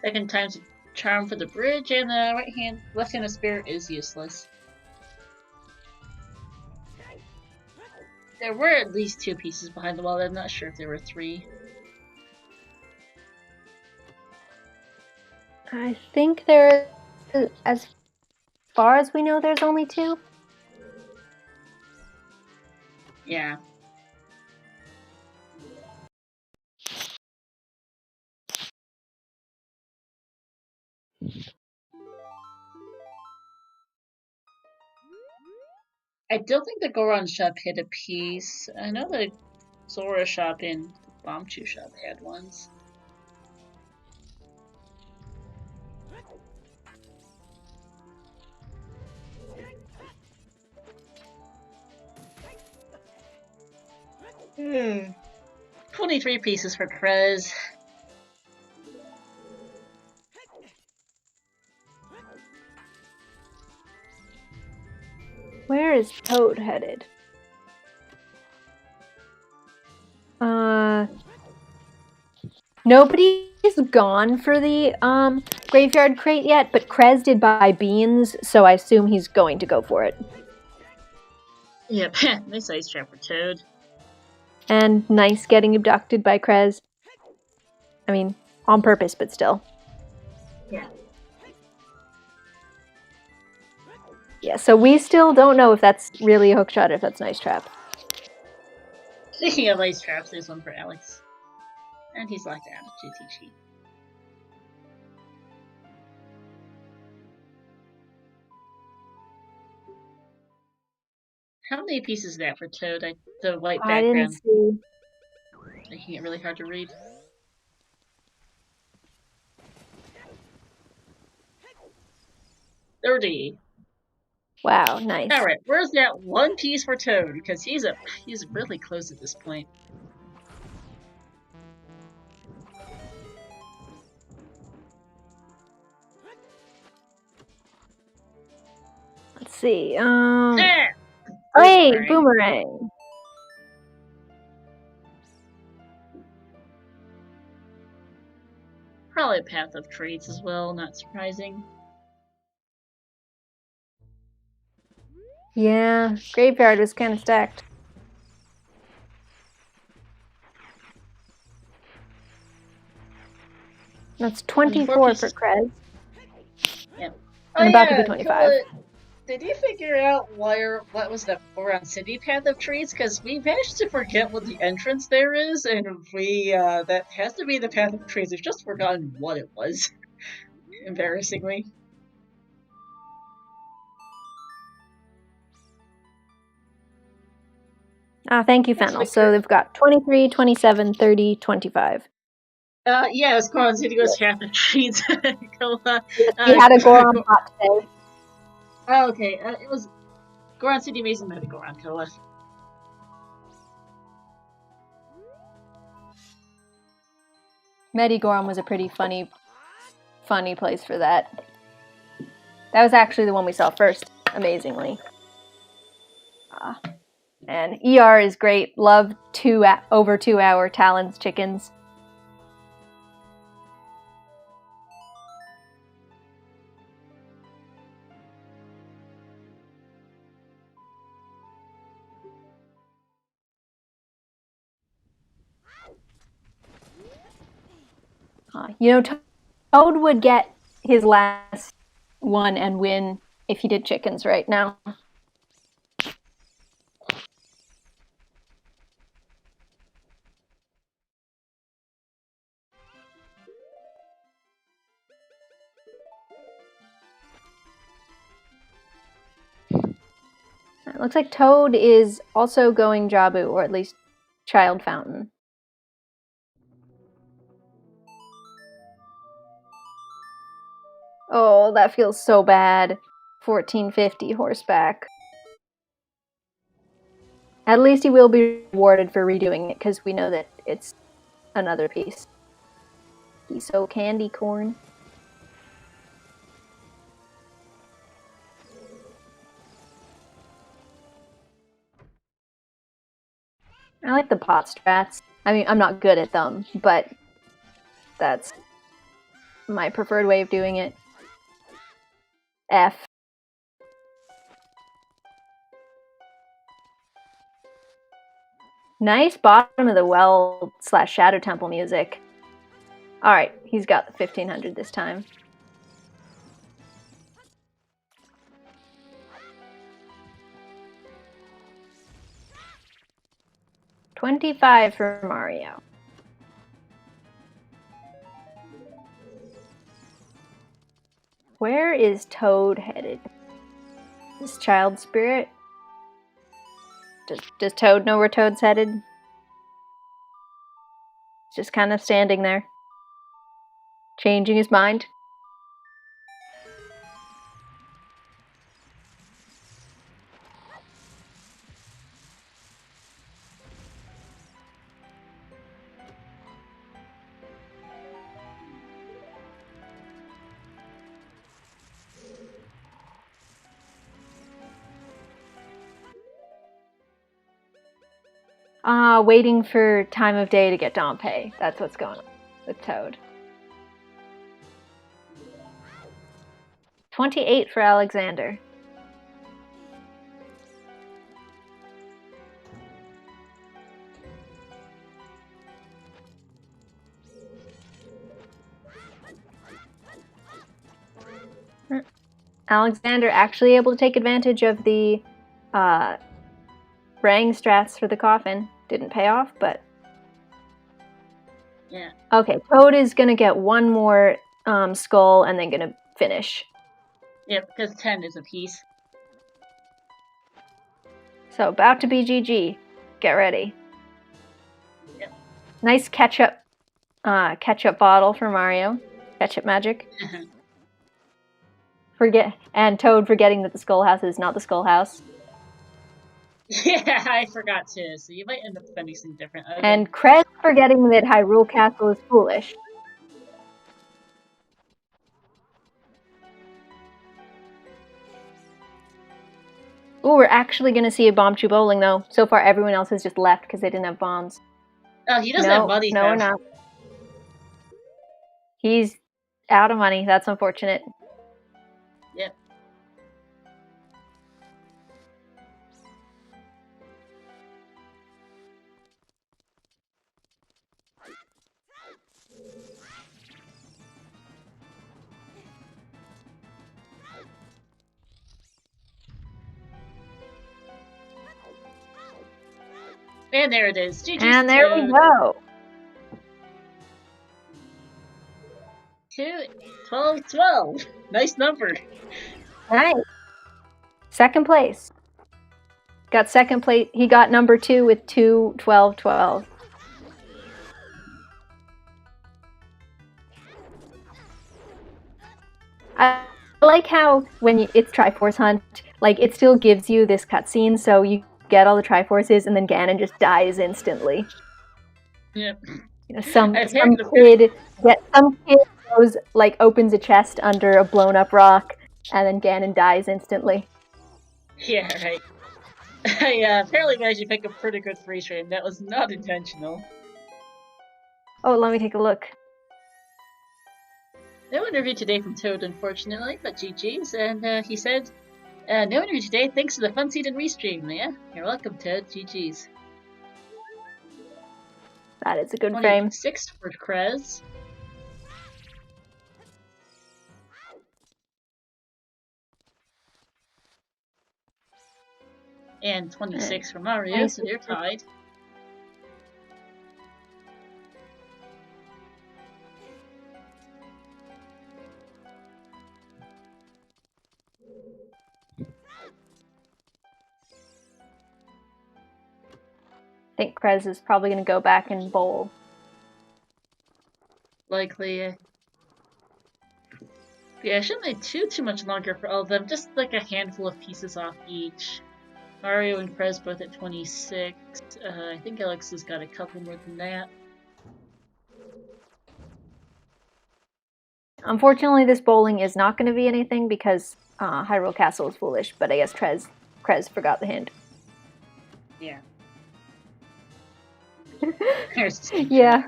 Second time's a charm for the bridge, and the left hand of Spirit is useless. There were at least 2 pieces behind the wall. I'm not sure if there were 3. I think as far as we know, there's only 2. Yeah. I don't think the Goron shop hit a piece. I know the Zora shop and Bomb Chew shop had ones. Hmm. 23 pieces for Krez. Where is Toad headed? Nobody's gone for the graveyard crate yet, but Krez did buy beans, so I assume he's going to go for it. Yep, nice ice trap for Toad. And nice getting abducted by Krez. I mean, on purpose, but still. Yeah. Yeah, so we still don't know if that's really a hook shot or if that's an ice trap. Speaking of ice traps, there's one for Alex. And he's locked out of Jitichi. How many pieces is that for Toad? The white I didn't background see. making it really hard to read. $30. Wow, nice. All right, where's that one piece for Toad? Because he's really close at this point. Let's see. Ah! Hey, boomerang. Probably Path of Treats as well, not surprising. Yeah, graveyard was kind of stacked. That's 24 for Krez. Yeah. And about to be 25. Did you figure out what was the Boron City Path of Treats? Because we managed to forget what the entrance there is, and that has to be the Path of Treats. We've just forgotten what it was. Embarrassingly. Thank you, Fennel. So they've got 23, 27, 30, 25. Yeah, it's Goron City goes Path of Treats. We had a Goron pot today. Oh, okay. It was Goron City Mason by the Goron Koa. Medigoron was a pretty funny place for that. That was actually the one we saw first, amazingly. And ER is great. Love over 2 hour Talons chickens. Toad would get his last one and win if he did chickens right now. It looks like Toad is also going Jabu, or at least Child Fountain. Oh, that feels so bad. 1450 horseback. At least he will be rewarded for redoing it, because we know that it's another piece. He's so candy corn. I like the pot strats. I mean, I'm not good at them, but that's my preferred way of doing it. F. Nice bottom of the well / Shadow Temple music. Alright, he's got the 1500 this time. $25 for Mario. Where is Toad headed? This child spirit? Does Toad know where Toad's headed? Just kind of standing there. Changing his mind. Waiting for time of day to get Dompe. That's what's going on. with Toad. 28 for Alexander. Alexander actually able to take advantage of the rang strats for the coffin. Didn't pay off, but... Yeah. Okay, Toad is going to get one more skull and then going to finish. Yeah, because 10 is a piece. So, about to be GG. Get ready. Yep. Nice ketchup bottle for Mario. Ketchup magic. And Toad forgetting that the Skull House is not the Skull House. Yeah, I forgot too, so you might end up spending something different. Okay. And Krez forgetting that Hyrule Castle is foolish. Ooh, we're actually going to see a Bombchu bowling, though. So far, everyone else has just left because they didn't have bombs. Oh, he doesn't have money. No, we're not. He's out of money. That's unfortunate. Yep. And there it is. GG's and there we go. 12. Nice number. Nice. Second place. Got second place. He got number 2 with 2, 12, 12. I like how when it's Triforce Hunt, like it still gives you this cutscene, so you get all the Triforces, and then Ganon just dies instantly. Yep. You know, some kid goes, like, opens a chest under a blown up rock, and then Ganon dies instantly. Yeah, right. I apparently managed to pick a pretty good freeze frame. That was not intentional. Oh, let me take a look. No interview today from Toad, unfortunately, but GG's, and he said, no interview today, thanks for the fun seed and restream. Yeah, you're welcome, Toad. GG's. That is a good frame. 6 for Krez. And 26 for Mario, so they're tied. I think Krez is probably going to go back and bowl. Likely. Yeah, it shouldn't be too much longer for all of them. Just like a handful of pieces off each. Mario and Krez both at 26. I think Alex has got a couple more than that. Unfortunately, this bowling is not going to be anything because Hyrule Castle is foolish, but I guess Krez forgot the hint. Yeah. Yeah.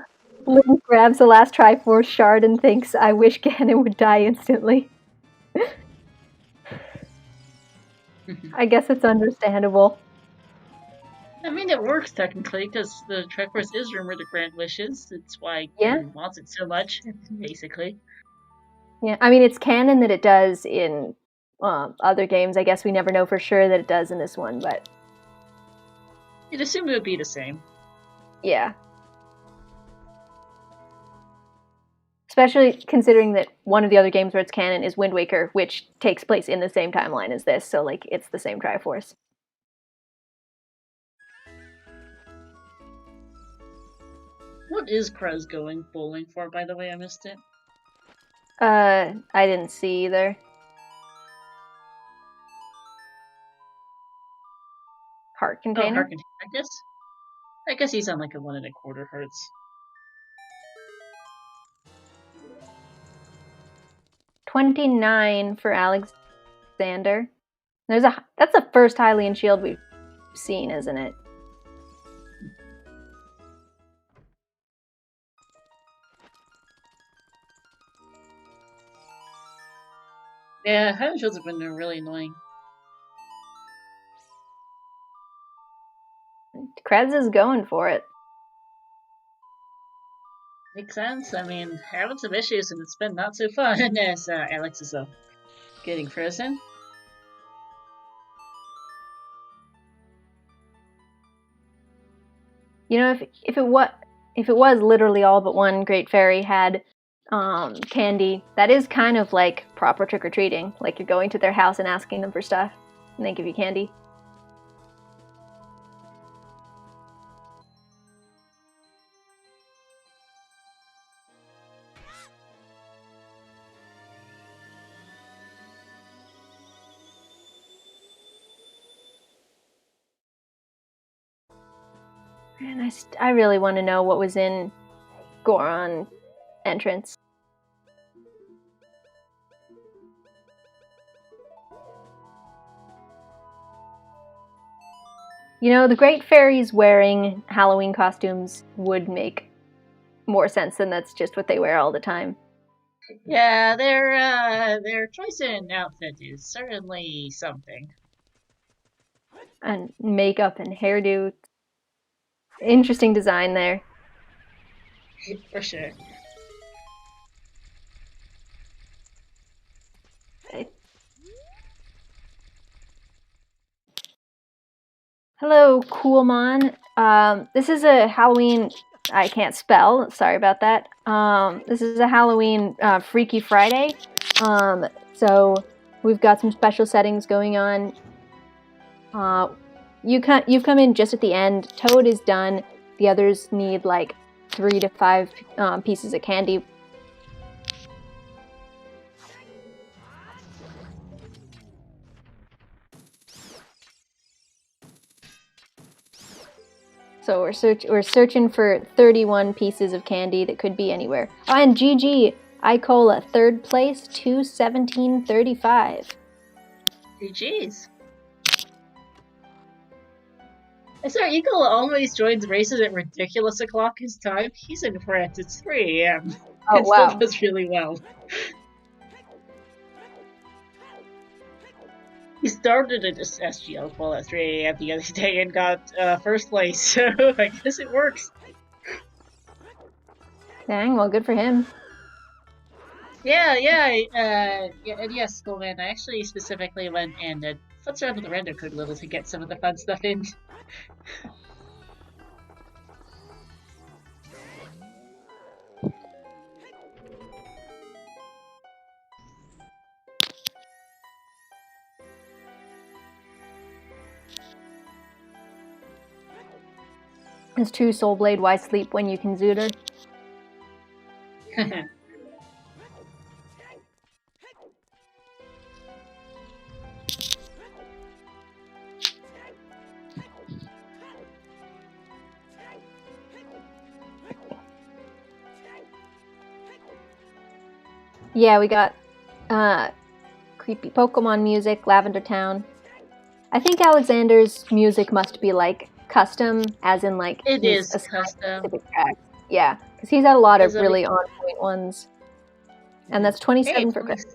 Link grabs the last Triforce shard and thinks, I wish Ganon would die instantly. I guess it's understandable. I mean, it works technically, because the Triforce is rumored to grant wishes. It's why Ganon wants it so much, basically. Yeah, I mean, it's canon that it does in other games. I guess we never know for sure that it does in this one, but... You'd assume it would be the same. Yeah. Especially considering that one of the other games where it's canon is Wind Waker, which takes place in the same timeline as this, so, like, it's the same Triforce. What is Krez going bowling for, by the way? I missed it. I didn't see either. Heart container? Oh, heart container, I guess he's on like a 1 1/4 hearts. 29 for Alexander. That's the first Hylian shield we've seen, isn't it? Yeah, high shows have been really annoying. Krebs is going for it. Makes sense. I mean, having some issues and it's been not so fun as Alex is getting frozen. You know, if it was literally all but one Great Fairy had candy, that is kind of like proper trick or treating. Like you're going to their house and asking them for stuff, and they give you candy. And I really want to know what was in Goron entrance. You know, the Great Fairies wearing Halloween costumes would make more sense than that's just what they wear all the time. Yeah, their choice in outfit is certainly something. And makeup and hairdo. Interesting design there. For sure. Hello, Coolmon. This is a Halloween. I can't spell. Sorry about that. This is a Halloween Freaky Friday. So we've got some special settings going on. You've come in just at the end. Toad is done. The others need like 3 to 5 pieces of candy. So we're searching for 31 pieces of candy that could be anywhere. Oh, and GG, Icola, 3rd place, 217.35. GG's. I saw Eagle always joins races at ridiculous o'clock his time. He's in France. It's 3 a.m. Oh, and wow. still does really well. He started at SGL well at 3 a.m. the other day and got first place, so I guess it works. Dang, well, good for him. Yeah, and yes, cool man. I actually specifically went and futzed around with the render code a little to get some of the fun stuff in. It's true, Soulblade, why sleep when you can Zooter? Yeah, we got creepy Pokemon music, Lavender Town. I think Alexander's music must be like custom, as in like it he's is custom. Track. Yeah, because he's had a lot of really on-point ones. And that's 27 for Chris.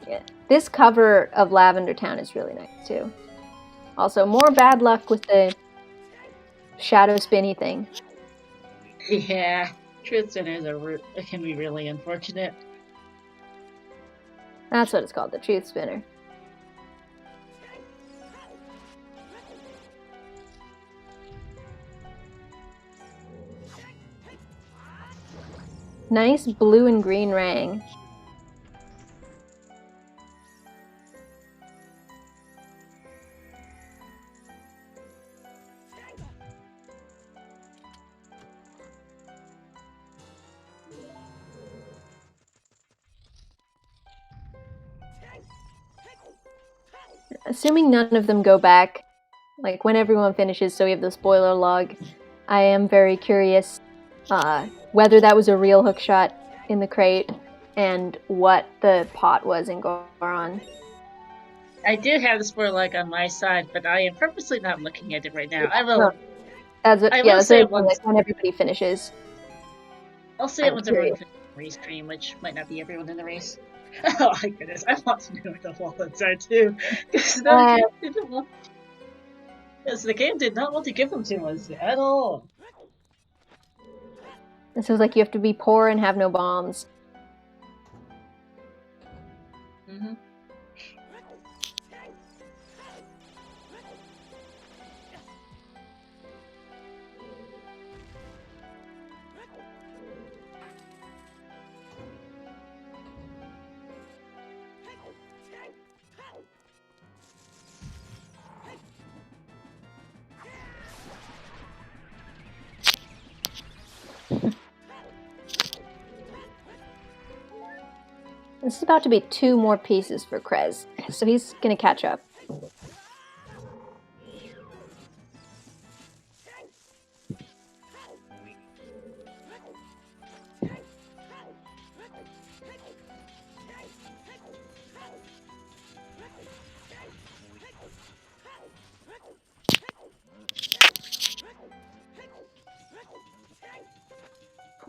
Yeah, this cover of Lavender Town is really nice too. Also, more bad luck with the shadow spinny thing. Yeah, truth spinners can be really unfortunate. That's what it's called, the truth spinner. Nice blue and green rang. Assuming none of them go back, like when everyone finishes, so we have the spoiler log, I am very curious whether that was a real hookshot in the crate and what the pot was in Goron. I do have the spoiler log on my side, but I am purposely not looking at it right now. I will. That's what, I yeah, will that's say what it once. when everybody finishes. I'll say it I'm once everyone curious. finishes the race stream, which might not be everyone in the race. Oh my goodness, I want to know what the wallets are too. Because the game did not want to give them to us at all. This is like you have to be poor and have no bombs. Mm-hmm. This is about to be 2 more pieces for Krez, so he's gonna catch up.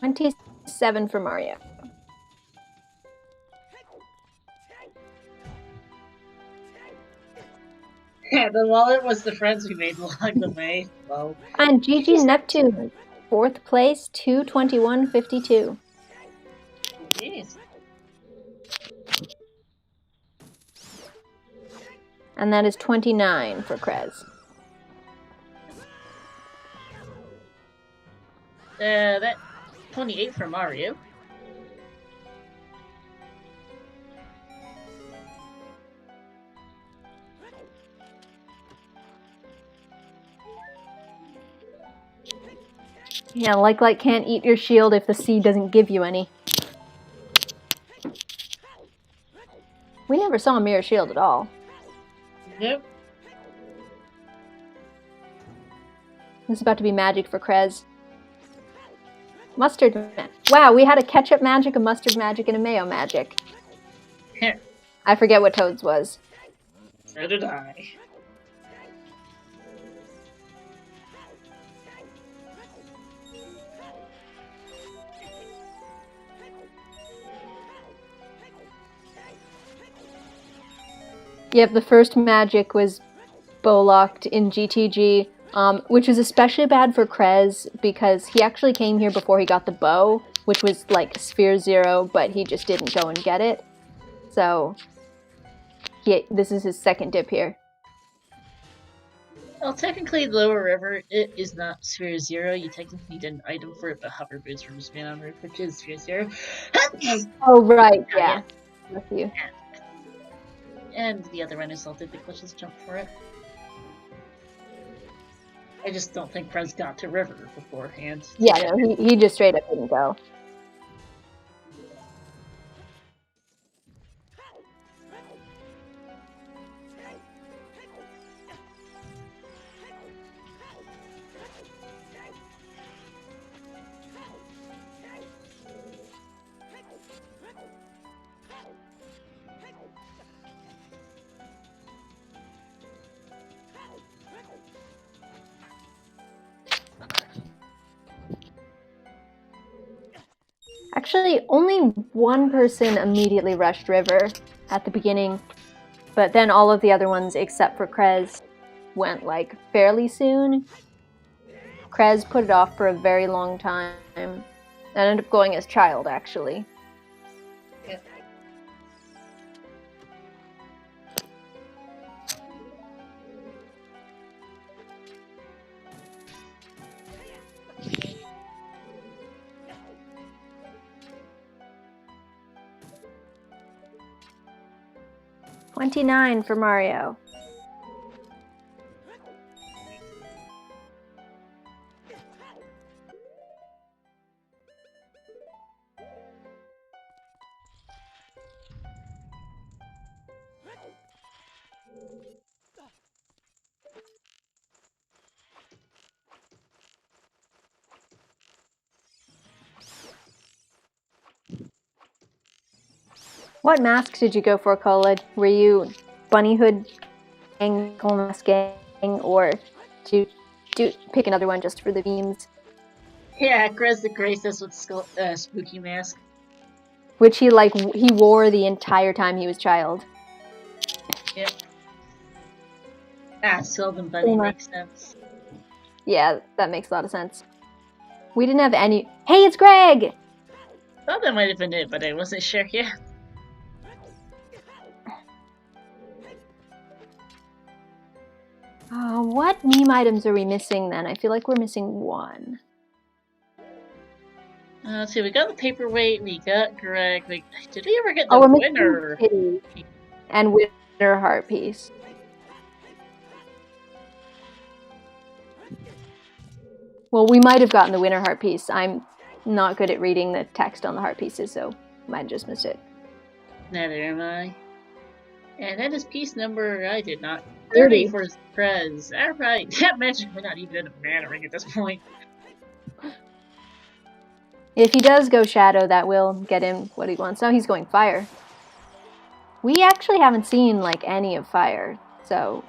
$27 for Mario. Yeah, the wallet was the friends we made along the way. Well, And GG Neptune, 4th place, 221.52. jeez. And that is 29 for Krez. That 28 for Mario. Yeah, like can't eat your shield if the sea doesn't give you any. We never saw a mirror shield at all. Nope. This is about to be magic for Krez. Mustard. Wow, we had a ketchup magic, a mustard magic, and a mayo magic. I forget what Toad's was. So did I. Yep, the first magic was bow-locked in GTG, which was especially bad for Krez because he actually came here before he got the bow, which was like Sphere 0, but he just didn't go and get it. So, this is his second dip here. Well, technically, Lower River, it is not Sphere 0. You technically need an item for it, but Hover Boots from Spin on Roof, which is Sphere 0. Oh, right, yeah. With you. And the other one is Salted the Glitchless Jump for it. I just don't think Prez got to River beforehand. Yeah, no, he just straight up didn't go. Actually, only one person immediately rushed River at the beginning, but then all of the other ones, except for Krez, went like fairly soon. Krez put it off for a very long time, and ended up going as Child, actually. Yeah. $29 for Mario. What mask did you go for, Khalid? Were you bunny hood, ankle masking, or did you pick another one just for the beams. Yeah, Krez the Graceless with Spooky Mask. Which he wore the entire time he was child. Yep. Sylvan Bunny makes sense. Yeah, that makes a lot of sense. We didn't have any... Hey, it's Greg! Thought that might have been it, but I wasn't sure yet. What meme items are we missing then? I feel like we're missing one. Let's see, we got the paperweight, we got Greg. Did we ever get the winner? And winner heart piece. Well, we might have gotten the winner heart piece. I'm not good at reading the text on the heart pieces, so might have just missed it. Neither am I. And that is piece number, I did not. 30 for Krez. Alright, that magic we're not even in a mana ring at this point. If he does go Shadow, that will get him what he wants. Now he's going Fire. We actually haven't seen, like, any of Fire, so...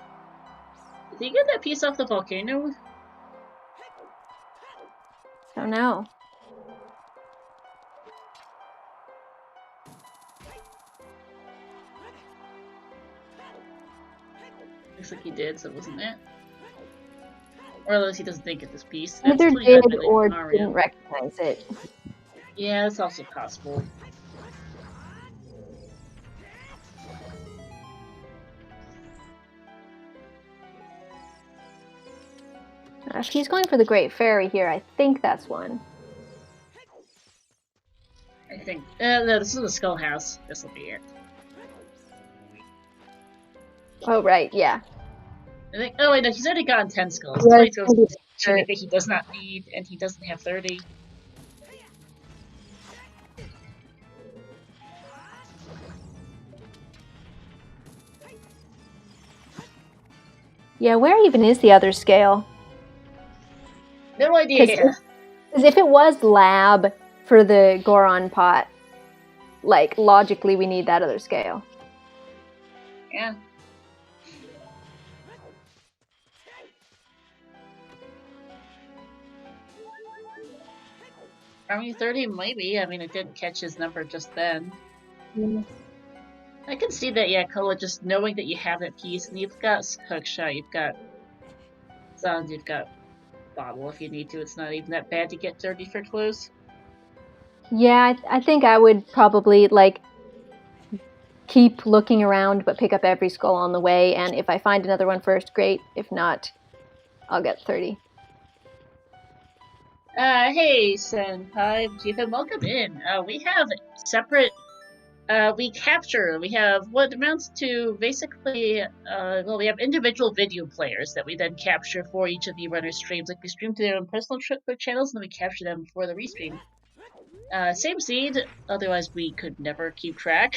Did he get that piece off the volcano? Don't know. Looks like he did, so it wasn't it. Or unless he doesn't think it's this piece. Either did or didn't recognize it. Yeah, that's also possible. If he's going for the Great Fairy here, I think that's one. I think. No, this is the Skull House. This will be it. Oh, right, yeah. I think. Oh, wait, no, he's already gotten 10 skulls. 20 skulls that he does not need, and he doesn't have 30. Yeah, where even is the other scale? No idea. Because if it was lab for the Goron pot, like, logically we need that other scale. Yeah. I mean, 30 maybe. I mean, it didn't catch his number just then. I can see that, yeah, Kola, just knowing that you have that piece, and you've got Hookshot, you've got Suns, you've got Bottle if you need to. It's not even that bad to get 30 for close. Yeah, I think I would probably, like, keep looking around but pick up every skull on the way, and if I find another one first, great. If not, I'll get 30. Hey, Senpai, Chief, and welcome in. We have separate, we have what amounts to basically, well, we have individual video players that we then capture for each of the runners' streams. Like, we stream to their own personal channels, and then we capture them for the restream. Same seed, otherwise we could never keep track.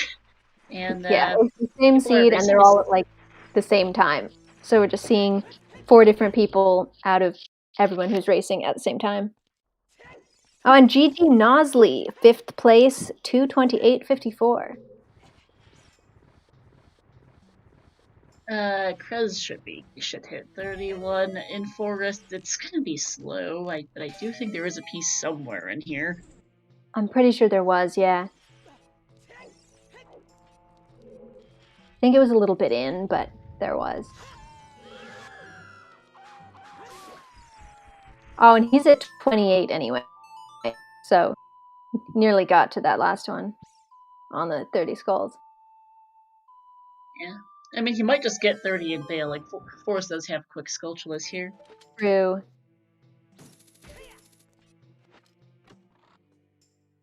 And yeah, it's the same seed, and they're all at, like, the same time. So we're just seeing 4 different people out of everyone who's racing at the same time. Oh, and GG Nosley, 5th place, 2:28.54. Krez should hit 31. In Forest, it's gonna be slow, but I do think there is a piece somewhere in here. I'm pretty sure there was, yeah. I think it was a little bit in, but there was. Oh, and he's at 28 anyway. So, nearly got to that last one on the 30 skulls. Yeah. I mean, he might just get 30 and fail. Like, Forest does have quick Skulltulus here. True.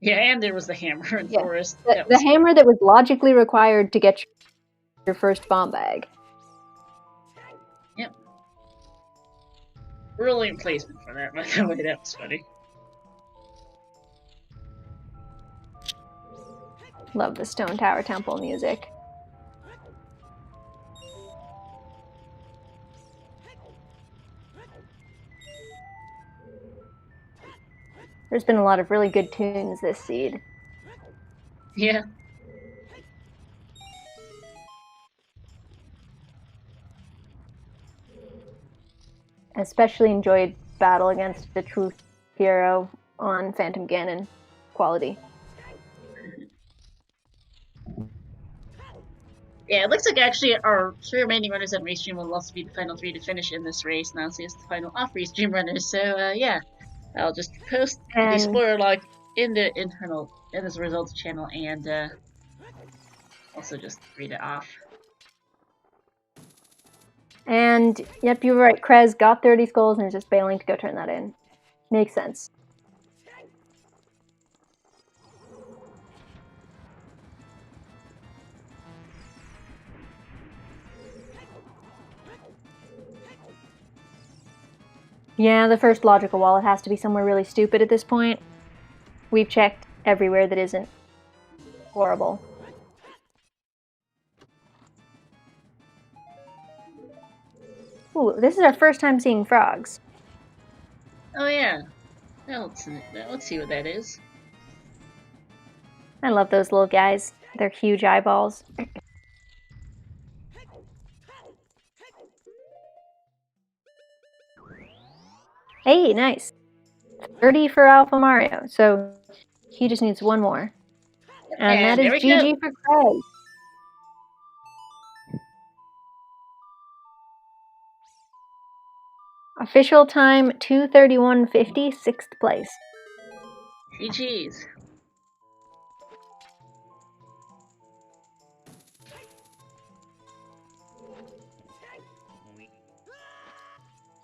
Yeah, and there was the hammer in Forest. The hammer that was logically required to get your first bomb bag. Yep. Brilliant placement for that, by the way. That was funny. Love the Stone Tower Temple music. There's been a lot of really good tunes this seed. Yeah. especially enjoyed battle against the true hero on Phantom Ganon quality. Yeah, it looks like actually our 3 remaining runners on Restream will also be the final 3 to finish in this race now, so it's the final off Restream runners. So yeah, I'll just post the spoiler log in the this results channel and also just read it off. And yep, you were right. Krez got 30 skulls and is just bailing to go turn that in. Makes sense. Yeah, the first logical wall, it has to be somewhere really stupid at this point. We've checked everywhere that isn't horrible. Ooh, this is our first time seeing frogs. Oh yeah. Well, let's see what that is. I love those little guys. They're huge eyeballs. Hey, nice. 30 for Alpha Mario, so he just needs one more. And that is GG for Krez. Official time 2:31:50, 6th place. GG's.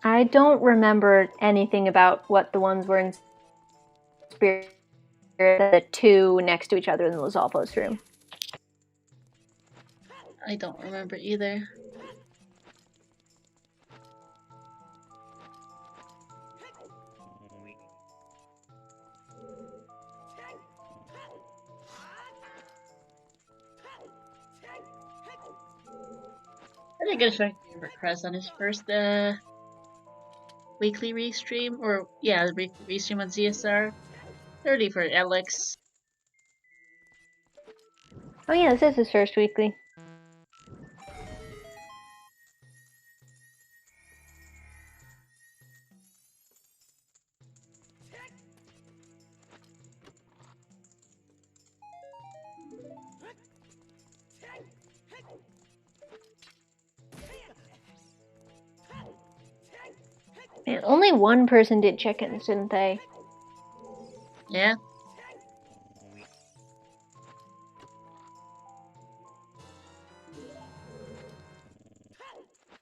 I don't remember anything about what the ones were in Spirit, the 2 next to each other in the Lizalfos room. I don't remember either. I think I should for Krez on his first weekly restream, or yeah, the restream on ZSR. 30 for Alex. Oh yeah, this is his first weekly. Man, only one person did chickens, didn't they? Yeah.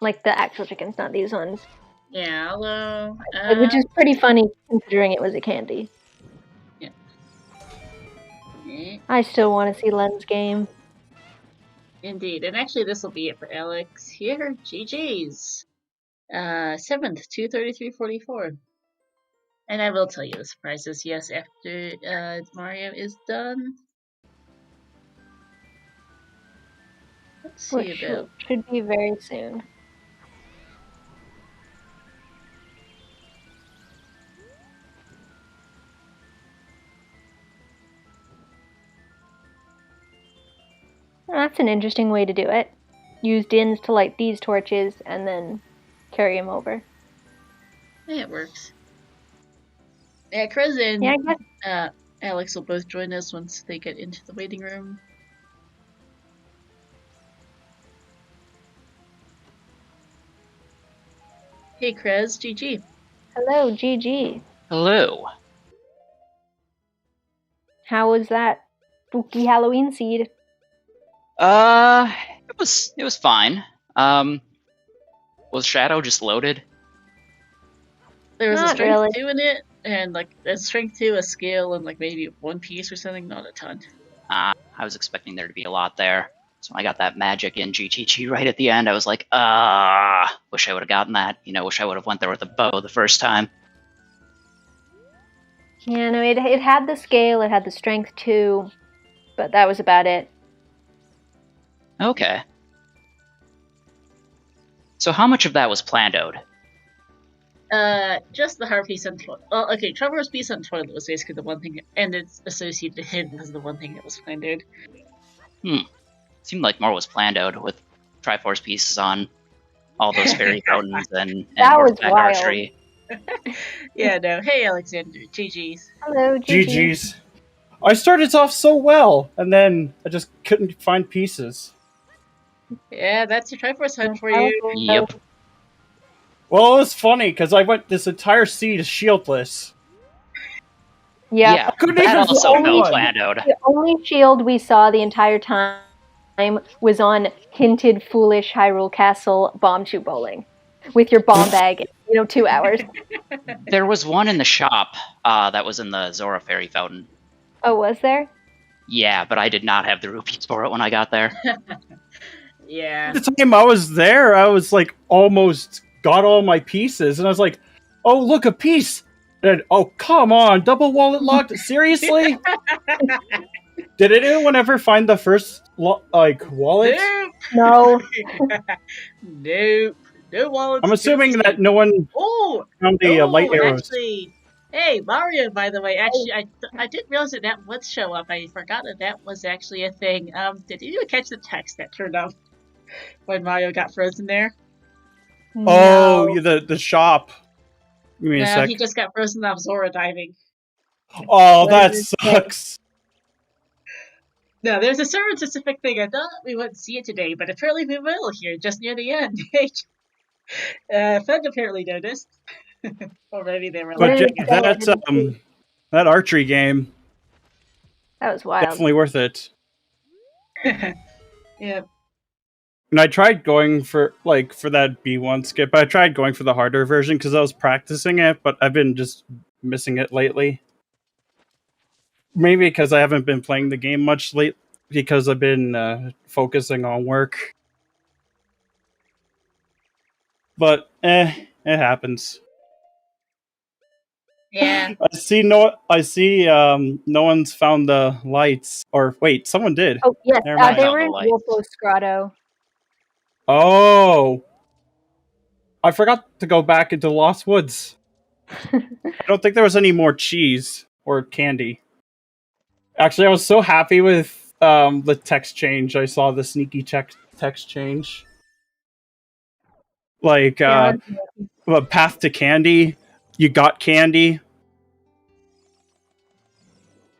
Like the actual chickens, not these ones. Yeah, although... which is pretty funny considering it was a candy. Yeah. I still want to see Len's game. Indeed, and actually this will be it for Alex here. GG's. 7th, 2:33:44. And I will tell you the surprises, yes, after Mario is done. Let's see about... Should be very soon. That's an interesting way to do it. Use Dins to light these torches and then carry them over. Yeah, it works. Yeah, Krez and Alex will both join us once they get into the waiting room. Hey Krez, GG. Hello, GG. Hello. How was that spooky Halloween seed? It was fine. Was Shadow just loaded? There was Not a strength really. 2 in it, and like a strength 2, a skill, and like maybe one piece or something, not a ton. I was expecting there to be a lot there. So when I got that magic in GTG right at the end, I was like, wish I would have gotten that. You know, wish I would have went there with a bow the first time. Yeah, no, it had the scale, it had the strength 2, but that was about it. Okay. So how much of that was planned-owed? Just the hard piece on toilet. Well, okay, Trevor's piece on toilet was basically the one thing, and its associated hit was the one thing that was planned out. Seemed like more was planned-owed with Triforce pieces on all those fairy fountains and That was horseback wild. archery. Yeah, no. Hey, Alexander. GG's. Hello, Gigi. GG's. I started off so well, and then I just couldn't find pieces. Yeah, that's your Triforce hunt for you. Yep. Well, it was funny because I went this entire seed shieldless. Yeah. couldn't that even also find felt one. shadowed. The only shield we saw the entire time was on hinted foolish Hyrule Castle bomb shoe bowling with your bomb bag. 2 hours. There was one in the shop that was in the Zora Fairy Fountain. Oh, was there? Yeah, but I did not have the rupees for it when I got there. Yeah. The time I was there, I was like almost got all my pieces, and I was like, "Oh, look, a piece!" And oh, come on, double wallet locked? Seriously? Did anyone ever find the first wallet? Nope. No. Nope. No wallets. I'm assuming that no one Oh, found the light arrows. Actually, hey, Mario, by the way, actually, I didn't realize that would show up. I forgot that was actually a thing. Did you catch the text that turned up when Mario got frozen there? Oh, No. the shop. Give me a No, sec. he just got frozen off Zora diving. Oh, What that is it? sucks. No, there's a server-specific thing. I thought we wouldn't see it today, but apparently we will here, just near the end. Fed apparently noticed. Or maybe they were But like, yeah, that's that archery game, That was wild. definitely worth it. yeah. And I tried going for that B1 skip. I tried going for the harder version because I was practicing it, but I've been just missing it lately. Maybe because I haven't been playing the game much late because I've been focusing on work. But it happens. Yeah. I see no one's found the lights. Or wait, someone did. Oh, yes. Never mind. They were in Found the lights. Wolfo's Grotto. Oh, I forgot to go back into Lost Woods. I don't think there was any more cheese or candy. Actually, I was so happy with the text change. I saw the sneaky text change. Like, Yeah. a path to candy. You got candy.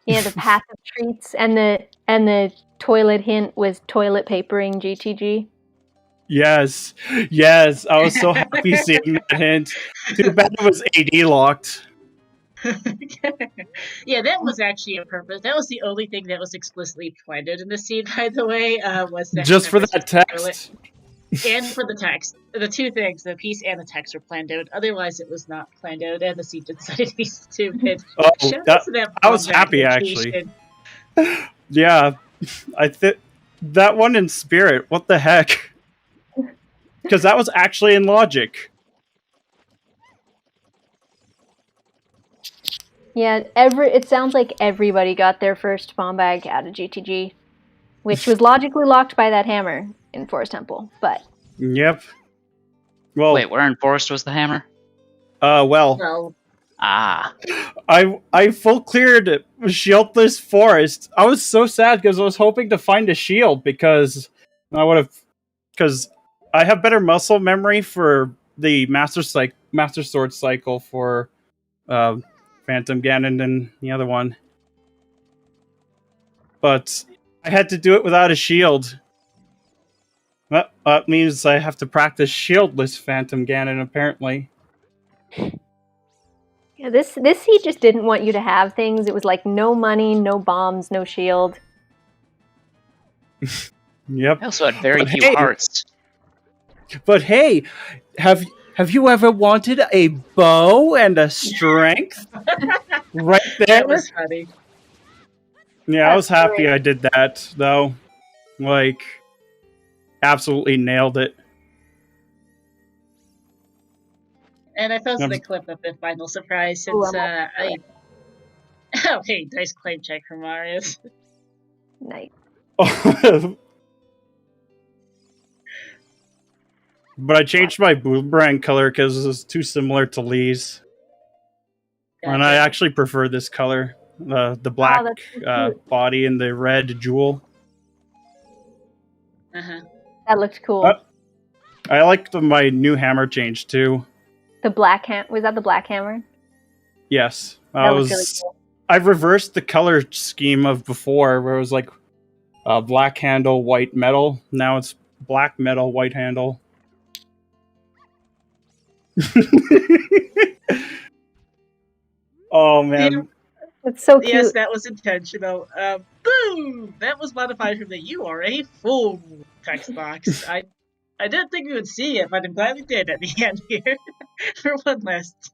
Yeah, the path of treats and the toilet hint was toilet papering GTG. Yes. I was so happy seeing that hint. Too bad it was AD locked. Yeah, that was actually a purpose. That was the only thing that was explicitly planted in the scene, by the way. Was that Just for that toilet. text. And for the text. The two things, the piece and the text, were planned out. Otherwise, it was not planned out, and the scene decided to be stupid. Oh, Shout out to that I was bomb happy, application. actually. Yeah, I think that one in spirit. What the heck? Because that was actually in logic. Yeah, it sounds like everybody got their first bomb bag out of GTG, which was logically locked by that hammer in Forest Temple, but... Yep. Well, Wait, where in Forest was the hammer? well, Well, Ah. I full cleared shieldless forest. I was so sad because I was hoping to find a shield because I have better muscle memory for the Master Sword cycle for Phantom Ganon than the other one. But I had to do it without a shield. That means I have to practice shieldless Phantom Ganon, apparently. Yeah, this he just didn't want you to have things. It was like no money, no bombs, no shield. Yep. I also had very But few hey- hearts. But hey, have you ever wanted a bow and a strength? Right there. that was funny. Yeah, I was That's happy great. I did that, though. Like, absolutely nailed it. And I posted a clip of the final surprise Ooh, since I'm I. Oh, hey, nice claim check from Marius. Nice. But I changed my boomerang color because it was too similar to Lee's. And I actually prefer this color. The black that's so cute. body and the red jewel. Uh-huh. That looked cool. I like my new hammer change too. The black was that the black hammer? Yes, That was really cool. I've reversed the color scheme of before, where it was like black handle, white metal. Now it's black metal, white handle. Oh man. It's so cute. Yes, that was intentional. Boom! That was modified from the "You are a fool" text box. I didn't think we would see it, but I'm glad we did at the end here. For one last.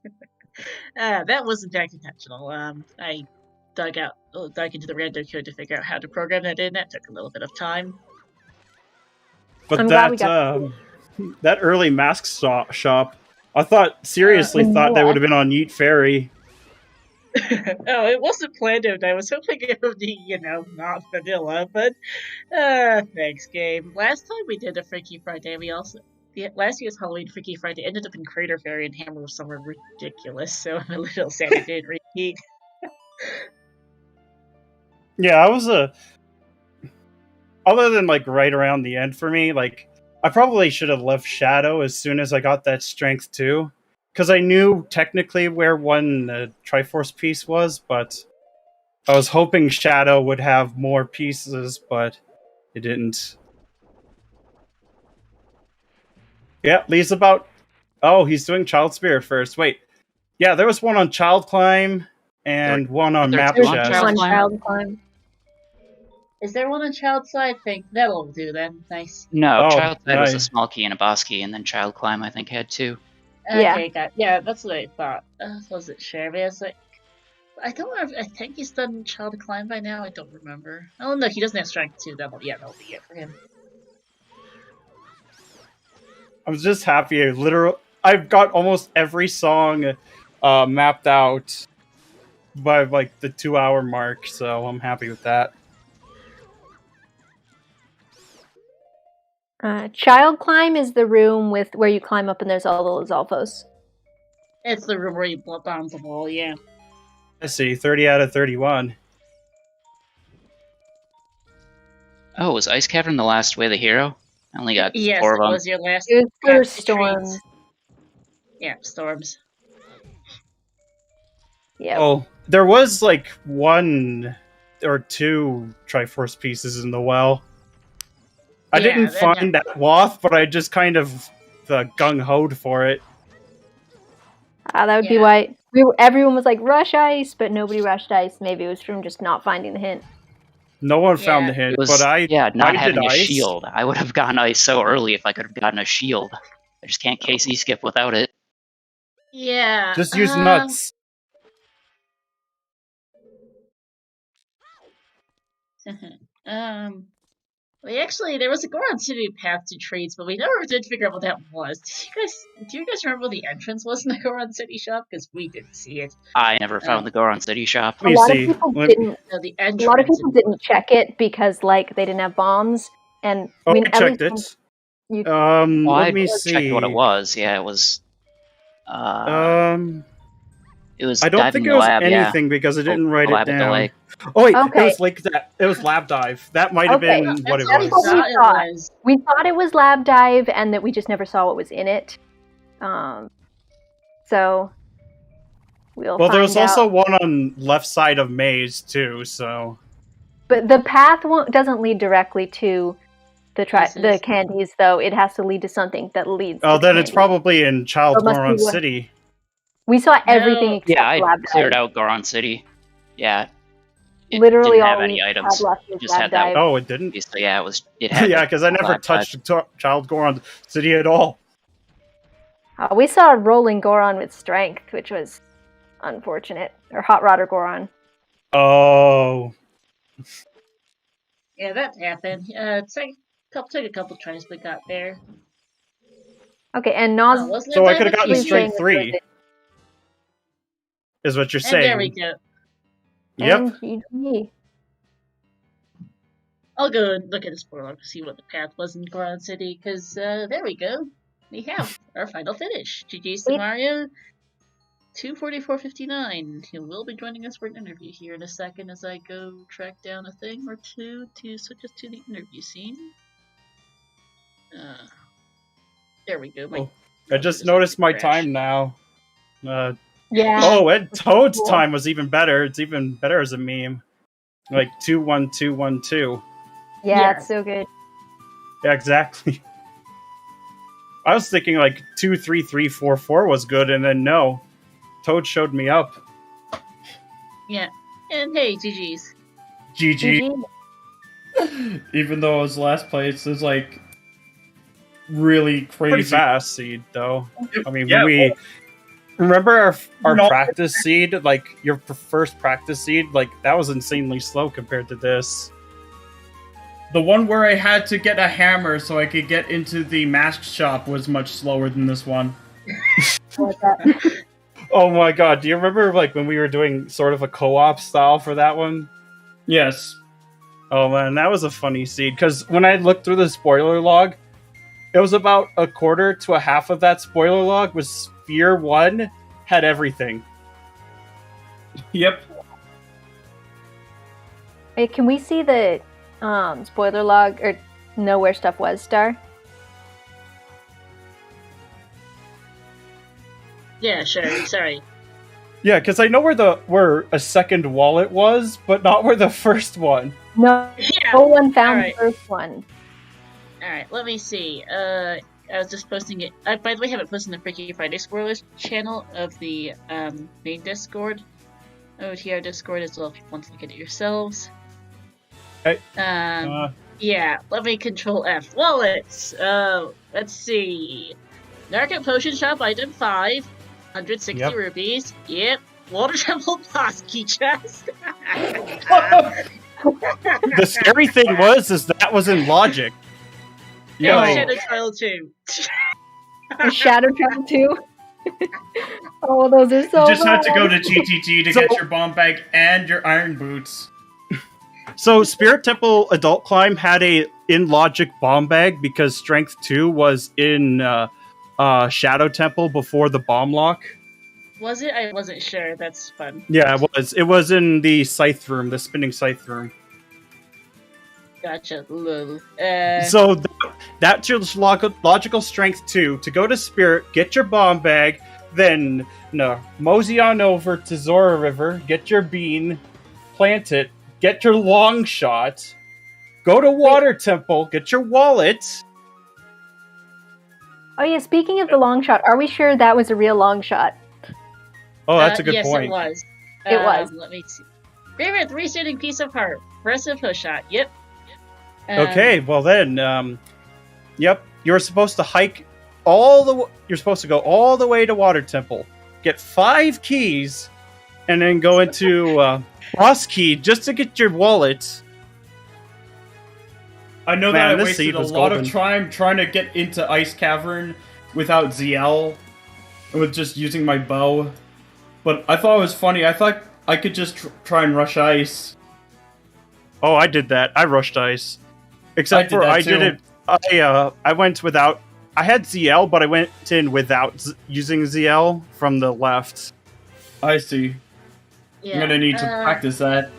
That was in fact intentional. I dug into the random code to figure out how to program that in. That took a little bit of time. But I'm glad we got that early mask shop, I thought thought they would have been on Yeet Ferry. Oh, it wasn't planned out. I was hoping it would be, not vanilla, but thanks, game. Last time we did a Freaky Friday, last year's Halloween Freaky Friday ended up in Crater Ferry and Hammer was somewhere ridiculous, so I'm a little sad it didn't repeat. Yeah, I was other than like right around the end for me, like I probably should have left Shadow as soon as I got that strength too. Because I knew technically where one Triforce piece was, but I was hoping Shadow would have more pieces, but it didn't. Yeah, Lee's about... Oh, he's doing Child Spirit first. Wait. Yeah, there was one on Child Climb and one on Map Chest. Child Climb. Is there one on Child Side? I think that'll do then. Nice. No, Child Side was a small key and a boss key, and then Child Climb I think had 2. Okay, yeah, that's what I thought. Was it Sherry? I was like, I think he's done Child Climb by now. I don't remember. Oh no, he doesn't have Strength 2. That'll be it for him. I was just happy. I've got almost every song mapped out by like the 2-hour mark, so I'm happy with that. Child Climb is the room where you climb up and there's all those Alphos. It's the room where you bomb the wall, yeah. I see, 30 out of 31. Oh, was Ice Cavern the last way the hero? I only got 4 of them. Yes, it was your last. It was for Storms. Yeah, Storms. Yeah. Oh, there was like 1 or 2 Triforce pieces in the well. I didn't find that Woth, but I just kind of gung-hoed for it. That would be why everyone was like, rush Ice, but nobody rushed Ice. Maybe it was from just not finding the hint. No one found the hint, but not having a shield. I would have gotten Ice so early if I could have gotten a shield. I just can't KC skip without it. Yeah. Just use nuts. There was a Goron City path to trades, but we never did figure out what that was. Do you guys remember what the entrance was in the Goron City shop? Because we didn't see it. I never found the Goron City shop. A lot of people didn't check it because, like, they didn't have bombs. And I checked it. Let me see. Checked what it was. Yeah, it was. It was. I don't think it was anything because it didn't write it down. Oh wait, it was like that. It was Lab Dive. That might have been what it was. We thought it was Lab Dive, and that we just never saw what was in it. So we'll. Well, there was also one on left side of Maze too. So. But the path doesn't lead directly to the candies, though. It has to lead to something that leads. Oh, then it's probably in Child Goron City. We saw everything except Lab Dive. I cleared out Goron City. Yeah. It literally didn't have any items. It just had that. Oh, it didn't? So yeah, it had yeah, because I never touched Child Goron City at all. We saw a rolling Goron with strength, which was unfortunate. Or Hot Rodder Goron. Oh. Yeah, that happened. Took a couple tries, but got there. Okay, and so I could have gotten strength 3. Is what you're saying. There we go. Yep. I'll go look at the spoiler to see what the path was in Goron City, because there we go. We have our final finish. GG's to Mario. 244.59. He will be joining us for an interview here in a second as I go track down a thing or two to switch us to the interview scene. There we go. Oh, I just noticed my time now. Yeah. Oh, and Toad's Cool. time was even better. It's even better as a meme. Like 21212. Yeah, Yes. it's so good. Yeah, exactly. I was thinking like 23344 was good, and then no, Toad showed me up. Yeah. And hey, GG's. GG. Even though it was last place, it's like really crazy. Pretty fast seed though. I mean, Yeah, when we remember our No. practice seed, like your first practice seed, like that was insanely slow compared to this. The one where I had to get a hammer so I could get into the mask shop was much slower than this one. Oh my god, do you remember like when we were doing sort of a co-op style for that one? Yes. Oh man, that was a funny seed, because when I looked through the spoiler log, it was about a quarter to a half of that spoiler log was Sphere 1 had everything. Yep. Hey, can we see the spoiler log or know where stuff was, Star? Yeah, sure. Sorry. Yeah, because I know where a second wallet was, but not where the first one. No, Yeah. no one found Alright. the first one. All right. Let me see. I was just posting it. I, by the way, haven't posted the Freaky Friday spoilers channel of the main Discord. OTR Discord as well if you want to look at it yourselves. Hey. Yeah, let me control F. Wallets! Let's see. Narco Potion Shop item 5, 160 Yep. rupees. Yep. Water Temple Boss Key Chest. The scary thing is that was in logic. Yeah, Yo. Shadow Trial 2. The Shadow Travel 2? Oh, those are so You just had to go bad. to GTG to So- get your bomb bag and your iron boots. So Spirit Temple Adult Climb had a in logic bomb bag because Strength 2 was in Shadow Temple before the bomb lock. Was it? I wasn't sure. That's fun. Yeah, it was. It was in the scythe room, the spinning scythe room. Gotcha. Lol. So that's your logical Strength 2. To go to Spirit, get your bomb bag, then mosey on over to Zora River, get your bean, plant it, get your long shot, go to Water Temple, get your wallet. Oh yeah, speaking of the long shot, are we sure that was a real long shot? Oh, that's a good yes, point. It was. It was. Let me see. Favorite three-standing piece of heart. Impressive push shot. Yep. Okay, well then, yep, you're supposed to hike you're supposed to go all the way to Water Temple, get 5 keys, and then go into Boss Key just to get your wallet. I know Man, that I this wasted seed a was lot golden. of time trying to get into Ice Cavern without ZL, with just using my bow. But I thought it was funny. I thought I could just try and rush ice. Oh, I did that. I rushed ice. Except for I did it. I went without. I had ZL, but I went in without using ZL from the left. I see. Yeah. I'm gonna need to practice that.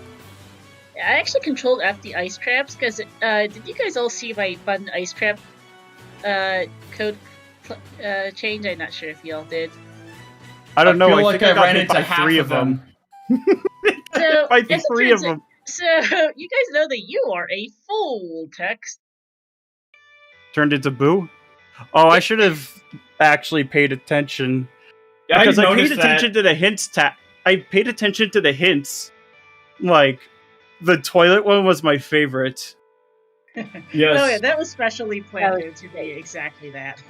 I actually controlled F the ice traps because did you guys all see my fun ice trap code change? I'm not sure if y'all did. I don't know. feel I like think I I got ran hit into by half 3 of of them. So, By as it 3 turns of them. So you guys know that you are a fool, Tex. Turned into Boo. Oh, I should have actually paid attention. Yeah, Because I paid noticed attention to the hints I paid attention to the hints. Like, the toilet one was my favorite. Yes. Oh yeah, that was specially planned That was to be exactly that.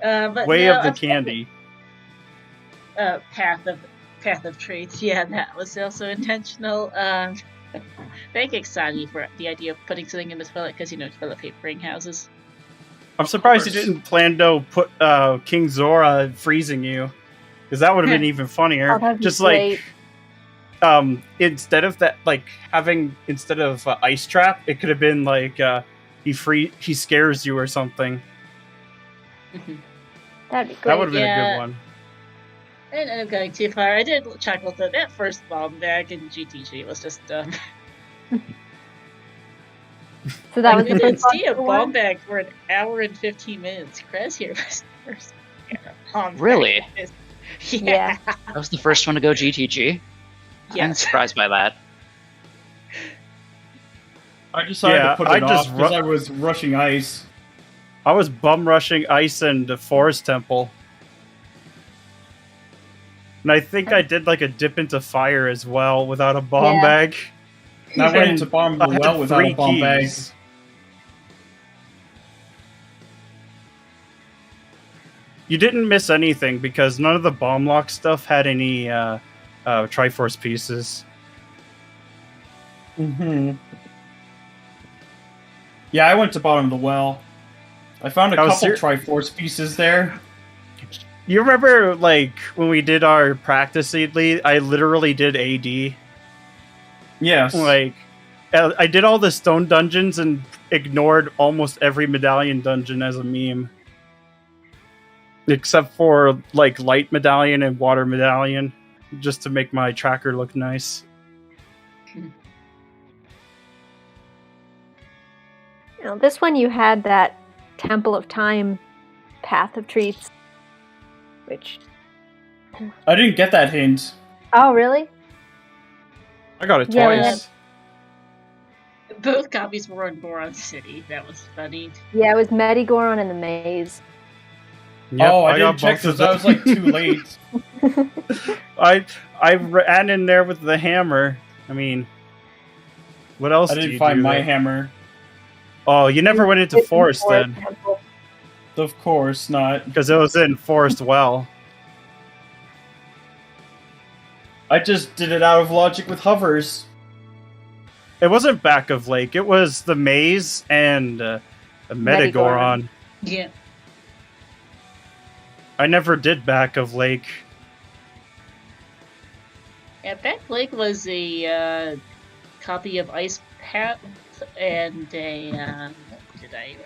But Way no, of the candy. Path of Treats. Yeah, that was also intentional. Thank Exani for the idea of putting something in the toilet because toilet papering houses. I'm surprised you course. didn't plan to put King Zora freezing you. Because that would have been even funnier. Oh, that'd be Just great. like, instead of that, like, instead of Ice Trap, it could have been like, he scares you or something. That'd be That great. would have been a Yeah. good one. I didn't end up going too far. I did chuckle though. That first bomb bag in GTG was just dumb. So that was We the didn't first see a one. bomb bag for an hour and 15 minutes. Krez here was the first bomb bag. Really? Yeah. That was the first one to go GTG. I'm Yes. surprised by that. I decided Yeah, to put I it just off because I was rushing ice. I was bum rushing ice and the forest temple. And I think I did like a dip into fire as well without a bomb Yeah. bag. And I went into bomb the I had well without a 3 bomb bag. keys. You didn't miss anything because none of the bomb lock stuff had any Triforce pieces. Mm-hmm. Yeah, I went to bottom of the well. I found a I was couple Triforce pieces there. You remember, like, when we did our practice lead, I literally did AD. Yes. Like, I did all the stone dungeons and ignored almost every medallion dungeon as a meme. Except for, like, light medallion and water medallion. Just to make my tracker look nice. Now, this one you had that Temple of Time path of treats, which... I didn't get that hint. Oh, really? I got it Yeah, we twice. Both copies were on Goron City. That was funny. Yeah, it was Medigoron in the maze. Yep, Oh, I got didn't check both of because I was like too late. I ran in there with the hammer. I mean, what else I do didn't you find do my there? hammer. Oh, you never went into forest then, Temple. Of course not. because it was in Forest Well. I just did it out of logic with hovers. It wasn't back of lake. It was the maze and a Medigoron. Yeah. I never did back of lake. Yeah, Back Lake was a copy of Ice Path and a what did I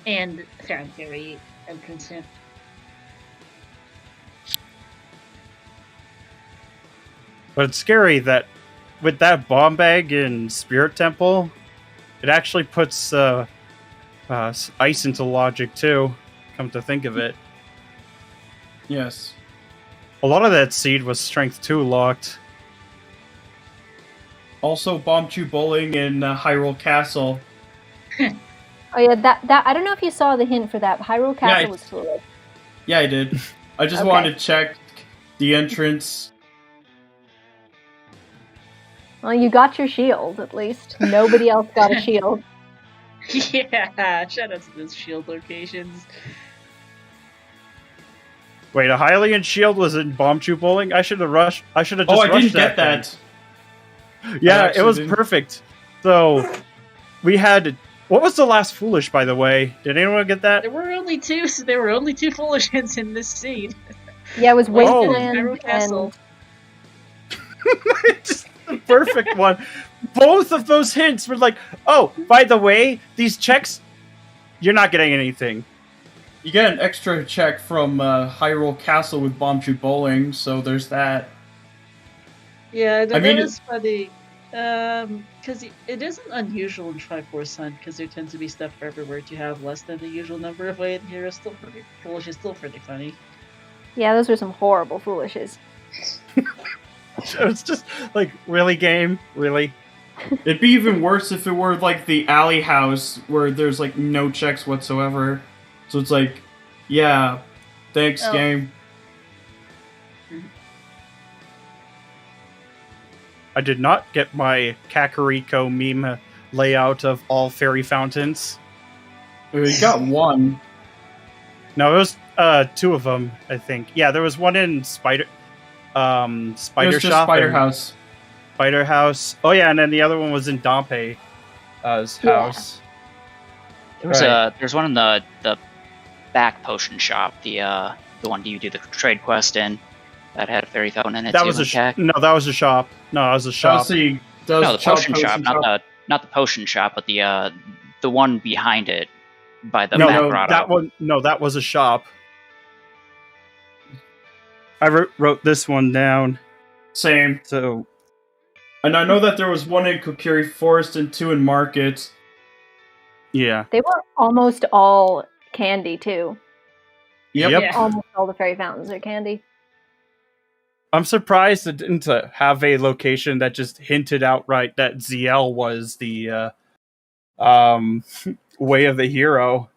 and Foundry entrance in. But it's scary that with that bomb bag in Spirit Temple, it actually puts ice into logic too. Come to think of it, Yes. a lot of that seed was Strength 2 locked. Also, Bomb Chew Bowling in Hyrule Castle. Oh yeah, that I don't know if you saw the hint for that. Hyrule Castle I- was cool. Yeah, I did. I just Okay. wanted to check the entrance. Well, you got your shield at least. Nobody else got a shield. Yeah, shout out to those shield locations. Wait, a Hylian shield was in Bomb Chew Bowling? I should have rushed. I should have just Oh, I rushed didn't get thing. that. Yeah, I it actually was didn't. perfect. So, we had... What was the last Foolish, by the way? Did anyone get that? There were only two, so there were only two foolish hints in this scene. Yeah, it was Oh. Wasteland Hyrule Castle. Just the perfect one. Both of those hints were like, oh, by the way, these checks, you're not getting anything. You get an extra check from Hyrule Castle with Bomb Chew Bowling, so there's that. Yeah, that mean, was funny. Because it isn't unusual in Triforce Sun, because there tends to be stuff everywhere to have less than the usual number of weight, and here is still pretty foolish. Is still pretty funny. Yeah, those were some horrible foolishes. It's just like, really, game? Really? It'd be even worse if it were like the alley house where there's like no checks whatsoever. So it's like, yeah, thanks, Oh. game. I did not get my Kakariko meme layout of all fairy fountains. You got one. No, it was two of them, I think. Yeah, there was one in Spider It Shop. was just Spider and House. Spider House. Oh yeah, and then the other one was in Dompe's house. There's one in the back potion shop, the one you do the trade quest in, that had a fairy fountain in it. That too, was a like Kak. no. That was a shop. No, that was a That shop. was the No, the Chop potion shop, not the potion shop, but the one behind it by the no, Mac no, Grotto. that one. No, that was a shop. I wrote this one down. Same. So And I know that there was one in Kokiri Forest and two in Market. Yeah. They were almost all candy too. Yep. Yeah. Almost all the fairy fountains are candy. I'm surprised it didn't have a location that just hinted outright that ZL was the way of the hero.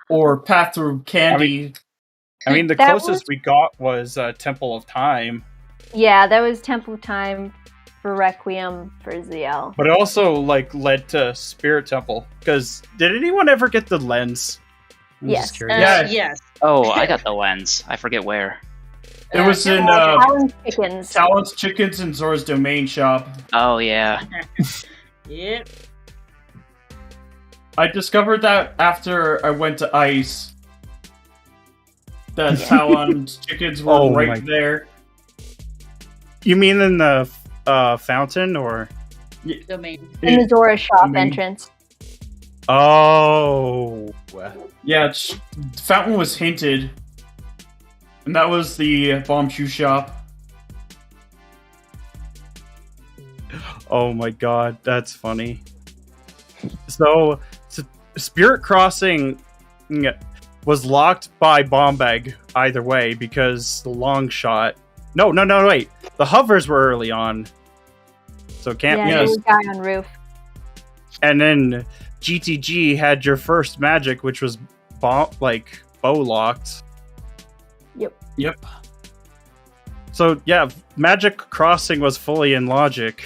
Or Path Through Candy. I mean, the That closest we got was Temple of Time. Yeah, that was Temple of Time for Requiem for ZL. But it also led to Spirit Temple. Because did anyone ever get the lens? I'm Yes. just curious. Yeah. Yes. Oh, I got the lens. I forget where. It was in Talon's Chickens. Talon's Chickens and Zora's Domain shop. Oh yeah. Yep. I discovered that after I went to Ice. That Talon's Chickens were Oh my- right there. You mean in the fountain, or? Domain. In the Zora shop Domain. entrance. Oh. Yeah, Fountain was hinted. And that was the Bomb Shoe shop. Oh my god, that's funny. So Spirit Crossing was locked by Bombag either way because the long shot. No, wait. The hovers were early on. So it can't Yeah, be. there was a guy on roof. And then GTG had your first magic, which was bow locked. Yep. So yeah, Magic Crossing was fully in logic.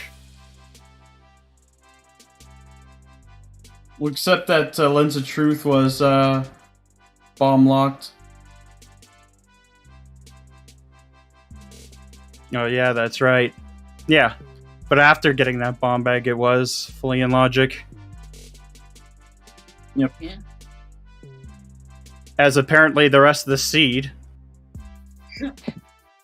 Well, except that Lens of Truth was bomb locked. Oh yeah, that's right. Yeah, but after getting that bomb bag, it was fully in logic. Yep. Yeah. As apparently the rest of the seed.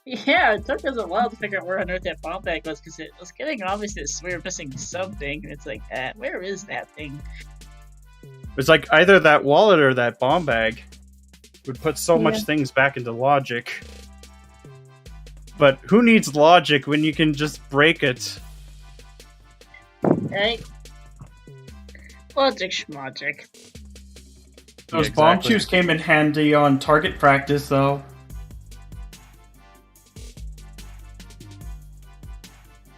Yeah, it took us a while to figure out where on earth that bomb bag was because it was getting obvious that we were missing something. And it's like, where is that thing? It's like either that wallet or that bomb bag would put so much Yeah. things back into logic. But who needs logic when you can just break it? Right? Logic schmogic. Those Yeah, bomb exactly. shoes came in handy on target practice, though.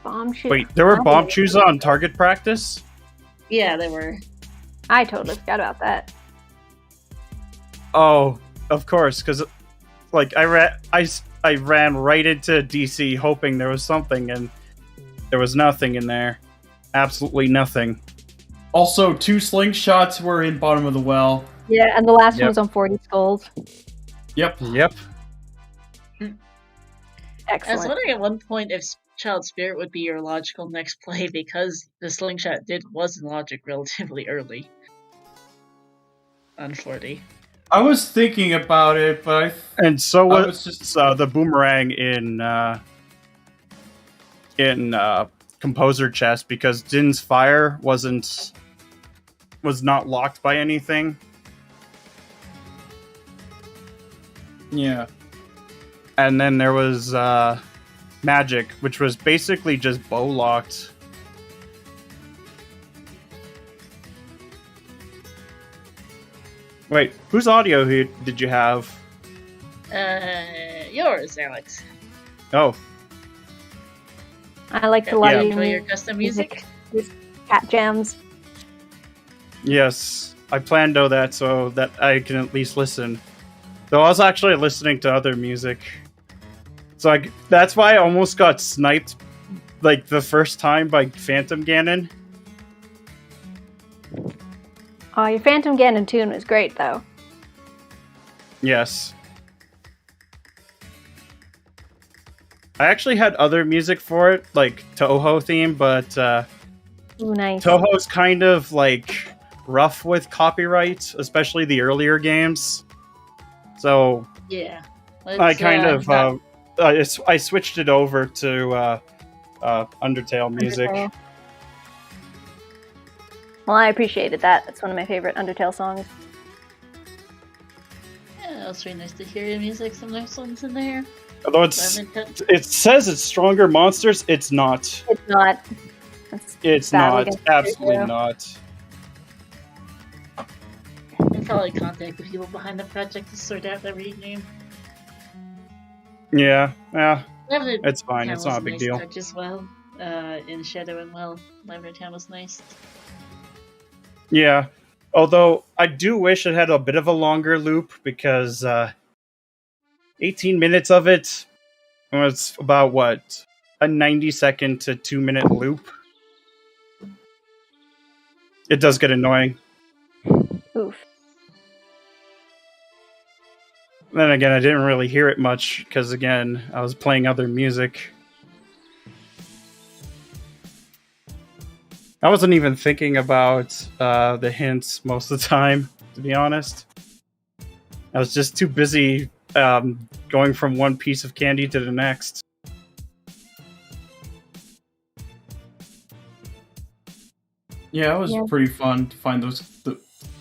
Bomb shoe. Wait, there were bomb shoes on target practice? Yeah, they were. I totally forgot about that. Oh, of course, because I ran right into DC hoping there was something, and there was nothing in there. Absolutely nothing. Also, 2 slingshots were in bottom of the well. Yeah, and the last Yep. one was on 40 skulls. Yep. Yep. I was Excellent. wondering at one point if Child Spirit would be your logical next play because the slingshot was in logic relatively early. On 40. I was thinking about it, but And so I was was just... the boomerang in Composer Chest because Din's Fire was not locked by anything. Yeah. And then there was Magic, which was basically just bow locked. Wait, whose audio did you have? Yours, Alex. Oh, I like to Yeah, love enjoy your custom music. These cat jams. yes. I planned that so that I can at least listen. Though I was actually listening to other music. So that's why I almost got sniped the first time by Phantom Ganon. Oh, your Phantom Ganon tune was great, though. Yes. I actually had other music for it, like Toho theme, but Ooh, nice. Toho's kind of rough with copyright, especially the earlier games. So Yeah. I kind of I switched it over to Undertale music. Undertale. Well, I appreciated that. That's one of my favorite Undertale songs. Yeah, it's really nice to hear your music. Some nice ones in there. Although it says it's stronger monsters, it's not. It's not. It's Battle not. against Absolutely Zero. not. probably contact the people behind the project to sort out the rename. Yeah, Lavender it's fine. Town It's was not a big nice deal. touch as well. In Shadow and Well, Lavender Town was nice. Yeah, although I do wish it had a bit of a longer loop because 18 minutes of it was about what, a 90-second to 2-minute loop. It does get annoying. Oof. Then again, I didn't really hear it much because, again, I was playing other music. I wasn't even thinking about the hints most of the time, to be honest. I was just too busy going from one piece of candy to the next. Yeah, it was pretty fun to find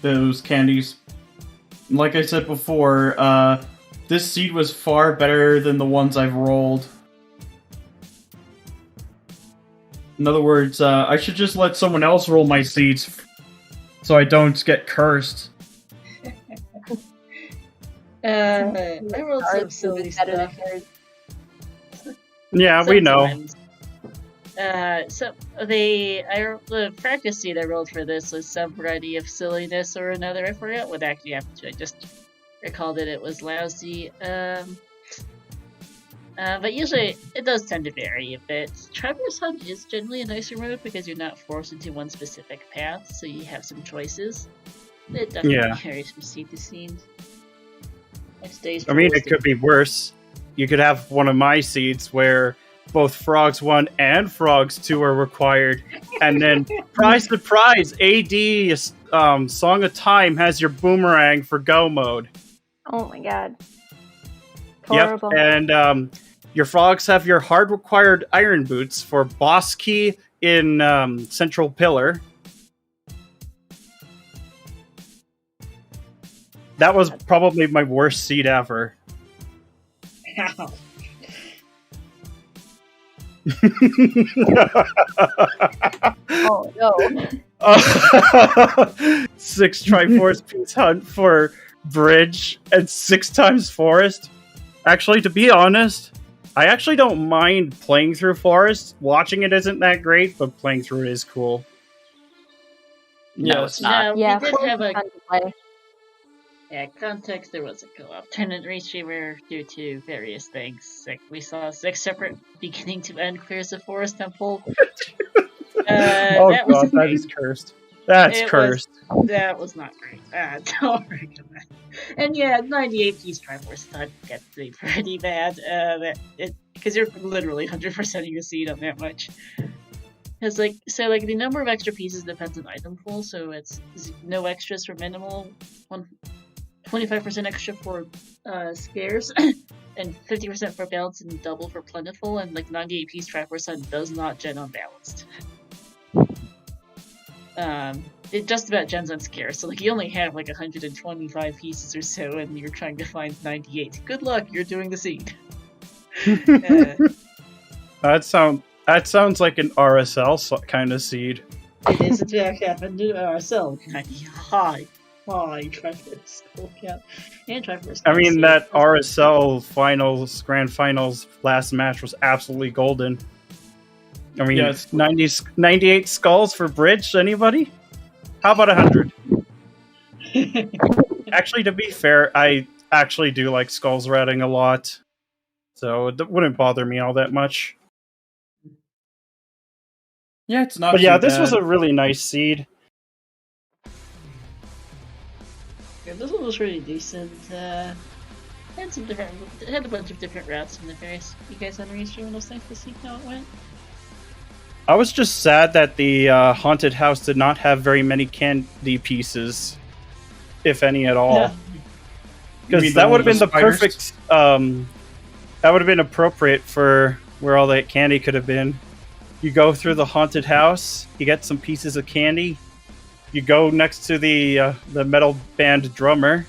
those candies. Like I said before, this seed was far better than the ones I've rolled. In other words, I should just let someone else roll my seeds so I don't get cursed. I rolled some silly stuff. Yeah, we know. So the practice seed I rolled for this was some variety of silliness or another. I forgot what actually happened to it. I just recalled that it was lousy. But usually it does tend to vary a bit. Traverse Hunt is generally a nicer mode because you're not forced into one specific path, so you have some choices. It definitely varies from seed to seed. I mean, it could be worse. You could have one of my seeds where both Frogs 1 and Frogs 2 are required, and then, surprise, AD Song of Time has your boomerang for Go mode. Oh my god. Horrible. Yep, and your Frogs have your hard required Iron Boots for Boss Key in Central Pillar. That was probably my worst seed ever. Oh no. 6 Triforce Piece Hunt for Bridge and 6 times Forest. Actually, to be honest, I actually don't mind playing through Forest. Watching it isn't that great, but playing through it is cool. No, it's not. Yeah, we did Forest have is a fun to play. context. There was a co-op tournament restreamer due to various things. Like we saw 6 separate beginning to end clears of Forest Temple. That is cursed. That's cursed. That was not great. Don't recommend. And yeah, 98 piece Triforce Hunt gets to be pretty bad. Because you're literally 100%ing your seed on that much. Because the number of extra pieces depends on item pool, so it's no extras for minimal, 25% extra for scarce, and 50% for balanced and double for plentiful, and 98 piece Triforce Hunt does not gen unbalanced. It just about gens on scarce, so you only have 125 pieces or so, and you're trying to find 98. Good luck, you're doing the seed. That sounds like an RSL kind of seed. It is in fact happened to RSL. High Triforce skull count and Triforce. I mean, that RSL Grand Finals last match was absolutely golden. I mean, Yeah, 98 skulls for Bridge, anybody? How about 100? Actually, to be fair, I actually do like skulls routing a lot, so it wouldn't bother me all that much. Yeah, it's not. But yeah, too this bad. was a really nice seed. Yeah, this one was really decent. Had a bunch of different routes in the various. You guys on restream, and it was nice to see how it went. I was just sad that the haunted house did not have very many candy pieces, if any at all. Because that would have been the perfect. That would have been appropriate for where all that candy could have been. You go through the haunted house, you get some pieces of candy. You go next to the metal band drummer.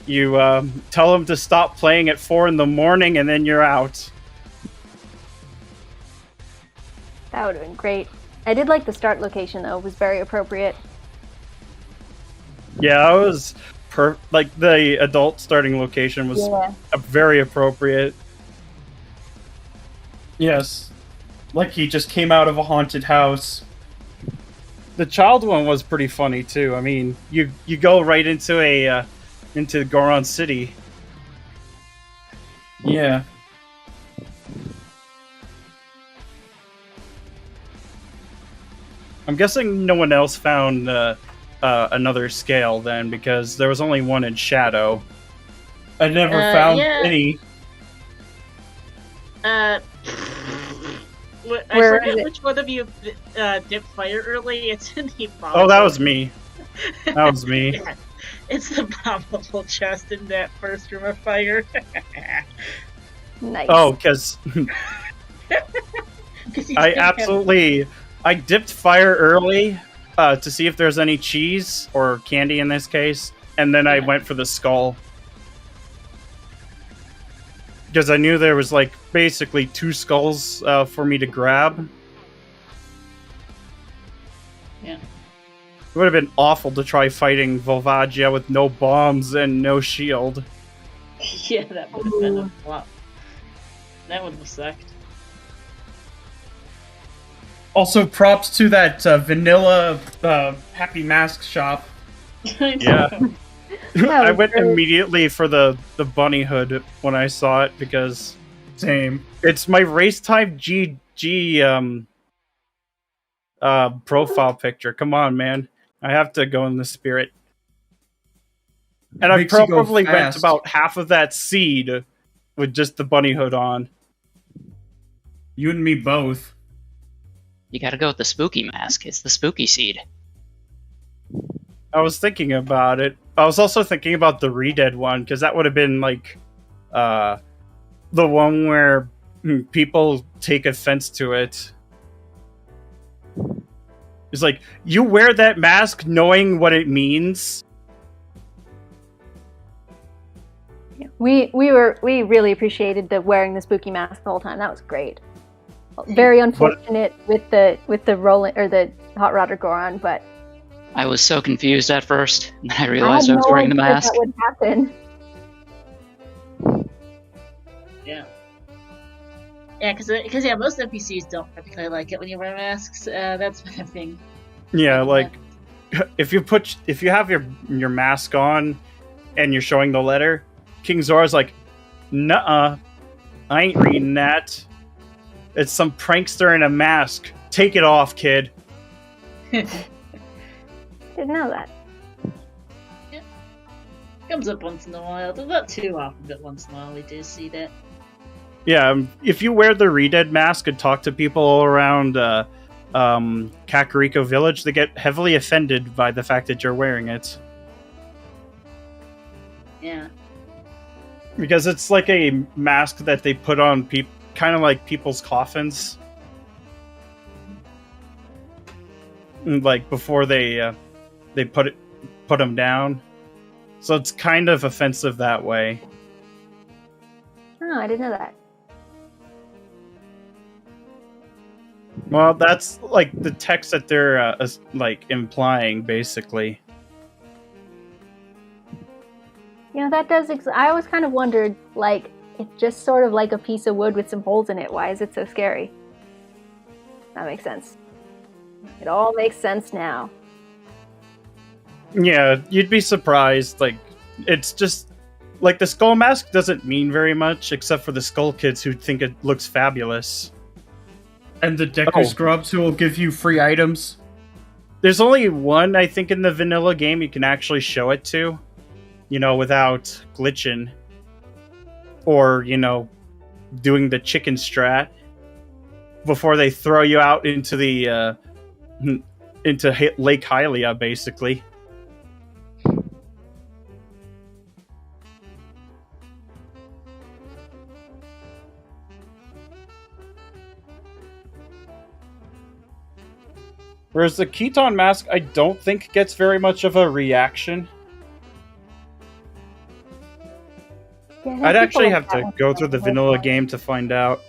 You tell him to stop playing at 4 in the morning, and then you're out. That would have been great. I did like the start location though; it was very appropriate. Yeah, it was like the adult starting location was very appropriate. Yes. Like he just came out of a haunted house. The child one was pretty funny too. I mean, you go right into into Goron City. Yeah. I'm guessing no one else found another scale then, because there was only one in Shadow. I never found any. I forget which one of you dipped fire early. It's in the probable. Oh, that was me. That was me. Yeah, it's the probable chest in that first room of fire. Nice. Oh, because I dipped fire early to see if there's any cheese or candy in this case, and then I went for the skull. Because I knew there was like basically 2 skulls for me to grab. Yeah. It would have been awful to try fighting Volvagia with no bombs and no shield. Yeah, that would have been a flop. That would have sucked. Also, props to that vanilla Happy Mask shop. Yeah. I went immediately for the bunny hood when I saw it because same. It's my race time GG profile picture. Come on, man. I have to go in the spirit. And I probably went about half of that seed with just the bunny hood on. You and me both. You gotta go with the spooky mask. It's the spooky seed. I was thinking about it. I was also thinking about the Redead one, because that would have been like the one where people take offense to it. It's like, you wear that mask knowing what it means? We really appreciated wearing the spooky mask the whole time. That was great. Very unfortunate with the rolling or the hot rodder Goron, but I was so confused at first, and then I realized I was wearing the mask. That would happen. Yeah. Yeah, because most NPCs don't particularly like it when you wear masks. That's been a thing. Yeah, like if you have your mask on and you're showing the letter, King Zora's like, nuh-uh, I ain't reading that. It's some prankster in a mask. Take it off, kid. Didn't know that. Yeah. Comes up once in a while. Not too often, but once in a while we do see that. Yeah, if you wear the Redead mask and talk to people all around Kakariko Village, they get heavily offended by the fact that you're wearing it. Yeah. Because it's like a mask that they put on people, kind of like people's coffins. Like before they put them down. So it's kind of offensive that way. Oh, I didn't know that. Well, that's like the text that they're like implying, basically. You know, that does. I always kind of wondered, like, it's just sort of like a piece of wood with some holes in it. Why is it so scary? That makes sense. It all makes sense now. Yeah, you'd be surprised. Like, it's just like the skull mask doesn't mean very much, except for the skull kids who think it looks fabulous. And the Deku Scrubs who will give you free items. There's only one, I think, in the vanilla game you can actually show it to. You know, without glitching. Or, you know, doing the chicken strat. Before they throw you out into the, into Lake Hylia, basically. Whereas the Keton mask, I don't think gets very much of a reaction. Yeah, I'd actually have to go through the vanilla game to find out.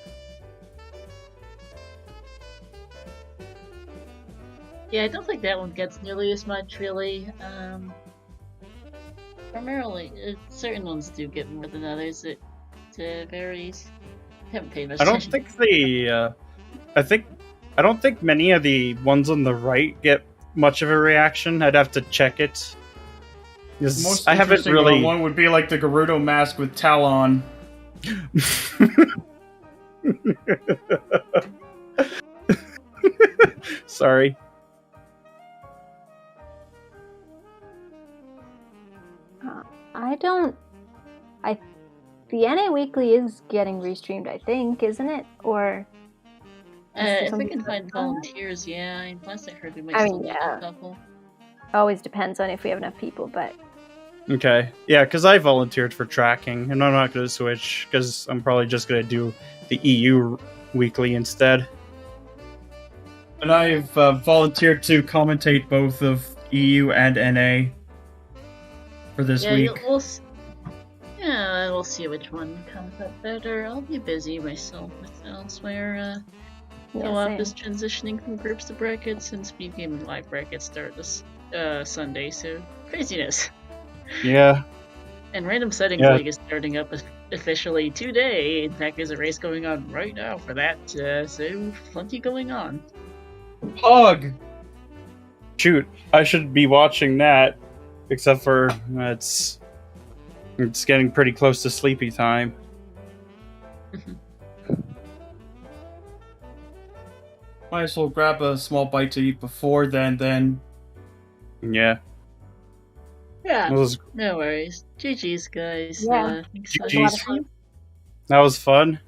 Yeah, I don't think that one gets nearly as much, really. primarily, certain ones do get more than others. It varies. I haven't paid much I don't attention. think I don't think many of the ones on the right get much of a reaction. I'd have to check it. The most I haven't interesting really. one would be like the Gerudo mask with Talon. Sorry. The NA Weekly is getting restreamed, I think, isn't it? Or If we can find volunteers, yeah. Last I heard, we might still need a couple. Always depends on if we have enough people, but Okay. Yeah, because I volunteered for tracking, and I'm not going to switch, because I'm probably just going to do the EU weekly instead. And I've volunteered to commentate both of EU and NA for this week. We'll see which one comes up better. I'll be busy myself with elsewhere. Co-op is transitioning from groups to brackets, and Speed Game and Live brackets start this Sunday, so craziness. Yeah. And Random Settings League is starting up officially today. In fact, there's a race going on right now for that, so plenty going on. Pog! Shoot, I should be watching that, except for it's getting pretty close to sleepy time. Might as well grab a small bite to eat before then. Yeah. Yeah, no worries. GG's, guys. Yeah. GG's. That was fun.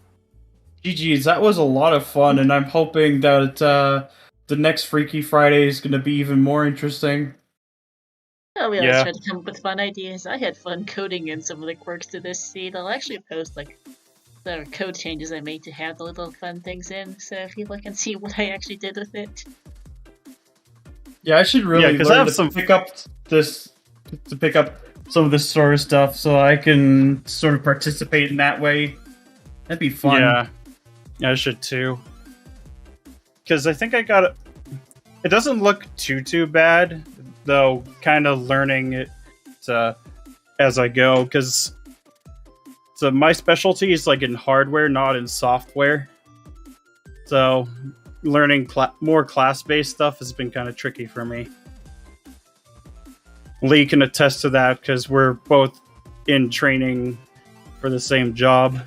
GG's, that was a lot of fun, and I'm hoping that the next Freaky Friday is going to be even more interesting. Oh, we always try to come up with fun ideas. I had fun coding in some of the quirks to this seed. I'll actually post the code changes I made to have the little fun things in, so if you look and see what I actually did with it. Yeah, I should really learn to pick up some of this sort of stuff so I can sort of participate in that way. That'd be fun. Yeah, I should too. Because I think I got it. It doesn't look too bad, though. Kind of learning it as I go, because my specialty is like in hardware, not in software. So learning more class-based stuff has been kind of tricky for me. Lee can attest to that because we're both in training for the same job.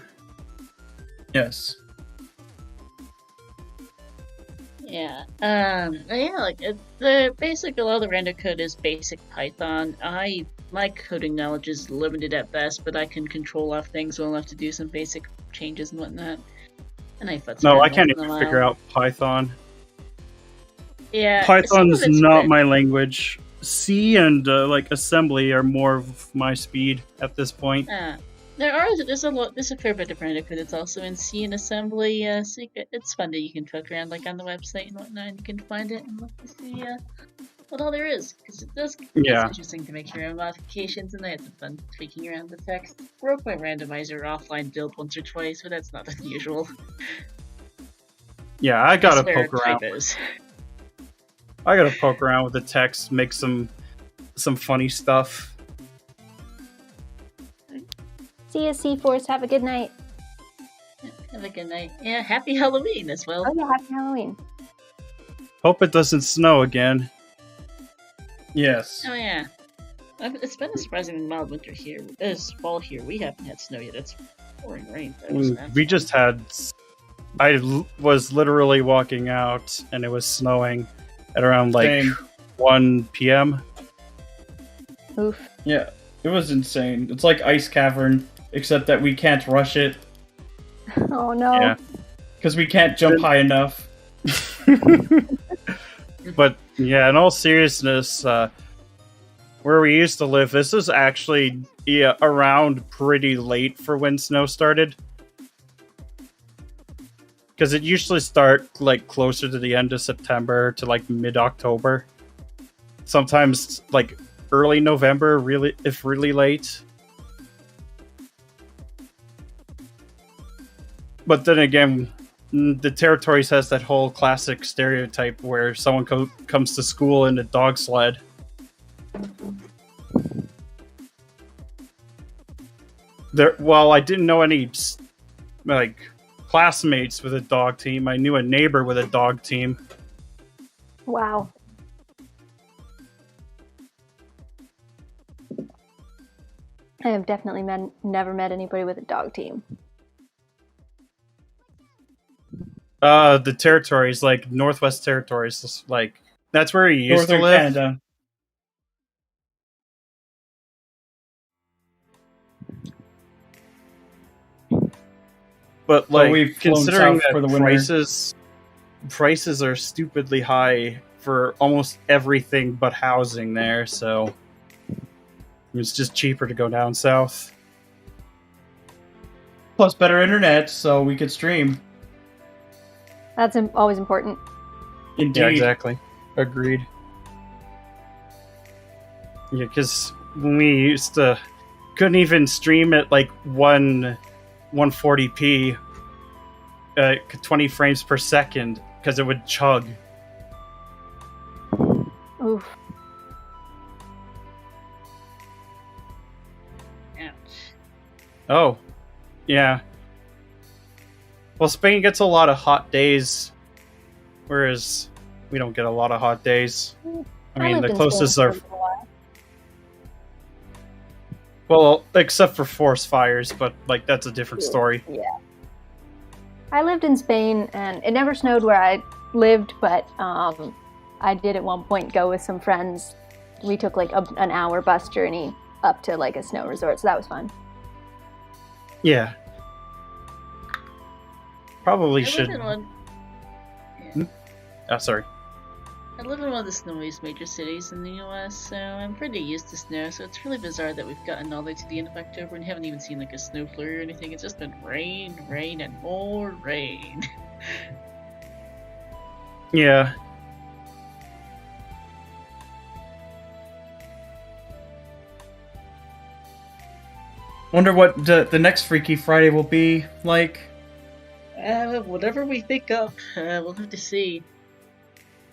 Yes. Yeah. The basic, a lot of the random code is basic Python. My coding knowledge is limited at best, but I can control off things well enough to do some basic changes and whatnot. And I can't even figure out Python. Yeah. Python's not my language. C and assembly are more of my speed at this point. There's a fair bit of random code that's also in C and assembly. So it's fun that you can poke around on the website and whatnot, and you can find it and look to see what all there is. Because it's interesting to make your own modifications, and I had some fun tweaking around the text. Broke my randomizer offline build once or twice, but that's not unusual. Yeah, I gotta poke around. I gotta poke around with the text, make some funny stuff. See you, C-Force. Have a good night. Have a good night. Yeah, happy Halloween as well. Oh yeah, happy Halloween. Hope it doesn't snow again. Yes. Oh yeah. It's been a surprisingly mild winter here. This fall here, we haven't had snow yet. It's pouring rain. We just had... I was literally walking out, and it was snowing at around 1 p.m. Oof. Yeah, it was insane. It's like Ice Cavern, except that we can't rush it. Oh no. Yeah. Because we can't jump high enough. But yeah, in all seriousness, where we used to live, this is actually around pretty late for when snow started. Because it usually starts closer to the end of September to mid-October. Sometimes early November, if really late. But then again, the territories has that whole classic stereotype where someone comes to school in a dog sled. Well, I didn't know any like classmates with a dog team. I knew a neighbor with a dog team. Wow. I have definitely never met anybody with a dog team. The territories, like Northwest Territories, like that's where he used Northern to live. Canada. But like, we've flown considering south for the that winter. prices are stupidly high for almost everything but housing there, so it's just cheaper to go down south. Plus better internet, so we could stream. That's always important. Indeed. Yeah, exactly. Agreed. Yeah, because when we used to couldn't even stream at like 140p, 20 frames per second, because it would chug. Oof. Ouch. Oh, yeah. Well, Spain gets a lot of hot days, whereas we don't get a lot of hot days. I mean, lived the in closest Spain are... for a while. Well, except for forest fires, but like that's a different story. Yeah. I lived in Spain, and it never snowed where I lived, but I did at one point go with some friends. We took like an hour bus journey up to like a snow resort, so that was fun. Yeah. Probably I should... live in one. Yeah. Oh, sorry. I live in one of the snowiest major cities in the U.S., so I'm pretty used to snow. So it's really bizarre that we've gotten all the way to the end of October and haven't even seen like a snow flurry or anything. It's just been rain, rain, and more rain. Yeah. Wonder what the next Freaky Friday will be like. Whatever we think up, we'll have to see.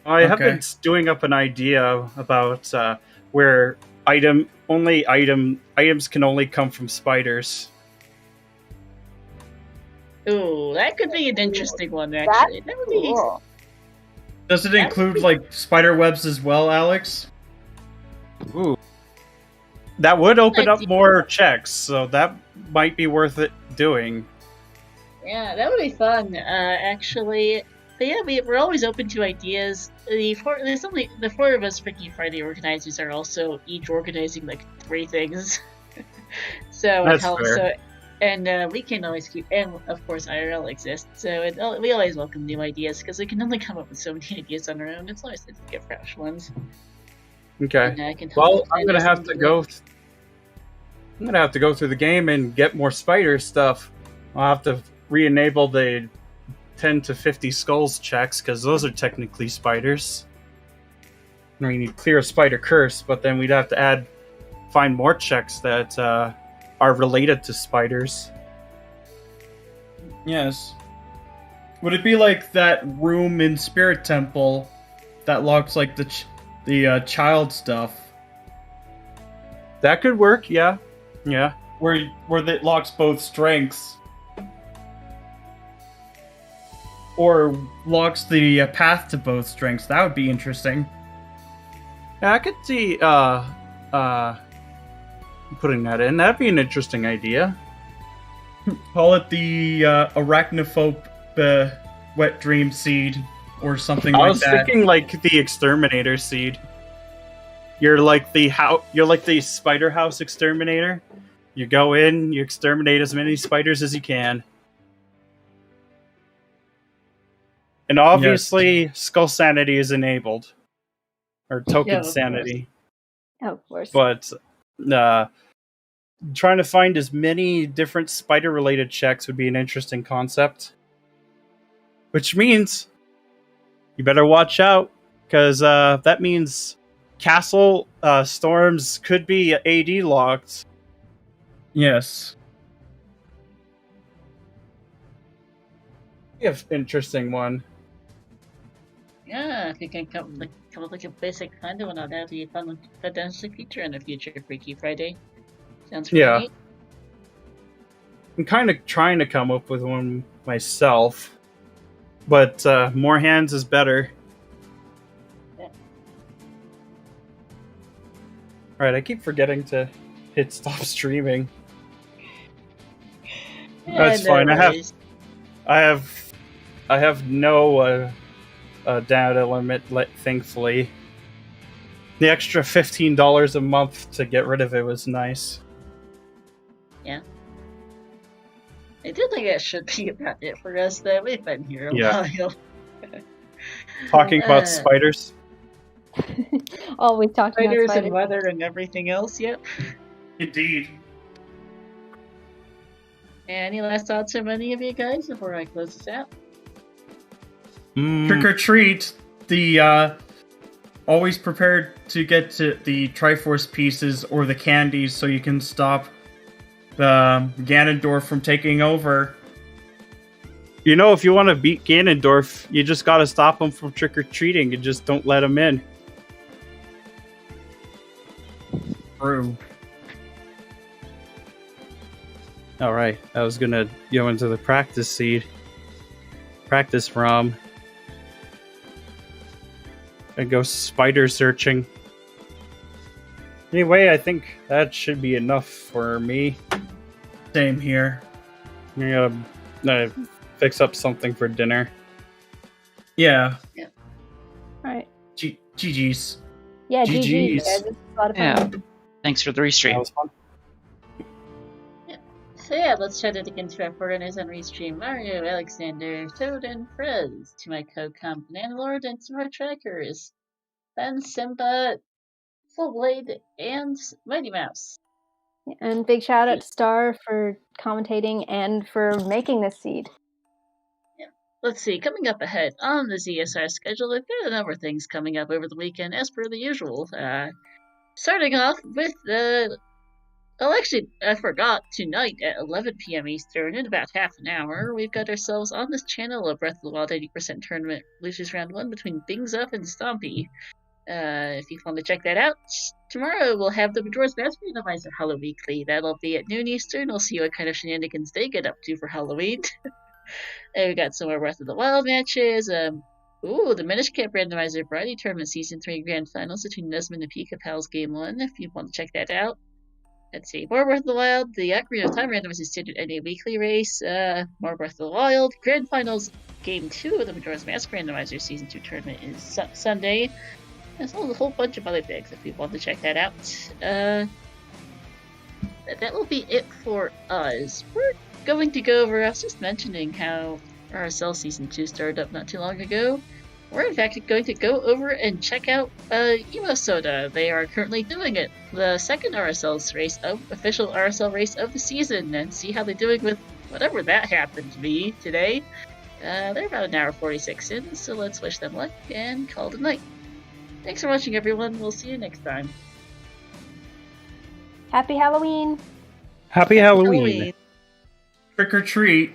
I have Okay. been stewing up an idea about where items can only come from spiders. Ooh, that could be an interesting one, actually. That would be Cool. Does it include like spider webs as well, Alex? Ooh. That would open up idea. more checks, so that might be worth it doing. Yeah, that would be fun, actually. But yeah, we're always open to ideas. The four of us Freaky Friday organizers are also each organizing like 3 things. So That's it helps. fair. So, and we can always keep, and of course IRL exists. So we always welcome new ideas because we can only come up with so many ideas on our own. It's always nice to get fresh ones. Okay. And I can Well, help I'm gonna plan have us to into go. it. I'm gonna have to go through the game and get more spider stuff. I'll have to re-enable the 10 to 50 skulls checks because those are technically spiders. I mean, you'd clear a spider curse, but then we'd have to find more checks that are related to spiders. Yes. Would it be like that room in Spirit Temple that locks like the child stuff, That could work. Yeah. Yeah. where it locks both strengths, or locks the path to both strengths? That would be interesting. Yeah, I could see putting that in. That'd be an interesting idea. Call it the arachnophobe wet dream seed or something I like was that. thinking like the exterminator seed. You're like the spider house exterminator. You go in, you exterminate as many spiders as you can. And obviously skull sanity is enabled. Or token Yeah, of sanity. Oh, of course. But trying to find as many different spider related checks would be an interesting concept. Which means you better watch out, because that means castle storms could be AD locked. Yes. Interesting one. Yeah, if you can come up with like a basic kind of one, that'd be a fun potential feature in the future Freaky Friday. Sounds really Yeah. neat. I'm kind of trying to come up with one myself, but more hands is better. Yeah. Alright, I keep forgetting to hit stop streaming. That's no fine. worries. I have no data limit, thankfully. The extra $15 a month to get rid of it was nice. Yeah. I do think that should be about it for us, though. We've been here a Yeah. while. Talking about spiders. Always talking Spiders about and spiders. weather and everything else, yep. Indeed. Any last thoughts from any of you guys before I close this out? Trick or treat, the always prepared to get to the Triforce pieces or the candies so you can stop the Ganondorf from taking over. You know, if you want to beat Ganondorf, you just gotta stop him from trick-or-treating and just don't let him in. True. Alright, I was gonna go into the practice seed. Practice ROM. And go spider searching. Anyway, I think that should be enough for me. Same here. I'm gonna fix up something for dinner. Yeah. Alright. GG's. Yeah, GGs. GG's. Guys. This was a lot of fun. Yeah. Thanks for the restream. That was fun. So yeah, let's chat it again to our foreigners on Restream. Mario, Alexander, Toad, and Frez. To my co-comp Bananalord, and to our trackers. Ben, Simba, Full Blade, and Mighty Mouse. And big shout out to Star for commentating and for making this seed. Let's see, coming up ahead on the ZSR schedule, we've got a number of things coming up over the weekend, as per the usual. Starting off with the... Well, actually, I forgot. Tonight at 11 p.m. Eastern, in about half an hour, we've got ourselves on this channel a Breath of the Wild 80% tournament, Lucius Round 1 between Bings Up and Stompy. If you want to check that out, tomorrow we'll have the Majora's Mask Randomizer Hollow Weekly. That'll be at noon Eastern. We'll see what kind of shenanigans they get up to for Halloween. And we got some more Breath of the Wild matches. The Minish Cap Randomizer Variety Tournament Season 3 Grand Finals between Nesmond and Pika Pals Game 1, if you want to check that out. Let's see, more Breath of the Wild, the Ocarina of Time Randomizer Standard NA Weekly Race, more Breath of the Wild, Grand Finals Game 2 of the Majora's Mask Randomizer Season 2 Tournament is Sunday, as well as a whole bunch of other things if you want to check that out. That will be it for us. We're going to go over, I was just mentioning how RSL Season 2 started up not too long ago. We're in fact going to go over and check out Emo Soda. They are currently doing it, the second official RSL race of the season, and see how they're doing with whatever that happened to be today. They're about an hour 46 in, so let's wish them luck and call it a night. Thanks for watching, everyone. We'll see you next time. Happy Halloween! Happy Halloween. Trick or treat.